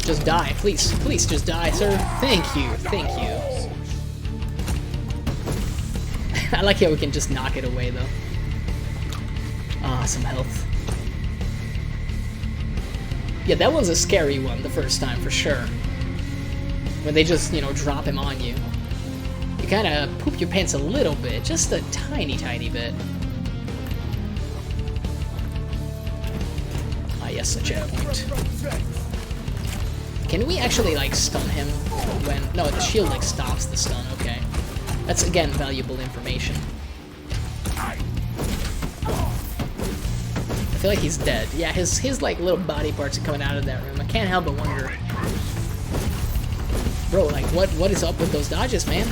[SPEAKER 1] Just die, please. Please, just die, sir. Thank you. Thank you. I like how we can just knock it away, though. Ah, some health. Yeah, that was a scary one the first time, for sure. When they just, you know, drop him on you. You kind of poop your pants a little bit. Just a tiny, tiny bit. Ah, yes, a checkpoint. Can we actually, like, stun him when... No, the shield, like, stops the stun. Okay. That's, again, valuable information. I feel like he's dead. Yeah, his like, little body parts are coming out of that room. I can't help but wonder... Bro, like, what is up with those dodges, man?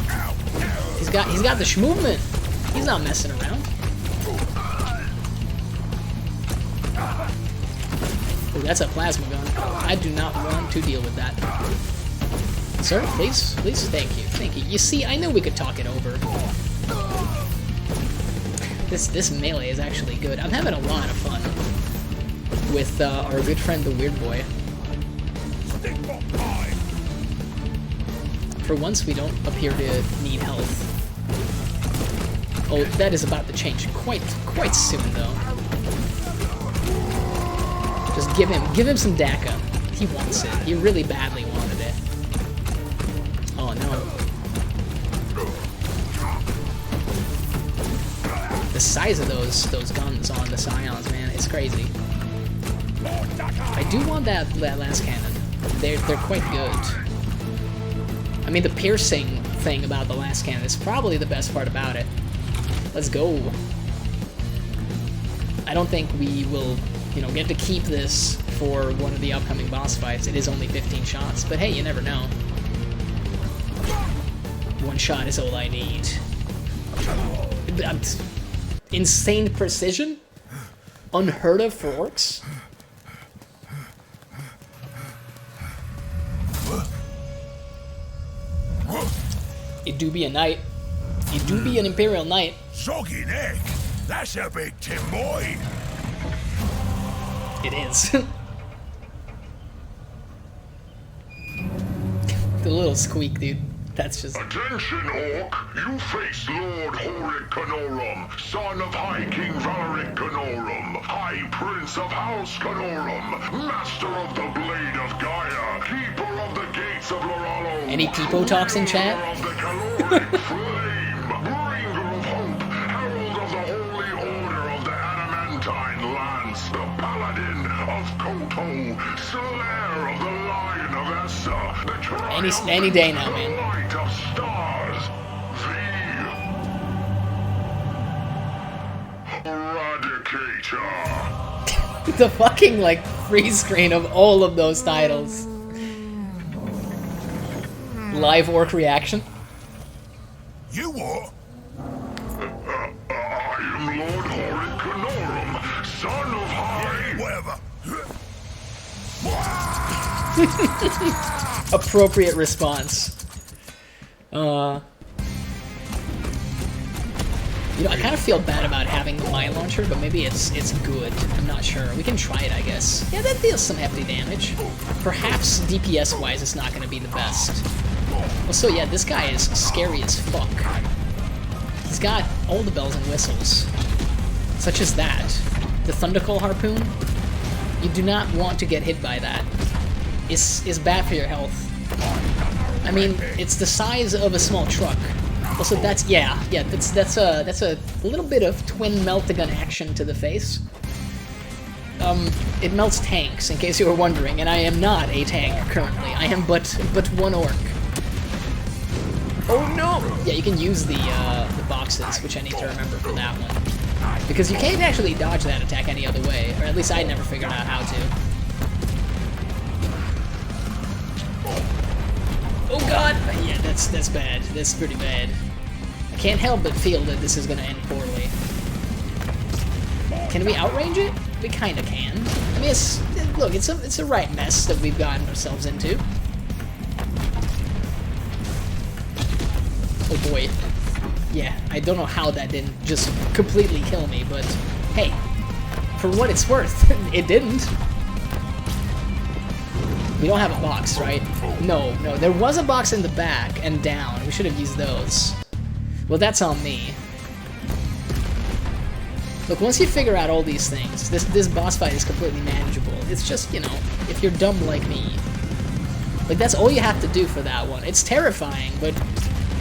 [SPEAKER 1] He's got the movement. He's not messing around. Ooh, that's a plasma gun. I do not want to deal with that. Sir, please? Please? Thank you. Thank you. You see, I knew we could talk it over. This melee is actually good. I'm having a lot of fun with our good friend, the Weirdboy. For once, we don't appear to need health. Oh, that is about to change quite soon, though. Just give him some DAKKA. He wants it. He really badly wanted it. Oh no. The size of those guns on the Scions, man, it's crazy. I do want that last cannon. They're quite good. I mean, the piercing thing about the last cannon is probably the best part about it. Let's go. I don't think we will, you know, get to keep this for one of the upcoming boss fights. It is only 15 shots, but hey, you never know. One shot is all I need. Insane precision? Unheard of for orcs? It do be a knight. It do be an Imperial Knight.
[SPEAKER 2] Soggy neck? That's a big tin boy.
[SPEAKER 1] It is. The little squeak, dude. That's just...
[SPEAKER 4] Attention, Orc! You face Lord Horik Canorum, son of High King Valeric Canorum, High Prince of House Canorum, Master of the Blade of Gaia, Keeper of the Gates of Loralo.
[SPEAKER 1] Any people talks in chat?
[SPEAKER 4] Of the caloric flame, Bringer of Hope, Herald of the Holy Order of the Adamantine Lance, the Paladin of Koto, Slayer of the Lion of Essa, the
[SPEAKER 1] Any day now, man.
[SPEAKER 4] Light of stars, the Eradicator.
[SPEAKER 1] The fucking, like, freeze screen of all of those titles. Live orc reaction.
[SPEAKER 2] You what?
[SPEAKER 4] I am Lord Horik
[SPEAKER 1] Appropriate response. You know, I kind of feel bad about having the mine launcher, but maybe it's good. I'm not sure. We can try it, I guess. Yeah, that deals some hefty damage. Perhaps DPS-wise, it's not going to be the best. Also, yeah, this guy is scary as fuck. He's got all the bells and whistles, such as that. The Thundercall Harpoon. You do not want to get hit by that. It's bad for your health. I mean, it's the size of a small truck. Also, that's that's a little bit of twin melt-a-gun action to the face. It melts tanks, in case you were wondering, and I am not a tank currently. I am but one orc. Oh no! Yeah, you can use the boxes, which I need to remember for that one, because you can't actually dodge that attack any other way, or at least I never figured out how to. Oh god! Yeah, that's bad. That's pretty bad. I can't help but feel that this is gonna end poorly. Can we outrange it? We kinda can. I mean, look, it's a right mess that we've gotten ourselves into. Oh boy. Yeah, I don't know how that didn't just completely kill me, but hey, for what it's worth, it didn't. We don't have a box, right? No, there was a box in the back and down. We should have used those. Well, that's on me. Look, once you figure out all these things, this boss fight is completely manageable. It's just, you know, if you're dumb like me. Like, that's all you have to do for that one. It's terrifying, but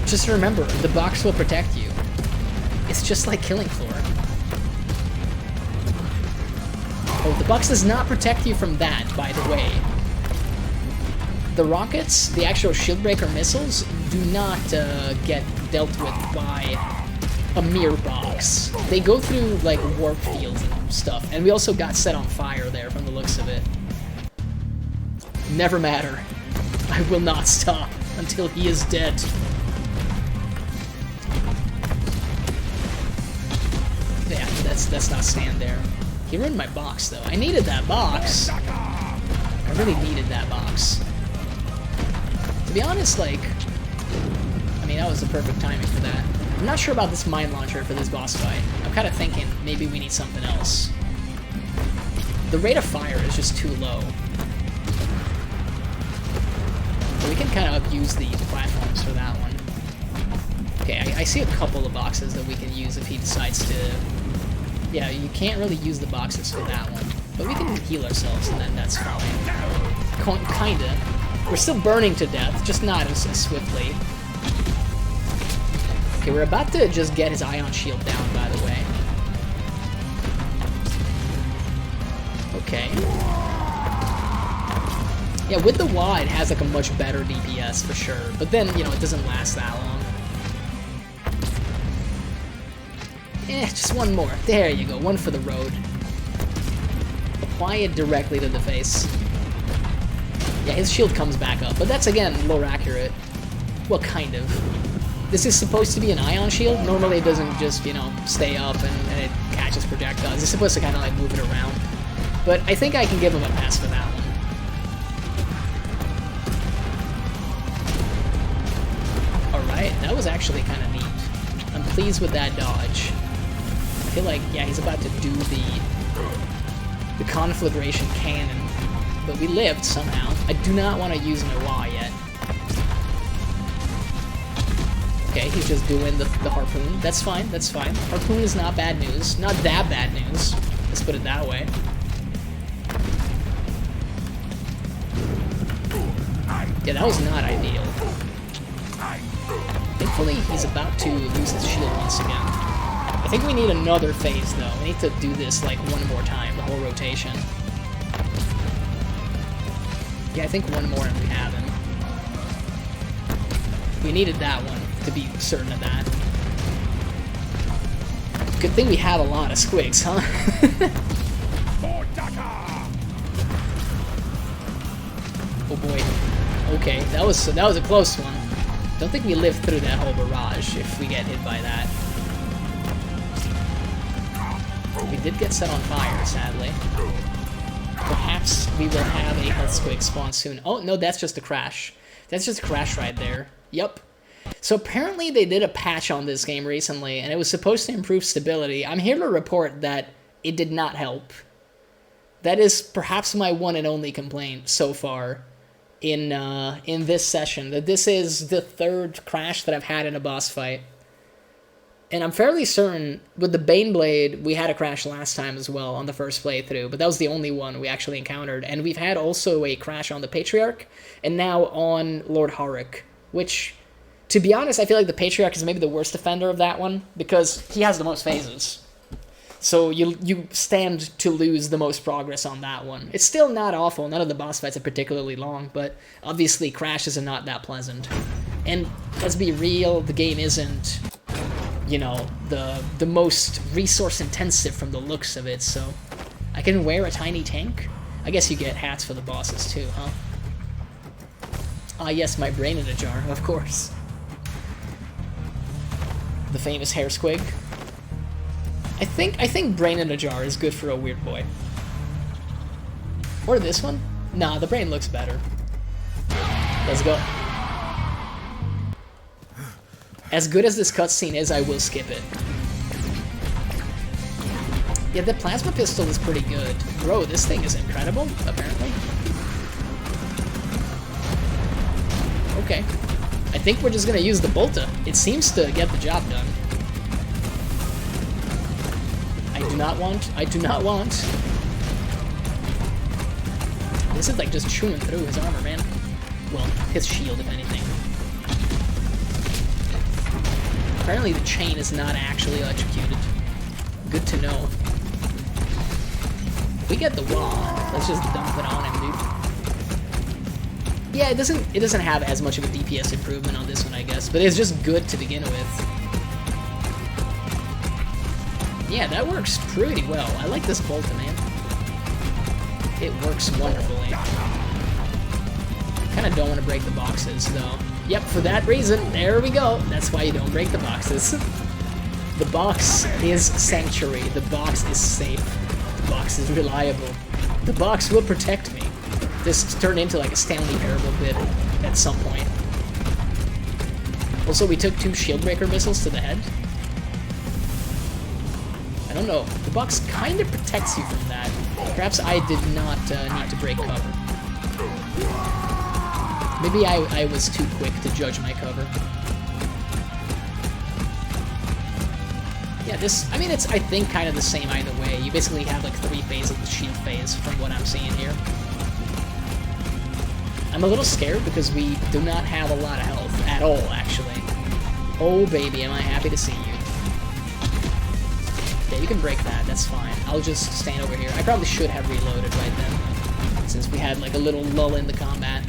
[SPEAKER 1] just remember, the box will protect you. It's just like Killing Floor. Oh, the box does not protect you from that, by the way. The rockets, the actual shield breaker missiles, do not get dealt with by a mere box. They go through, like, warp fields and stuff. And we also got set on fire there from the looks of it. Never matter. I will not stop until he is dead. Yeah, that's not stand there. He ruined my box, though. I needed that box. I really needed that box. To be honest, like, I mean, that was the perfect timing for that. I'm not sure about this mine launcher for this boss fight. I'm kind of thinking maybe we need something else. The rate of fire is just too low. So we can kind of use the platforms for that one. Okay, I see a couple of boxes that we can use if he decides to... Yeah, you can't really use the boxes for that one. But we can heal ourselves, and then that's fine. Kinda. We're still burning to death, just not as swiftly. Okay, we're about to just get his ion shield down, by the way. Okay. Yeah, with the WAAAGH, it has like a much better DPS for sure. But then, you know, it doesn't last that long. Just one more. There you go, one for the road. Apply it directly to the face. Yeah, his shield comes back up, but that's, again, more accurate. Well, kind of. This is supposed to be an ion shield. Normally it doesn't just, you know, stay up and it catches projectiles. It's supposed to kind of, like, move it around. But I think I can give him a pass for that one. Alright, that was actually kind of neat. I'm pleased with that dodge. I feel like, yeah, he's about to do the conflagration cannon. But we lived somehow. I do not want to use my WAAAGH yet. Okay, he's just doing the harpoon. That's fine, that's fine. Harpoon is not bad news. Not that bad news. Let's put it that way. Yeah, that was not ideal. Thankfully, he's about to lose his shield once again. I think we need another phase, though. We need to do this, like, one more time, the whole rotation. Yeah, I think one more and we have him. We needed that one to be certain of that. Good thing we have a lot of squigs, huh? Oh boy. Okay, that was a close one. Don't think we lived through that whole barrage if we get hit by that. We did get set on fire, sadly. perhaps we will have a health squig spawn soon. Oh, no, that's just a crash. That's just a crash right there. Yup. So apparently they did a patch on this game recently, and it was supposed to improve stability. I'm here to report that it did not help. That is perhaps my one and only complaint so far in this session. That this is the third crash that I've had in a boss fight. And I'm fairly certain with the Baneblade, we had a crash last time as well on the first playthrough, but that was the only one we actually encountered. And we've had also a crash on the Patriarch, and now on Lord Horik, which, to be honest, I feel like the Patriarch is maybe the worst offender of that one, because he has the most phases. So you stand to lose the most progress on that one. It's still not awful, none of the boss fights are particularly long, but obviously crashes are not that pleasant. And let's be real, the game isn't, you know, the most resource intensive from the looks of it, so I can wear a tiny tank? I guess you get hats for the bosses too, huh? Ah yes, my brain in a jar, of course. The famous hair squig. I think brain in a jar is good for a Weirdboy. Or this one? Nah, the brain looks better. Let's go. As good as this cutscene is, I will skip it. Yeah, the plasma pistol is pretty good. Bro, this thing is incredible, apparently. Okay. I think we're just gonna use the Bolta. It seems to get the job done. I do not want. This is like just chewing through his armor, man. Well, his shield, if anything. Apparently the chain is not actually electrocuted. Good to know. If we get the WAAAGH, let's just dump it on him, dude. Yeah, it doesn't have as much of a DPS improvement on this one, I guess, but it's just good to begin with. Yeah, that works pretty well. I like this Bolta, man. It works wonderfully. Kinda don't want to break the boxes, though. Yep, for that reason, there we go. That's why you don't break the boxes. The box is sanctuary. The box is safe. The box is reliable. The box will protect me. This turned into like a Stanley Parable bit at some point. Also, we took 2 Shieldbreaker missiles to the head. I don't know. The box kind of protects you from that. Perhaps I did not need to break cover. Maybe I was too quick to judge my cover. Yeah, this, I mean, it's, I think, kind of the same either way. You basically have like 3 phases of the shield phase from what I'm seeing here. I'm a little scared because we do not have a lot of health at all, actually. Oh, baby, am I happy to see you. Yeah, you can break that, that's fine. I'll just stand over here. I probably should have reloaded right then, since we had like a little lull in the combat.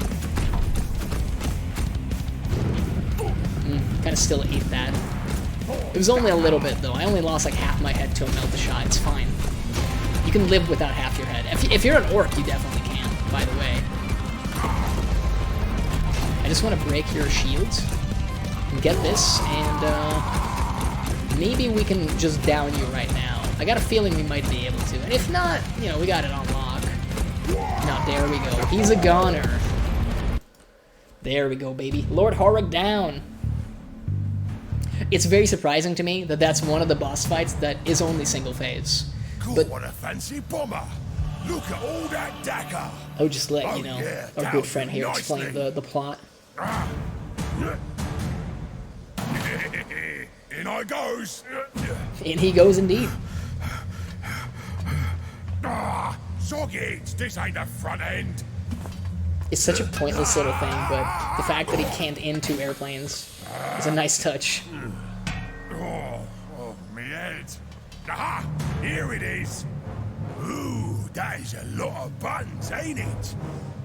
[SPEAKER 1] Kind of still ate that. It was only a little bit, though. I only lost like half my head to a melt a shot. It's fine. You can live without half your head. If you're an orc, you definitely can, by the way. I just want to break your shields and get this, and maybe we can just down you right now. I got a feeling we might be able to. And if not, you know, we got it on lock. Now, there we go. He's a goner. There we go, baby. Lord Horik down. It's very surprising to me that that's one of the boss fights that is only single phase.
[SPEAKER 2] But what a fancy bomber! Look at all that DAKKA!
[SPEAKER 1] I'll just let you know, yeah, our good friend here explain the plot.
[SPEAKER 2] In I goes!
[SPEAKER 1] In he goes indeed.
[SPEAKER 2] Sockets, this ain't the front end!
[SPEAKER 1] It's such a pointless little thing, but the fact that he can't into airplanes is a nice touch.
[SPEAKER 2] Oh, me head. Aha! Here it is. Ooh, that is a lot of buttons, ain't it?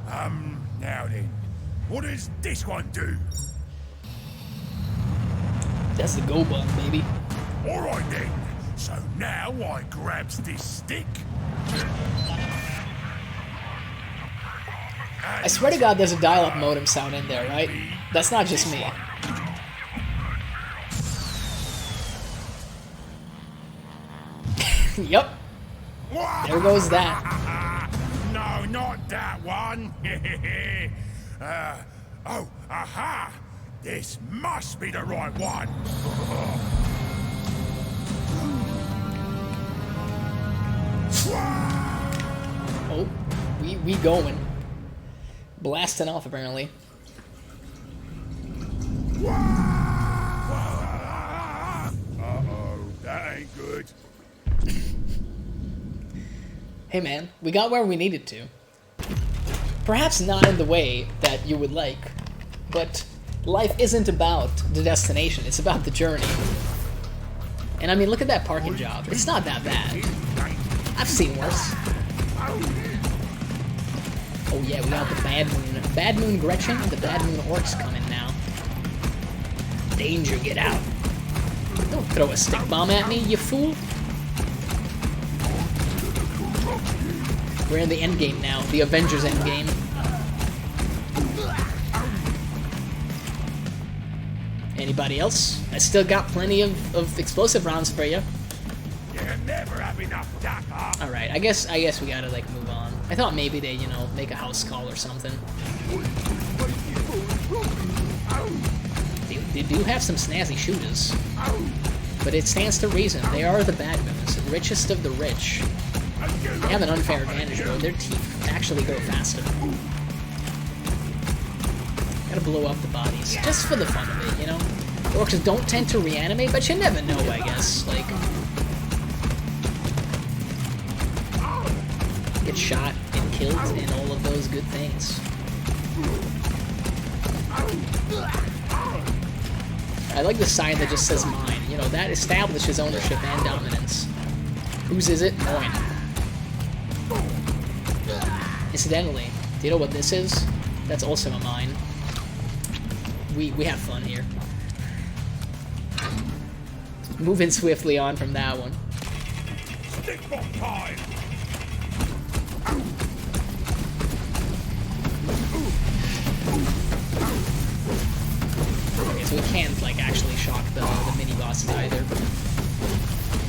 [SPEAKER 2] Now then, what does this one do?
[SPEAKER 1] That's the go button, baby.
[SPEAKER 2] Alright then, so now I grabs this stick.
[SPEAKER 1] I swear to God there's a dial-up modem sound in there, right? That's not just me.
[SPEAKER 2] Yep.
[SPEAKER 1] There goes that.
[SPEAKER 2] No that one? Oh, aha! This must be the right one!
[SPEAKER 1] Oh, we going. Blasting off, apparently.
[SPEAKER 2] Uh-oh, that ain't good.
[SPEAKER 1] Hey man, we got where we needed to. Perhaps not in the way that you would like, but life isn't about the destination, it's about the journey. And I mean, look at that parking job. It's not that bad. I've seen worse. Oh yeah, we got the Bad Moon. Bad Moon Gretchen and the Bad Moon Orks coming now. Danger, get out. Don't throw a stick bomb at me, you fool. We're in the end game now, the Avengers end game. Anybody else? I still got plenty of explosive rounds for you.
[SPEAKER 2] You never have enough, DAKKA.
[SPEAKER 1] Alright, I guess we gotta like move on. I thought maybe they, you know, make a house call or something. They do have some snazzy shooters. But it stands to reason, they are the Bad Moons, richest of the rich. They have an unfair advantage though, their teeth actually go faster. Gotta blow up the bodies, just for the fun of it, you know? Orcs don't tend to reanimate, but you never know, I guess. Like, get shot and killed and all of those good things. I like the sign that just says mine. You know, that establishes ownership and dominance. Whose is it? Mine. Incidentally, do you know what this is? That's also a mine. We have fun here. Moving swiftly on from that one.
[SPEAKER 2] Stick bomb time!
[SPEAKER 1] Okay, so we can't like actually shock the mini bosses either.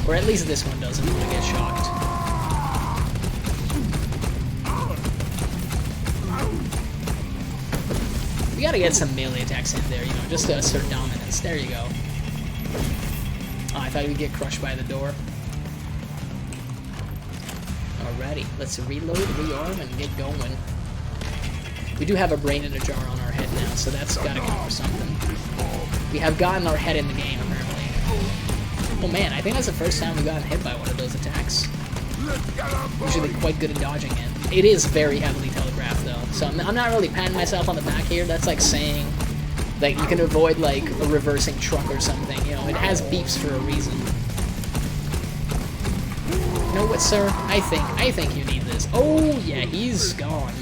[SPEAKER 1] Or at least this one doesn't want to get shocked. We gotta get some melee attacks in there, you know, just to assert dominance. There you go. Oh, I thought we'd get crushed by the door. Alrighty, let's reload, rearm, and get going. We do have a brain in a jar on our head now, so that's gotta count for something. We have gotten our head in the game, apparently. Oh man, I think that's the first time we've gotten hit by one of those attacks. Usually quite good at dodging it. It is very heavily telegraphed though, so I'm not really patting myself on the back here. That's like saying that you can avoid like a reversing truck or something. You know, it has beeps for a reason. You know what, sir? I think you need this. Oh yeah, he's gone.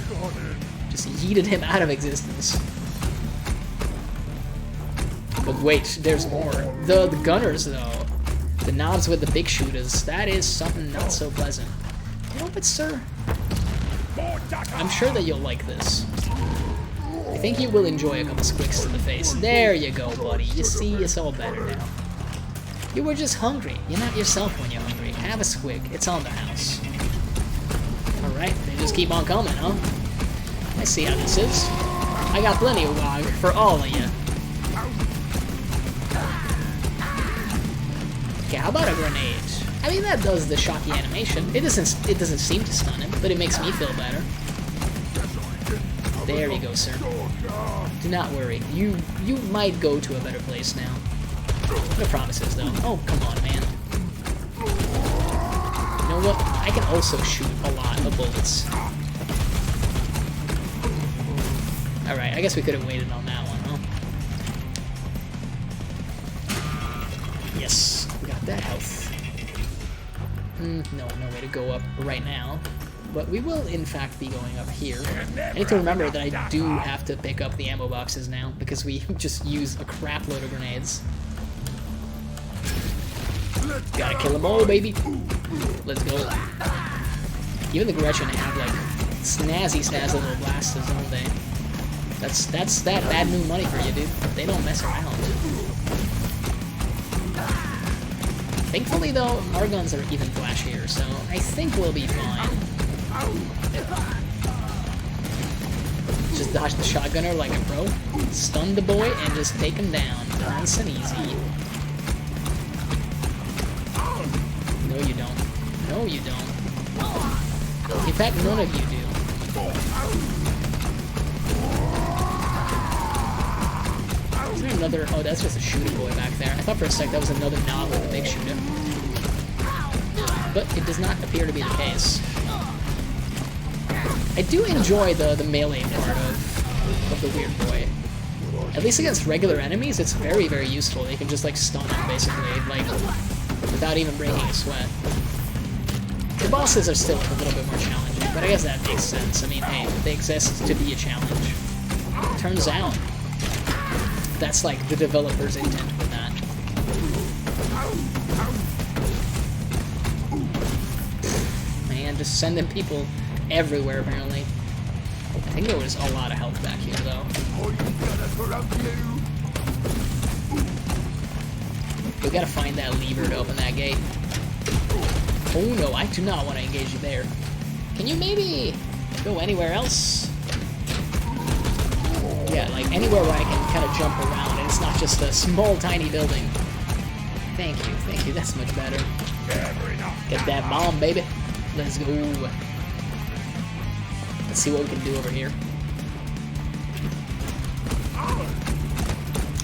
[SPEAKER 1] Just yeeted him out of existence. But wait, there's more. The gunners though. The knobs with the big shooters, that is something not so pleasant. You know what, sir? I'm sure that you'll like this. I think you will enjoy a couple squicks to the face. There you go, buddy. You see, it's all better now. You were just hungry. You're not yourself when you're hungry. Have a squick. It's on the house. Alright, they just keep on coming, huh? I see how this is. I got plenty of WAAAGH for all of you. Okay, how about a grenade? I mean, that does the shocky animation. It doesn't seem to stun him, but it makes me feel better. There you go, sir. Do not worry. You might go to a better place now. No promises, though. Oh, come on, man. You know what? I can also shoot a lot of bullets. Alright, I guess we could have waited on that one, huh? Yes, we got that health. No way to go up right now. But we will, in fact, be going up here. I need to remember that I do have to pick up the ammo boxes now, because we just used a crap load of grenades. Gotta kill them all, baby! Let's go. Even the Gretchen have, like, snazzy little blasters, don't they? That's that Bad Moon money for you, dude. They don't mess around. Thankfully, though, our guns are even flashier, so I think we'll be fine. just dodge the shotgunner like a pro. Stun the boy and just take him down. Nice and easy. No, you don't. No, you don't. In fact, none of you do. Is there another... Oh, that's just a shooter boy back there. I thought for a sec that was another knob with a big shooter. But it does not appear to be the case. I do enjoy the melee part of the Weirdboy. At least against regular enemies, it's very, very useful. They can just, like, stun them, basically, like, without even breaking a sweat. The bosses are still a little bit more challenging, but I guess that makes sense. I mean, hey, they exist to be a challenge. Turns out, that's, like, the developer's intent with that. Man, just sending people everywhere, apparently. I think there was a lot of health back here, though. We gotta find that lever to open that gate. Oh no, I do not want to engage you there. Can you maybe go anywhere else? Yeah, like anywhere where I can kind of jump around and it's not just a small, tiny building. Thank you, that's much better. Get that bomb, baby. Let's go. Let's see what we can do over here.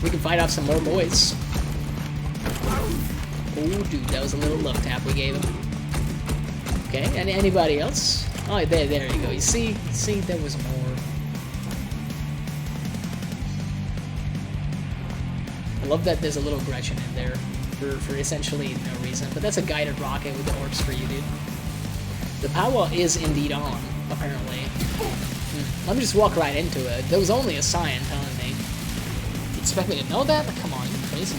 [SPEAKER 1] We can fight off some more boys. Oh, dude, that was a little love tap we gave him. Okay, and anybody else? Oh, there you go. You see, there was more. I love that there's a little Gretchen in there for essentially no reason. But that's a guided rocket with the orcs for you, dude. The power is indeed on, apparently. Let me just walk right into it. There was only a sign telling me. You expect me to know that? Like, come on, you crazy?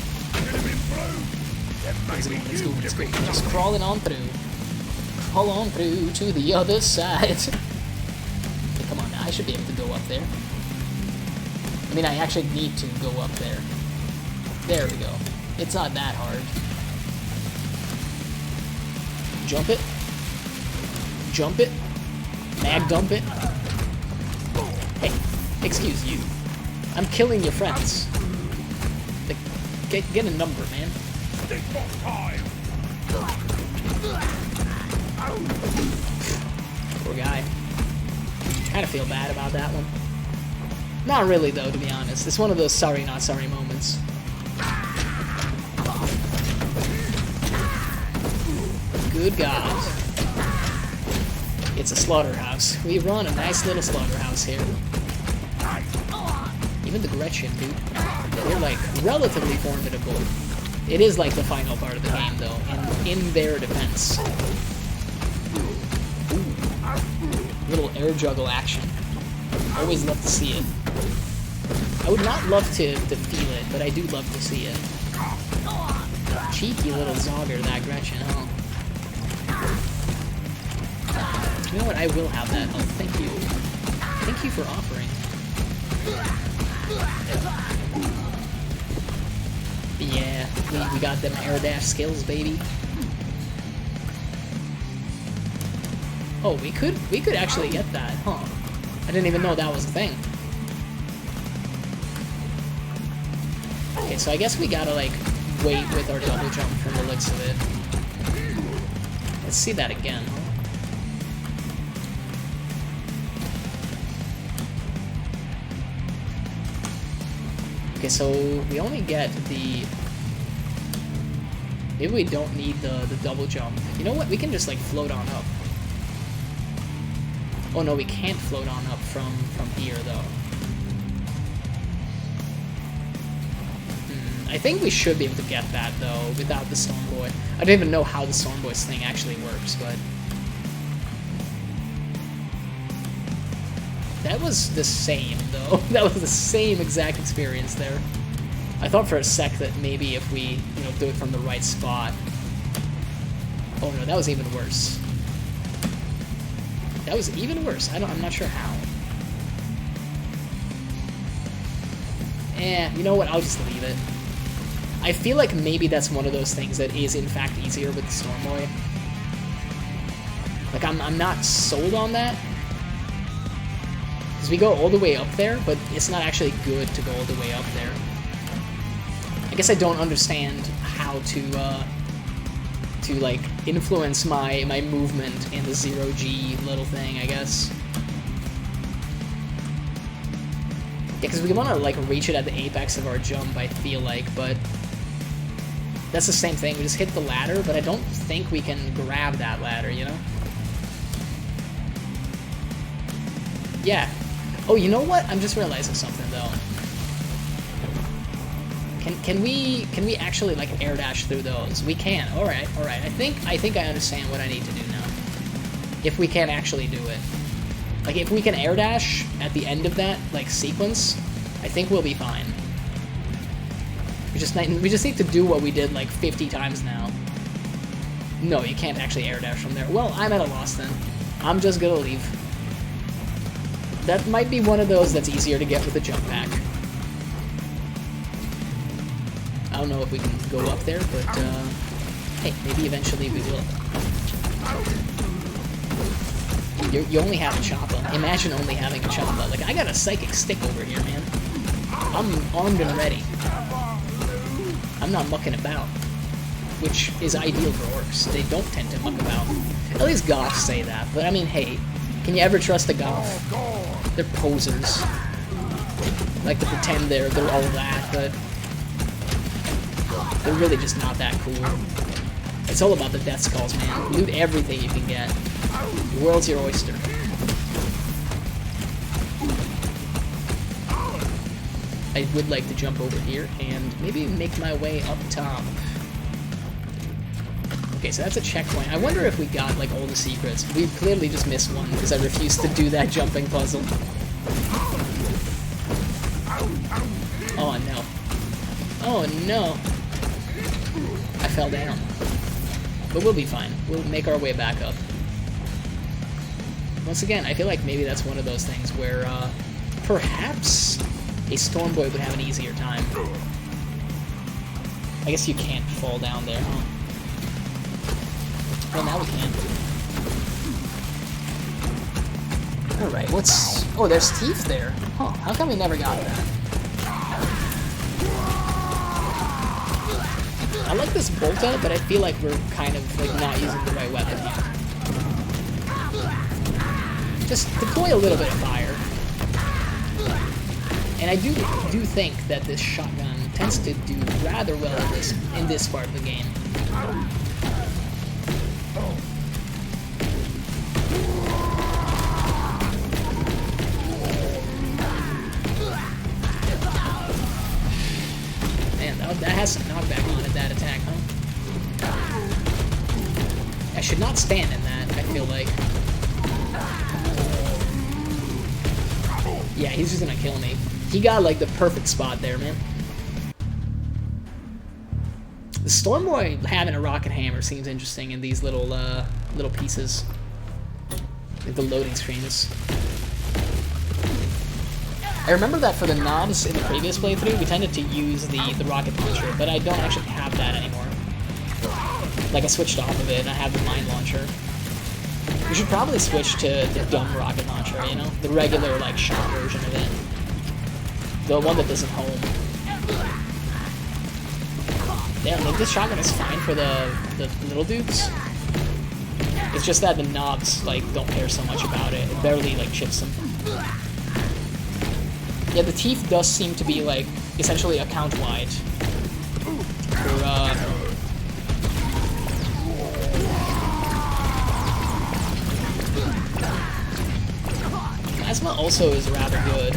[SPEAKER 1] Let's go. Just crawling on through. Crawl on through to the other side. Okay, come on now, I should be able to go up there. I mean, I actually need to go up there. There we go. It's not that hard. Jump it. Jump it. Mag dump it. Hey, excuse you. I'm killing your friends. Like, get a number, man. Poor guy. Kind of feel bad about that one. Not really, though, to be honest. It's one of those sorry, not sorry moments. Good God. It's a slaughterhouse. We run a nice little slaughterhouse here. Even the Gretchen, dude. They're, like, relatively formidable. It is, like, the final part of the game, though, in their defense. Ooh. Little air juggle action. Always love to see it. I would not love to feel it, but I do love to see it. Cheeky little zogger, that Gretchen, huh? You know what? I will have that. Oh, thank you. Thank you for offering. Yeah, we got them air dash skills, baby. Oh, we could actually get that, huh? I didn't even know that was a thing. Okay, so I guess we gotta, like, wait with our double jump from the looks of it. Let's see that again. Okay, so we only get the... Maybe we don't need the double jump. You know what? We can just, like, float on up. Oh, no, we can't float on up from here, though. I think we should be able to get that, though, without the Stormboy. I don't even know how the Stormboy's thing actually works, but... That was the same, though. That was the same exact experience there. I thought for a sec that maybe if we, you know, do it from the right spot... Oh no, that was even worse. That was even worse. I'm not sure how. You know what? I'll just leave it. I feel like maybe that's one of those things that is in fact easier with the Stormboy. Like, I'm not sold on that. Because we go all the way up there, but it's not actually good to go all the way up there. I guess I don't understand how to like influence my movement in the 0G little thing, I guess. Yeah, because we want to like reach it at the apex of our jump, I feel like, but that's the same thing. We just hit the ladder, but I don't think we can grab that ladder, you know? Yeah. Oh, you know what? I'm just realizing something though. Can we actually like air dash through those? We can. All right. I think I understand what I need to do now. If we can actually do it, like if we can air dash at the end of that like sequence, I think we'll be fine. We just need to do what we did like 50 times now. No, you can't actually air dash from there. Well, I'm at a loss then. I'm just gonna leave. That might be one of those that's easier to get with a jump pack. I don't know if we can go up there, but hey, maybe eventually we will. You only have a choppa. Imagine only having a choppa. Like, I got a psychic stick over here, man. I'm armed and ready. I'm not mucking about, which is ideal for orcs. They don't tend to muck about. At least goths say that, but I mean, hey, can you ever trust a goth? They're posers. Like to pretend they're all that, but they're really just not that cool. It's all about the death skulls, man. Loot everything you can get. The world's your oyster. I would like to jump over here and maybe make my way up top. Okay, so that's a checkpoint. I wonder if we got like all the secrets. We clearly just missed one because I refused to do that jumping puzzle. Oh no. Oh no. I fell down. But we'll be fine. We'll make our way back up. Once again, I feel like maybe that's one of those things where perhaps a Stormboy would have an easier time. I guess you can't fall down there, huh? Well, now we can. Alright, what's... Oh, there's Teef there. Huh, how come we never got that? I like this Bolta, but I feel like we're kind of like not using the right weapon here. Just deploy a little bit of fire. And I do think that this shotgun tends to do rather well in this part of the game. Man, that has some knockback on it, that attack, huh? I should not stand in that, I feel like. Yeah, he's just gonna kill me. He got, like, the perfect spot there, man. The Stormboy having a rocket hammer seems interesting in these little pieces. Like the loading screens. I remember that for the knobs in the previous playthrough, we tended to use the rocket launcher, but I don't actually have that anymore. Like, I switched off of it, and I have the mine launcher. We should probably switch to the dumb rocket launcher, you know? The regular, like, shot version of it. The one that doesn't home. Damn, like, this shotgun is fine for the little dudes. It's just that the knobs, like, don't care so much about it. It barely, like, chips them. Yeah, the Teef does seem to be, like, essentially account-wide. For, Plasma also is rather good.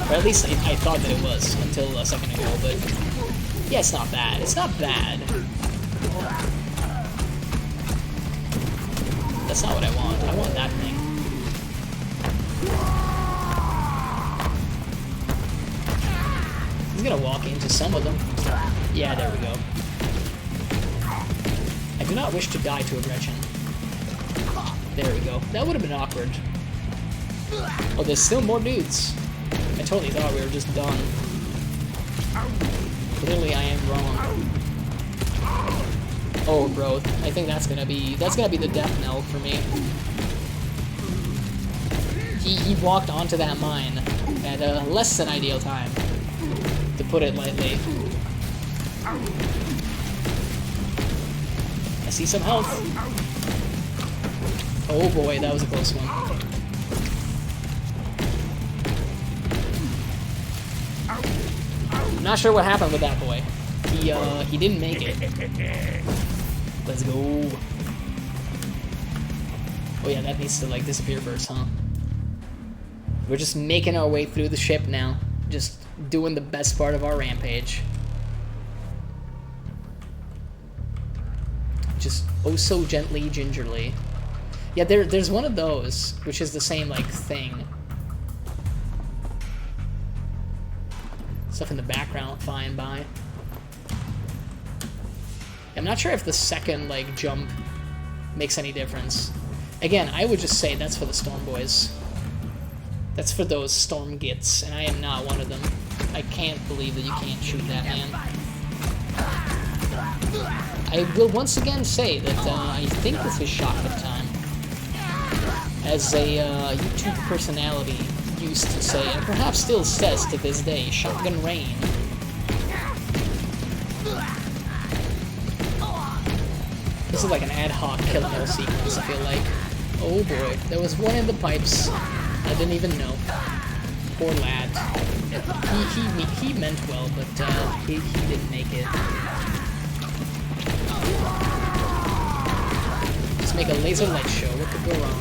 [SPEAKER 1] Or at least I thought that it was until a second ago, but yeah, it's not bad. It's not bad. That's not what I want. I want that thing. He's gonna walk into some of them. Yeah, there we go. I do not wish to die to a Gretchen. There we go. That would have been awkward. Oh, there's still more dudes. I totally thought we were just done. Clearly I am wrong. Oh, bro. I think that's gonna be the death knell for me. He walked onto that mine at a less than ideal time, to put it lightly. I see some health. Oh boy, that was a close one. I'm not sure what happened with that boy. He didn't make it. Let's go. Oh yeah, that needs to like disappear first, huh? We're just making our way through the ship now. Just doing the best part of our rampage. Just oh so gently, gingerly. Yeah, there's one of those, which is the same like thing. Stuff in the background flying by. I'm not sure if the second like jump makes any difference. Again, I would just say that's for the Storm Boys. That's for those Storm Gits, and I am not one of them. I can't believe that you can't shoot that man. I will once again say that I think this is shotgun time. As a YouTube personality used to say, and perhaps still says to this day, shotgun rain. This is like an ad hoc kill kill sequence, I feel like. Oh boy, there was one in the pipes. I didn't even know. Poor lad. He meant well, but he didn't make it. Just make a laser light show. What could go wrong?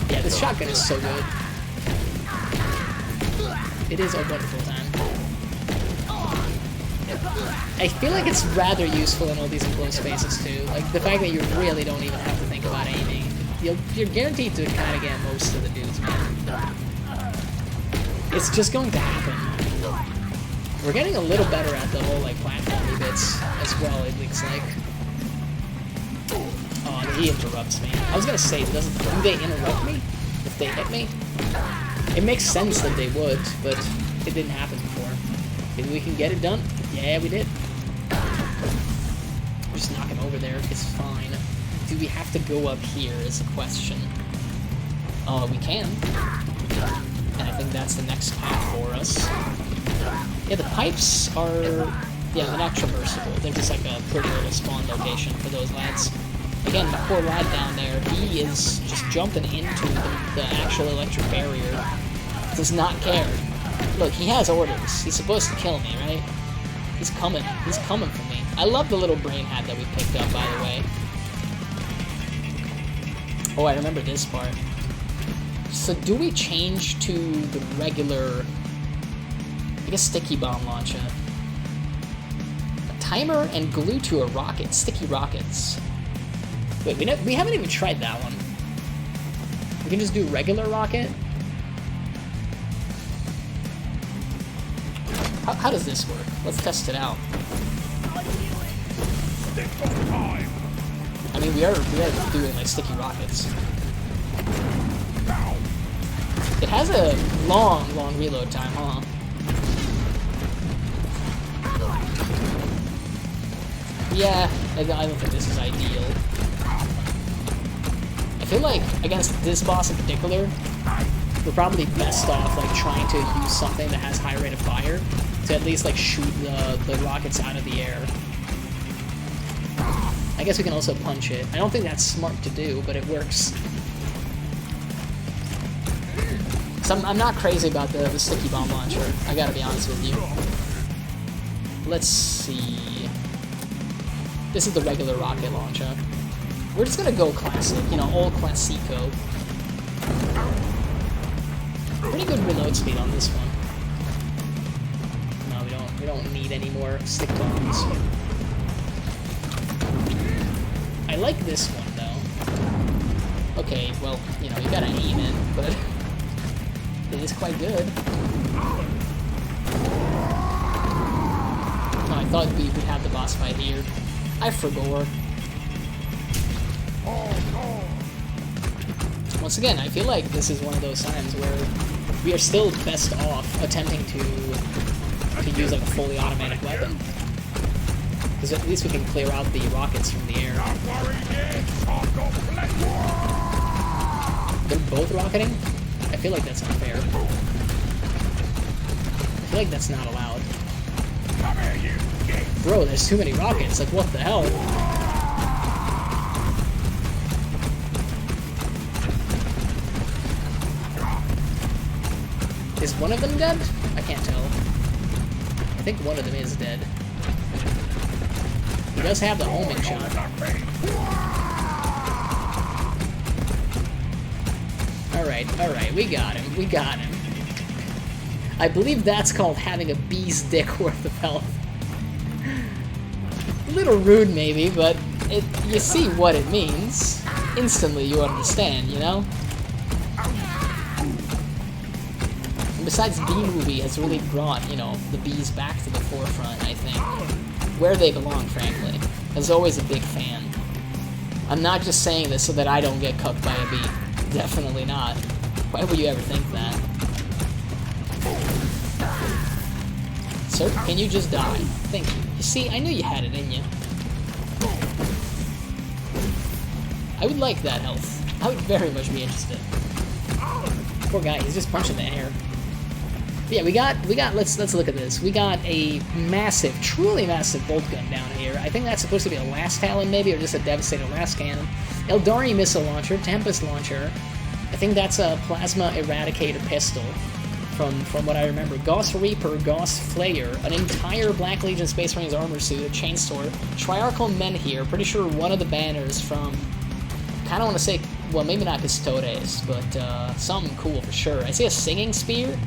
[SPEAKER 1] Yeah, this shotgun is so good. It is a wonderful time. I feel like it's rather useful in all these enclosed spaces too. Like the fact that you really don't even have to think about aiming. You're guaranteed to kind of get most of the dudes, man. It's just going to happen. We're getting a little better at the whole like platformy bits as well. It looks like. Oh, he interrupts me. I was gonna say, do they interrupt me if they hit me? It makes sense that they would, but it didn't happen before. Maybe we can get it done. Yeah, we did. We're just knocking over there. It's fine. Do we have to go up here is a question. We can. And I think that's the next path for us. Yeah, the pipes are... Yeah, they're not traversable. They're just like a pretty little spawn location for those lads. Again, the poor lad down there, he is just jumping into the actual electric barrier. Does not care. Look, he has orders. He's supposed to kill me, right? He's coming. He's coming for me. I love the little brain hat that we picked up, by the way. Oh, I remember this part. So do we change to the regular, I guess, sticky bomb launcher? A timer and glue to a rocket. Sticky rockets. Wait, we haven't even tried that one. We can just do regular rocket? How does this work? Let's test it out. I mean, we are doing like sticky rockets. It has a long reload time, huh? Yeah, I don't think this is ideal. I feel like against this boss in particular, we're probably best off like trying to use something that has high rate of fire to at least like shoot the rockets out of the air. I guess we can also punch it. I don't think that's smart to do, but it works. So I'm not crazy about the sticky bomb launcher, I gotta be honest with you. Let's see. This is the regular rocket launcher. We're just gonna go classic, you know, old classico. Pretty good reload speed on this one. No, we don't need any more stick bombs. I like this one though. Okay, well, you know, you gotta aim it, but it is quite good. No, I thought we'd have the boss fight here. I forgot. Once again, I feel like this is one of those times where we are still best off attempting to use like a fully automatic weapon. Because at least we can clear out the rockets from the air. They're both rocketing? I feel like that's unfair. I feel like that's not allowed.
[SPEAKER 3] Come here, you git.
[SPEAKER 1] Bro, there's too many rockets. Like, what the hell? Is one of them dead? I can't tell. I think one of them is dead. He does have the homing shot. Alright, we got him. We got him. I believe that's called having a bee's dick worth of health. A little rude maybe, but you see what it means. Instantly you understand, you know? And besides, B-Movie has really brought, you know, the bees back to the forefront, I think. Where they belong, frankly. I was always a big fan. I'm not just saying this so that I don't get cucked by a bee. Definitely not. Why would you ever think that? Sir, can you just die? Thank you. You see, I knew you had it in you. I would like that health. I would very much be interested. Poor guy, he's just punching the air. But yeah, we got. Let's look at this. We got a massive, truly massive bolt gun down here. I think that's supposed to be a last talon, maybe, or just a devastator last cannon. Eldari missile launcher, Tempest launcher. I think that's a plasma eradicator pistol. From what I remember, Gauss Reaper, Gauss Flayer, an entire Black Legion Space Marines armor suit, a chainsaw, Triarchal Menhir. Pretty sure one of the banners from. Kind of want to say, well, maybe not Custodes, but something cool for sure. I see a singing spear.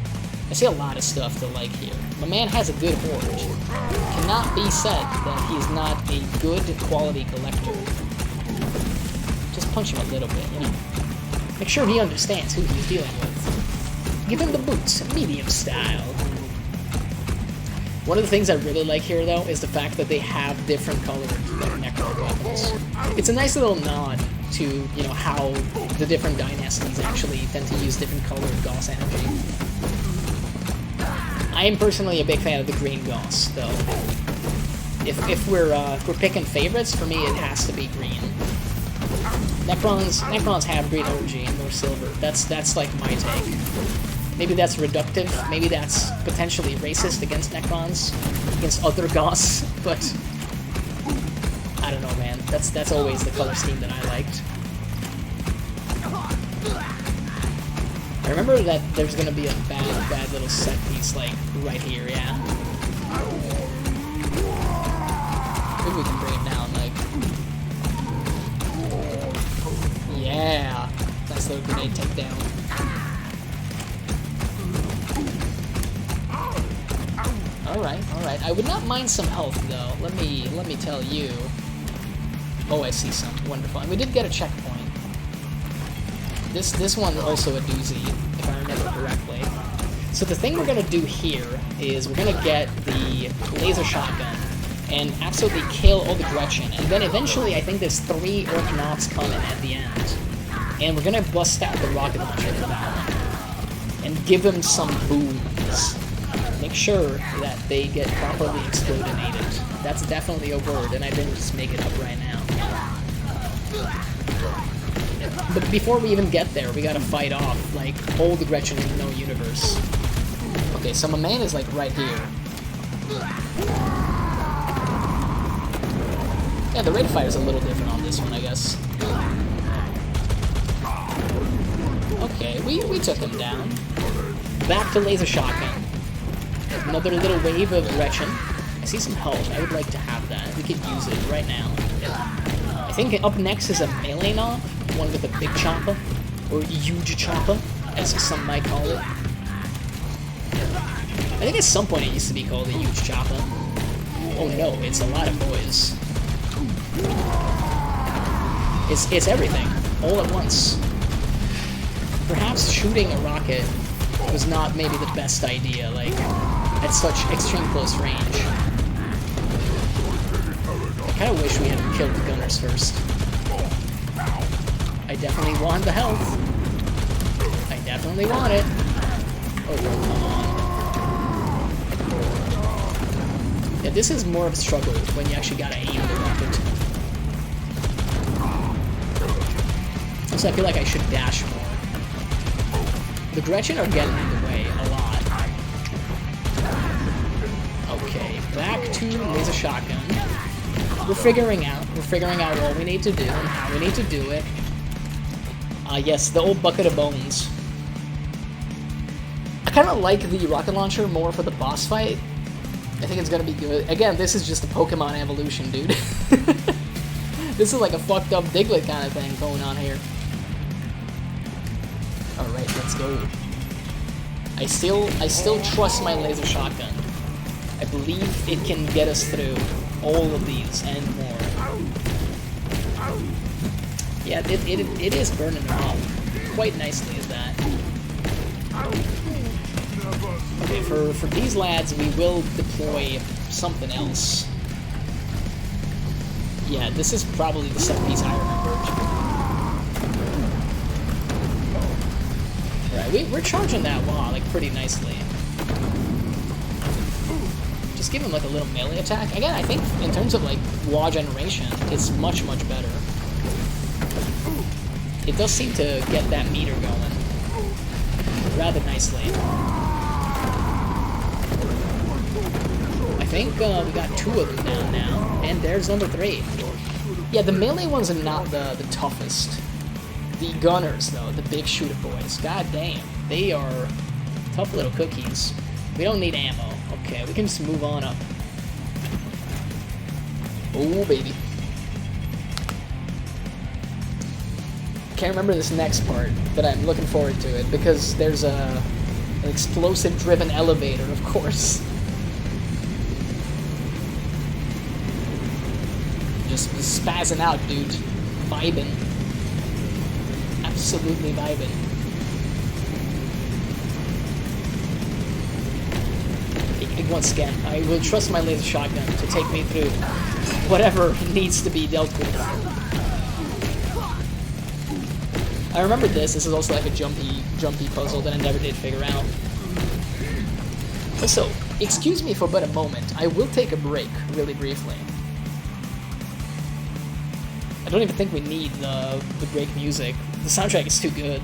[SPEAKER 1] I see a lot of stuff to like here. My man has a good horde. Cannot be said that he's not a good quality collector. Just punch him a little bit, you know. Make sure he understands who he's dealing with. Give him the boots, medium style. One of the things I really like here, though, is the fact that they have different colored Necron weapons. It's a nice little nod to, you know, how the different dynasties actually tend to use different colored Gauss energy. I am personally a big fan of the green Gauss, though. If we're picking favorites, for me it has to be green. Necrons have green energy and more silver. That's like my take. Maybe that's reductive. Maybe that's potentially racist against Necrons, against other Gauss. But I don't know, man. That's always the color scheme that I liked. I remember that there's gonna be a bad little set piece, like, right here, yeah. Maybe we can bring it down, like... Yeah! Nice little grenade takedown. Alright. I would not mind some health, though. Let me tell you. Oh, I see some. Wonderful. And we did get a checkpoint. This one's also a doozy, if I remember correctly. So the thing we're going to do here is we're going to get the laser shotgun and absolutely kill all the Gretchen. And then eventually I think there's 3 Orknauts coming at the end. And we're going to bust out the rocket launcher for that one. And give them some booms. Make sure that they get properly explodinated. That's definitely a word, and I didn't just make it up right now. But before we even get there, we gotta fight off, like, all the Gretchen in the known universe. Okay, so my man is, like, right here. Yeah, the rate fire's a little different on this one, I guess. Okay, we took him down. Back to laser shotgun. Another little wave of Gretchen. I see some health. I would like to have that. We could use it right now. I think up next is a melee knob. One with a big chopper. Or huge chopper, as some might call it. I think at some point it used to be called a huge chopper. Oh no, it's a lot of boys. It's everything. All at once. Perhaps shooting a rocket was not maybe the best idea, like, at such extreme close range. I kind of wish we had killed the gunners first. I definitely want the health. I definitely want it. Oh, come on. Yeah, this is more of a struggle when you actually gotta aim the rocket. Also, I feel like I should dash more. The Gretchen are getting in the way a lot. Okay, back to laser shotgun. We're figuring out what we need to do and how we need to do it. Yes, the old bucket of bones. I kind of like the rocket launcher more for the boss fight. I think it's gonna be good. Again, this is just a Pokemon evolution, dude. This is like a fucked up Diglett kind of thing going on here. Alright, let's go. I still trust my laser shotgun. I believe it can get us through all of these and more. Yeah, it is burning them off quite nicely at that. Okay, for these lads, we will deploy something else. Yeah, this is probably the set piece I remembered. Alright, we're charging that WAAAGH, like, pretty nicely. Just give him, like, a little melee attack. Again, I think, in terms of, like, WAAAGH generation, it's much, much better. It does seem to get that meter going rather nicely. I think we got 2 of them down now, and there's number 3. Yeah, the melee ones are not the toughest. The gunners, though, the big shooter boys, god damn, they are tough little cookies. We don't need ammo. Okay, we can just move on up. Oh, baby. Can't remember this next part, but I'm looking forward to it, because there's an explosive-driven elevator, of course. Just spazzing out, dude. Vibing. Absolutely vibing. Once again, I will trust my laser shotgun to take me through whatever needs to be dealt with. I remember this is also like a jumpy puzzle that I never did figure out. So, excuse me for but a moment, I will take a break, really briefly. I don't even think we need the break music. The soundtrack is too good.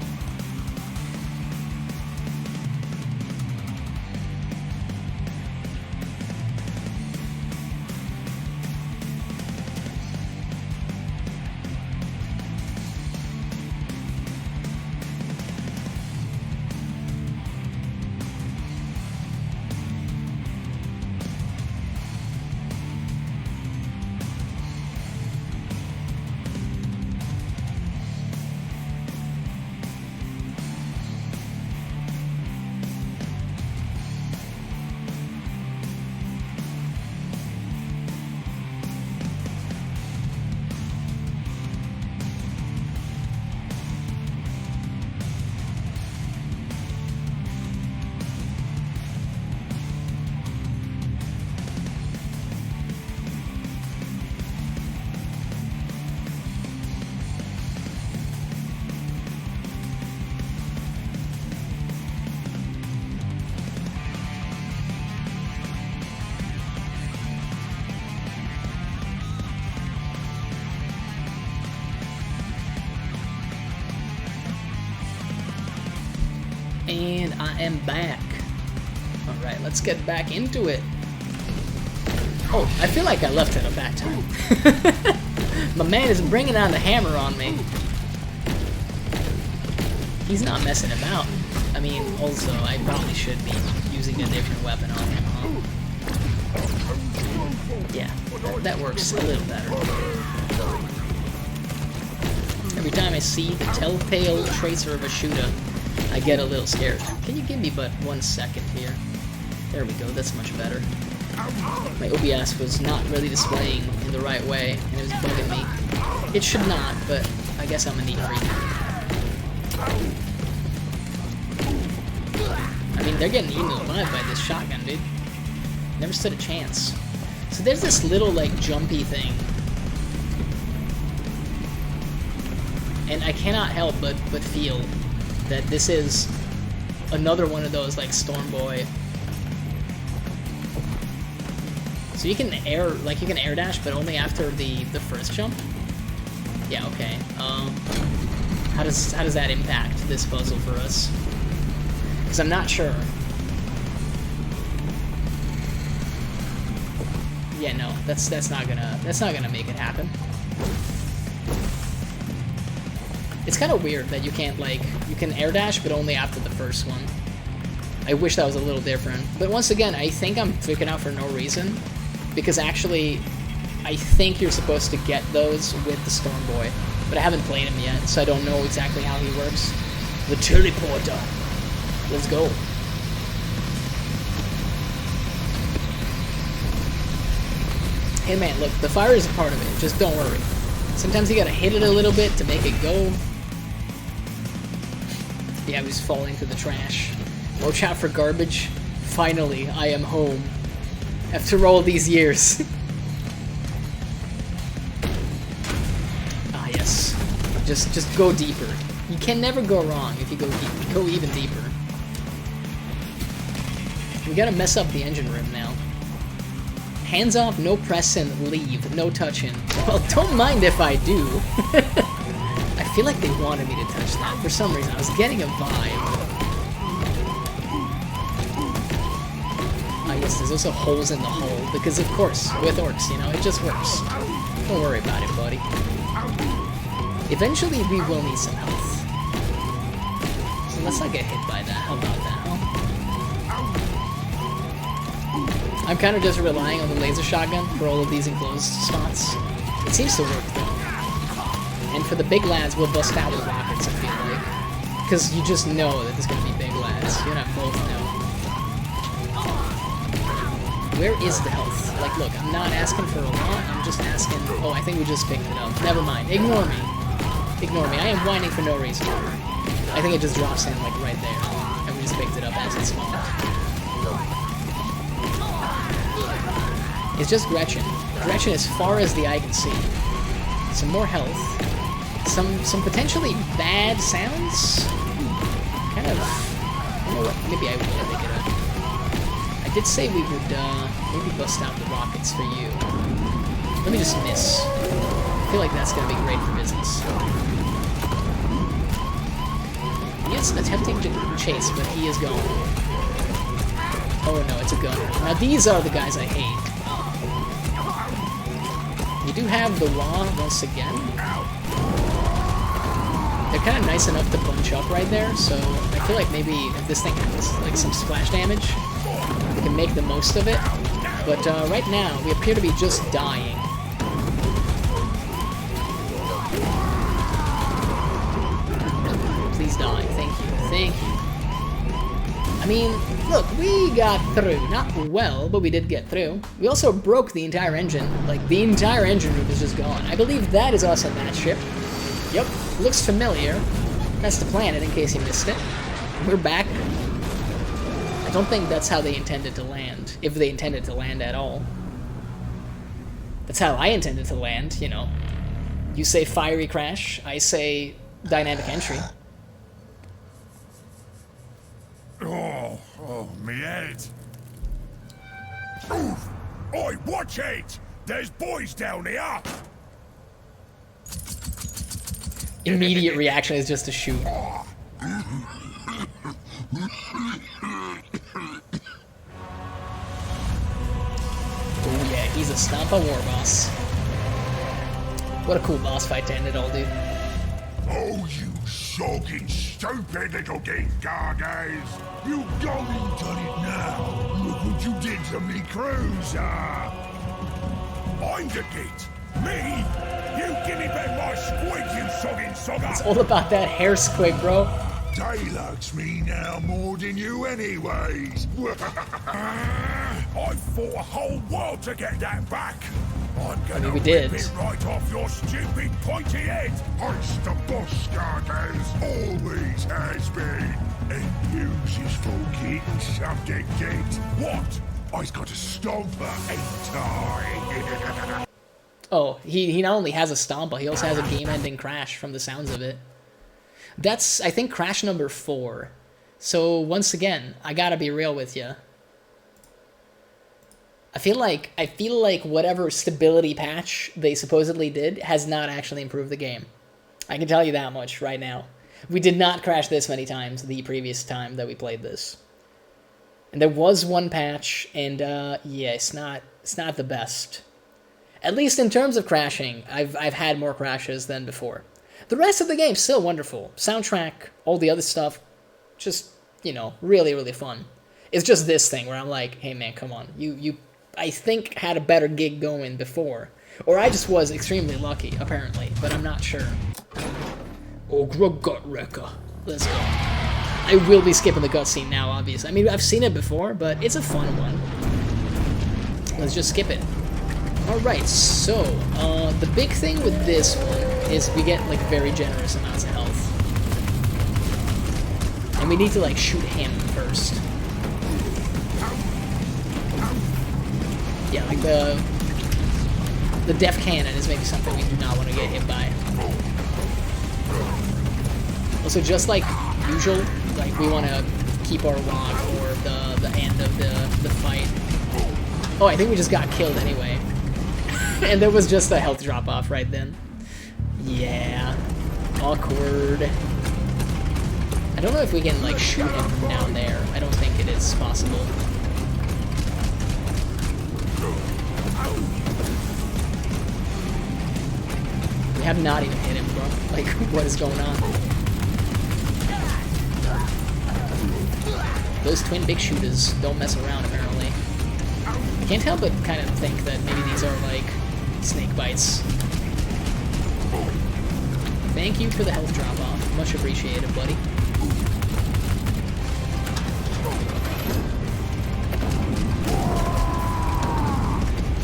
[SPEAKER 1] And I am back. Alright, let's get back into it. Oh, I feel like I left at a bad time. My man is bringing on the hammer on me. He's not messing about. I mean, also, I probably should be using a different weapon on him, huh? Yeah, that works a little better. Every time I see the telltale tracer of a shooter, I get a little scared. Can you give me but 1 second here? There we go, that's much better. My OBS was not really displaying in the right way, and it was bugging me. It should not, but I guess I'm a neat freak. I mean, they're getting eaten alive by this shotgun, dude. Never stood a chance. So there's this little, like, jumpy thing. And I cannot help but feel that this is another one of those, like, Storm Boy. So you can air dash, but only after the first jump? Yeah, okay. How does that impact this puzzle for us? Because I'm not sure. Yeah, no, that's not gonna make it happen. It's kind of weird that you can't, like, you can air dash, but only after the first one. I wish that was a little different. But once again, I think I'm freaking out for no reason. Because actually, I think you're supposed to get those with the Storm Boy. But I haven't played him yet, so I don't know exactly how he works. The teleporter. Let's go. Hey man, look, the fire is a part of it. Just don't worry. Sometimes you gotta hit it a little bit to make it go. Yeah, he's falling to the trash. Watch out for garbage. Finally, I am home. After all these years. Ah, yes. Just go deeper. You can never go wrong if you go even deeper. We gotta mess up the engine room now. Hands off, no pressing, leave, no touching. Well, don't mind if I do. I feel like they wanted me to touch that. For some reason, I was getting a vibe. Ah, yes, there's also holes in the hull, because of course, with orcs, you know, it just works. Don't worry about it, buddy. Eventually, we will need some health. So let's not get hit by that. How about that, huh? I'm kind of just relying on the laser shotgun for all of these enclosed spots. It seems to work, though. And for the big lads, we'll bust out with rockets, I feel like. Because you just know that there's going to be big lads. You and I both know. Where is the health? Like, look, I'm not asking for a lot. I'm just asking... Oh, I think we just picked it up. Never mind. Ignore me. Ignore me. I am whining for no reason. I think it just drops in, like, right there. And we just picked it up as it spawned. It's just Gretchen. Gretchen as far as the eye can see. Some more health. Some potentially bad sounds? Kind of... You know what? Maybe I will pick it up. I did say we would, maybe bust out the rockets for you. Let me just miss. I feel like that's gonna be great for business. He is attempting to chase, but he is gone. Oh no, it's a gunner. Now these are the guys I hate. We do have the WAAAGH once again. They're kind of nice enough to bunch up right there, so I feel like maybe if this thing has like some splash damage, we can make the most of it. But right now, we appear to be just dying. Please die. Thank you. Thank you. I mean, look, we got through. Not well, but we did get through. We also broke the entire engine. Like, the entire engine room is just gone. I believe that is also that ship. Yep, looks familiar. That's the planet, in case you missed it. We're back. I don't think that's how they intended to land, if they intended to land at all. That's how I intended to land, you know. You say fiery crash, I say dynamic entry.
[SPEAKER 2] Oh, me head. Oof! Oi, watch it! There's boys down here!
[SPEAKER 1] Immediate reaction is just to shoot.
[SPEAKER 2] Oh
[SPEAKER 1] yeah, he's a Stampa war boss. What a cool boss fight to end it all, dude.
[SPEAKER 2] Oh, you sogging, stupid little gate gargers! You gone and done it now! Look what you did to me cruiser! I'm the gate! Me? You give me back my squid, you sogging sogger!
[SPEAKER 1] It's all about that hair squig, bro.
[SPEAKER 2] They likes me now more than you anyways! I fought a whole world to get that back! I'm gonna
[SPEAKER 1] we did.
[SPEAKER 2] rip it right off your stupid pointy head! It's the boss, Gargers, always has been! And use his full kit and subject gate. What? I've got a stomper, ain't I?
[SPEAKER 1] Oh, he not only has a Stompa, he also has a game-ending crash from the sounds of it. That's, I think, crash number 4. So, once again, I gotta be real with you. I feel like whatever stability patch they supposedly did has not actually improved the game. I can tell you that much right now. We did not crash this many times the previous time that we played this. And there was one patch, and yeah, it's not the best. At least in terms of crashing, I've had more crashes than before. The rest of the game still wonderful. Soundtrack, all the other stuff, just, you know, really, really fun. It's just this thing where I'm like, hey man, come on. You I think had a better gig going before. Or I just was extremely lucky, apparently, but I'm not sure. Oh, gut wrecker. Let's go. I will be skipping the cutscene now, obviously. I mean, I've seen it before, but it's a fun one. Let's just skip it. Alright, so, the big thing with this one is we get, like, very generous amounts of health. And we need to, like, shoot him first. Yeah, like, the death cannon is maybe something we do not want to get hit by. Also, just like usual, like, we want to keep our WAAAGH for the end of the fight. Oh, I think we just got killed anyway. And there was just a health drop-off right then. Yeah. Awkward. I don't know if we can, like, shoot him from down there. I don't think it is possible. We have not even hit him, bro. Like, what is going on? Those twin big shooters don't mess around, apparently. I can't help but kind of think that maybe these are, like, snake bites. Thank you for the health drop-off. Much appreciated, buddy.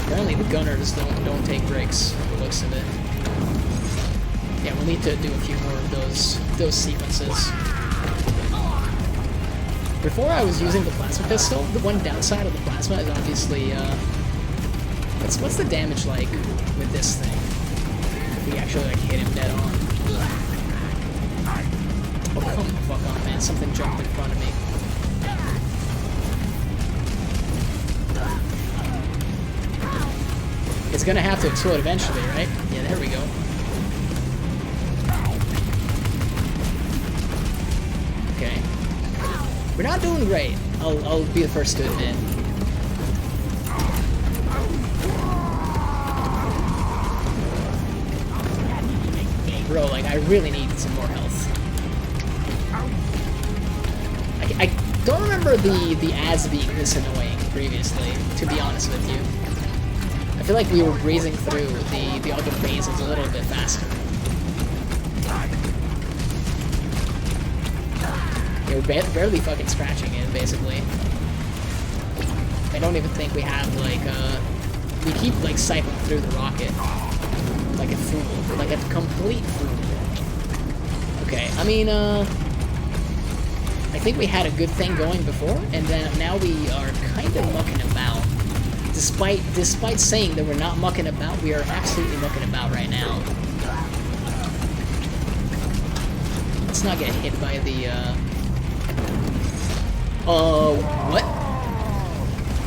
[SPEAKER 1] Apparently the gunners don't take breaks, by the looks of it. Yeah, we'll need to do a few more of those sequences. Before I was using the plasma pistol, the one downside of the plasma is obviously, what's the damage like with this thing? If we actually, like, hit him dead on. Oh, come the fuck on, man. Something jumped in front of me. It's gonna have to explode eventually, right? Yeah, there we go. Okay. We're not doing great. I'll be the first to admit. Bro, like, I really need some more health. I don't remember the ads being this annoying previously, to be honest with you. I feel like we were breezing through the other phases a little bit faster. Yeah, we're barely fucking scratching it, basically. I don't even think we have, like, we keep, like, siphoning through the rocket. Like a fool. Like a complete fool. Okay, I mean, I think we had a good thing going before, and then now we are kind of mucking about. Despite saying that we're not mucking about, we are absolutely mucking about right now. Let's not get hit by the, what?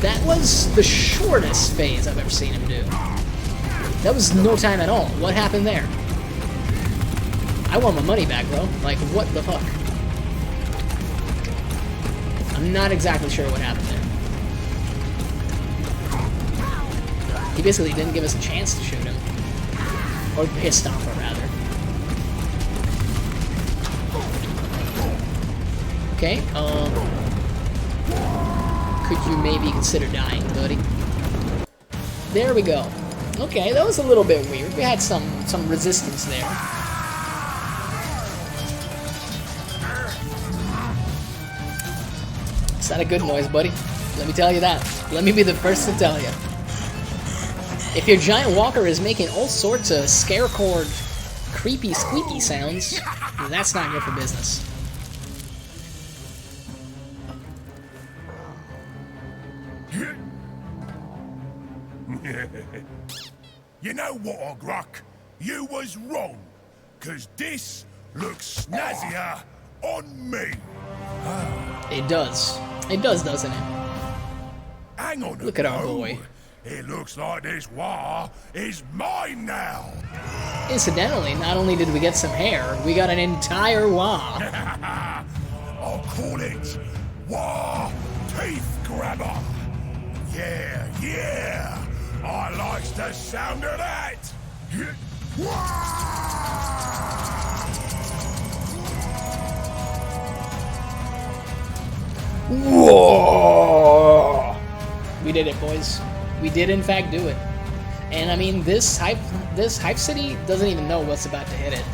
[SPEAKER 1] That was the shortest phase I've ever seen him do. That was no time at all. What happened there? I want my money back, bro. Like, what the fuck? I'm not exactly sure what happened there. He basically didn't give us a chance to shoot him. Or pissed off her, rather. Okay, could you maybe consider dying, buddy? There we go. Okay, that was a little bit weird. We had some resistance there. It's not a good noise, buddy. Let me tell you that. Let me be the first to tell you. If your giant walker is making all sorts of scare-cord, creepy, squeaky sounds, that's not good for business.
[SPEAKER 2] You know what, ORKS? You was wrong, 'cause this looks snazzier on me.
[SPEAKER 1] It does. It does, doesn't it?
[SPEAKER 2] Hang on.
[SPEAKER 1] Look at our boy.
[SPEAKER 2] It looks like this WAAAGH is mine now.
[SPEAKER 1] incidentally, not only did we get some hair, we got an entire WAAAGH.
[SPEAKER 2] I'll call it WAAAGH Teeth Grabber. Yeah, I like the sound of that.
[SPEAKER 1] Whoa! We did it, boys. We did in fact do it. And I mean, this hype city doesn't even know what's about to hit it.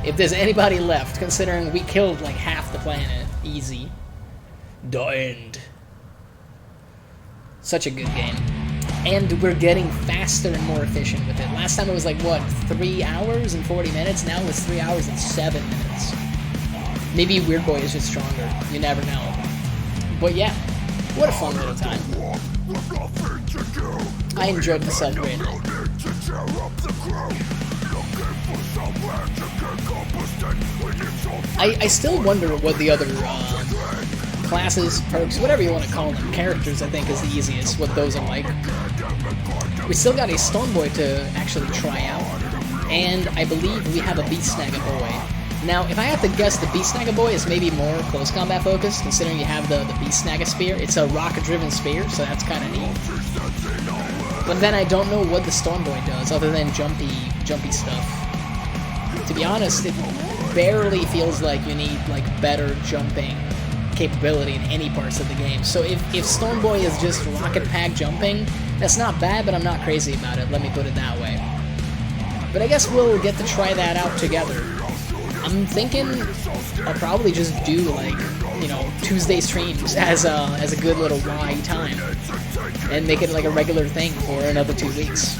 [SPEAKER 1] If there's anybody left, considering we killed like half the planet, easy. The end. Such a good game. And we're getting faster and more efficient with it. Last time it was like, what, 3 hours and 40 minutes? Now it's 3 hours and 7 minutes. Maybe Weirdboy is just stronger. You never know. But yeah, what a fun little time. I enjoyed myself greatly. I still wonder what the other classes, perks, whatever you want to call them, characters I think is the easiest, what those are like. We still got a Stoneboy to actually try out, and I believe we have a Beast-Snagga Boy. Now, if I have to guess, the Beast-Snagga Boy is maybe more close combat focused, considering you have the Beast-Snagga Spear. It's a rocket-driven spear, so that's kind of neat. But then I don't know what the Stormboy does, other than jumpy stuff. To be honest, it barely feels like you need like better jumping capability in any parts of the game. So if Stormboy is just rocket pack jumping, that's not bad, but I'm not crazy about it, let me put it that way. But I guess we'll get to try that out together. I'm thinking I'll probably just do like, you know, Tuesday streams as a good little WAAAGH time, and make it like a regular thing for another 2 weeks.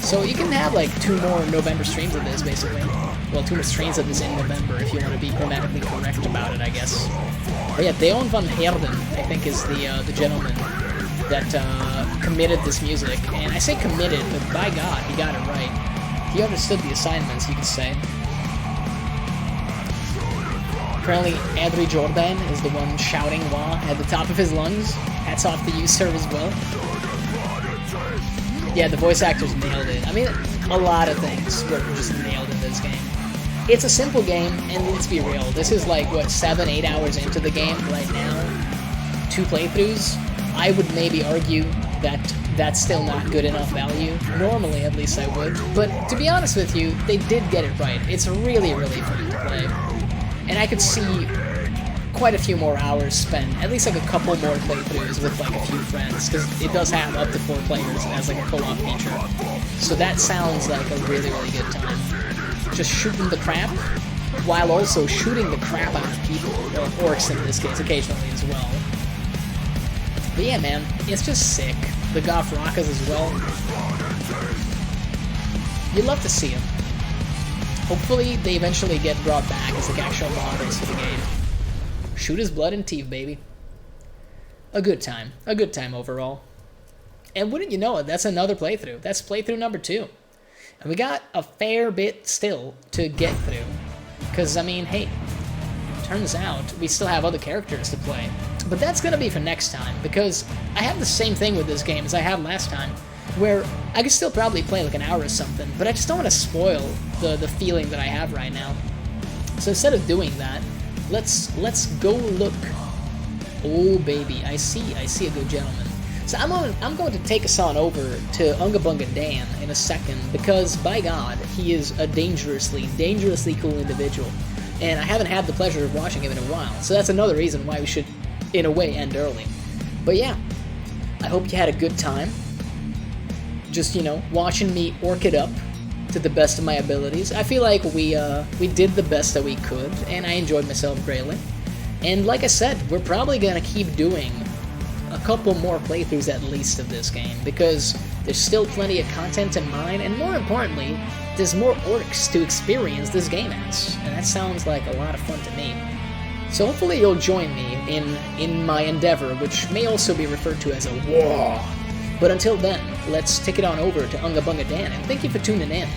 [SPEAKER 1] So you can have like 2 more November streams of this, basically. Well, 2 more streams of this in November if you want to be grammatically correct about it, I guess. But yeah, Deon van Heerden, I think, is the gentleman that committed this music. And I say committed, but by God, he got it right. He understood the assignments, you could say. Apparently, Adri Jordan is the one shouting WAAAGH at the top of his lungs. Hats off to you, sir, as well. Yeah, the voice actors nailed it. I mean, a lot of things were just nailed in this game. It's a simple game, and let's be real, this is like, what, 7-8 hours into the game right now? 2 playthroughs? I would maybe argue that that's still not good enough value. Normally, at least I would. But to be honest with you, they did get it right. It's really, really fun to play. And I could see quite a few more hours spent, at least like a couple more playthroughs with like a few friends, because it does have up to 4 players as like a co-op feature. So that sounds like a really, really good time. Just shooting the crap, while also shooting the crap out of people, or orcs in this case, occasionally as well. But yeah, man, it's just sick. The Goth Rakas as well. You love to see them. Hopefully, they eventually get brought back as like actual models for the game. Shootas, blood, and Teef, baby. A good time. A good time overall. And wouldn't you know it, that's another playthrough. That's playthrough number 2. And we got a fair bit still to get through. Because, I mean, hey, turns out we still have other characters to play. But that's going to be for next time, because I have the same thing with this game as I had last time, where I could still probably play like an hour or something, but I just don't want to spoil the feeling that I have right now. So instead of doing that, let's go look. Oh baby, I see a good gentleman. So I'm going to take us on over to Unga Bunga Dan in a second, because by God, he is a dangerously cool individual, and I haven't had the pleasure of watching him in a while. So that's another reason why we should, in a way, end early. But yeah, I hope you had a good time. Just, you know, watching me orc it up to the best of my abilities. I feel like we did the best that we could, and I enjoyed myself greatly. And like I said, we're probably gonna keep doing a couple more playthroughs at least of this game, because there's still plenty of content in mine, and more importantly, there's more orcs to experience this game as, and that sounds like a lot of fun to me. So hopefully you'll join me in my endeavor, which may also be referred to as a WAAAGH. But until then, let's take it on over to Unga Bunga Dan, and thank you for tuning in.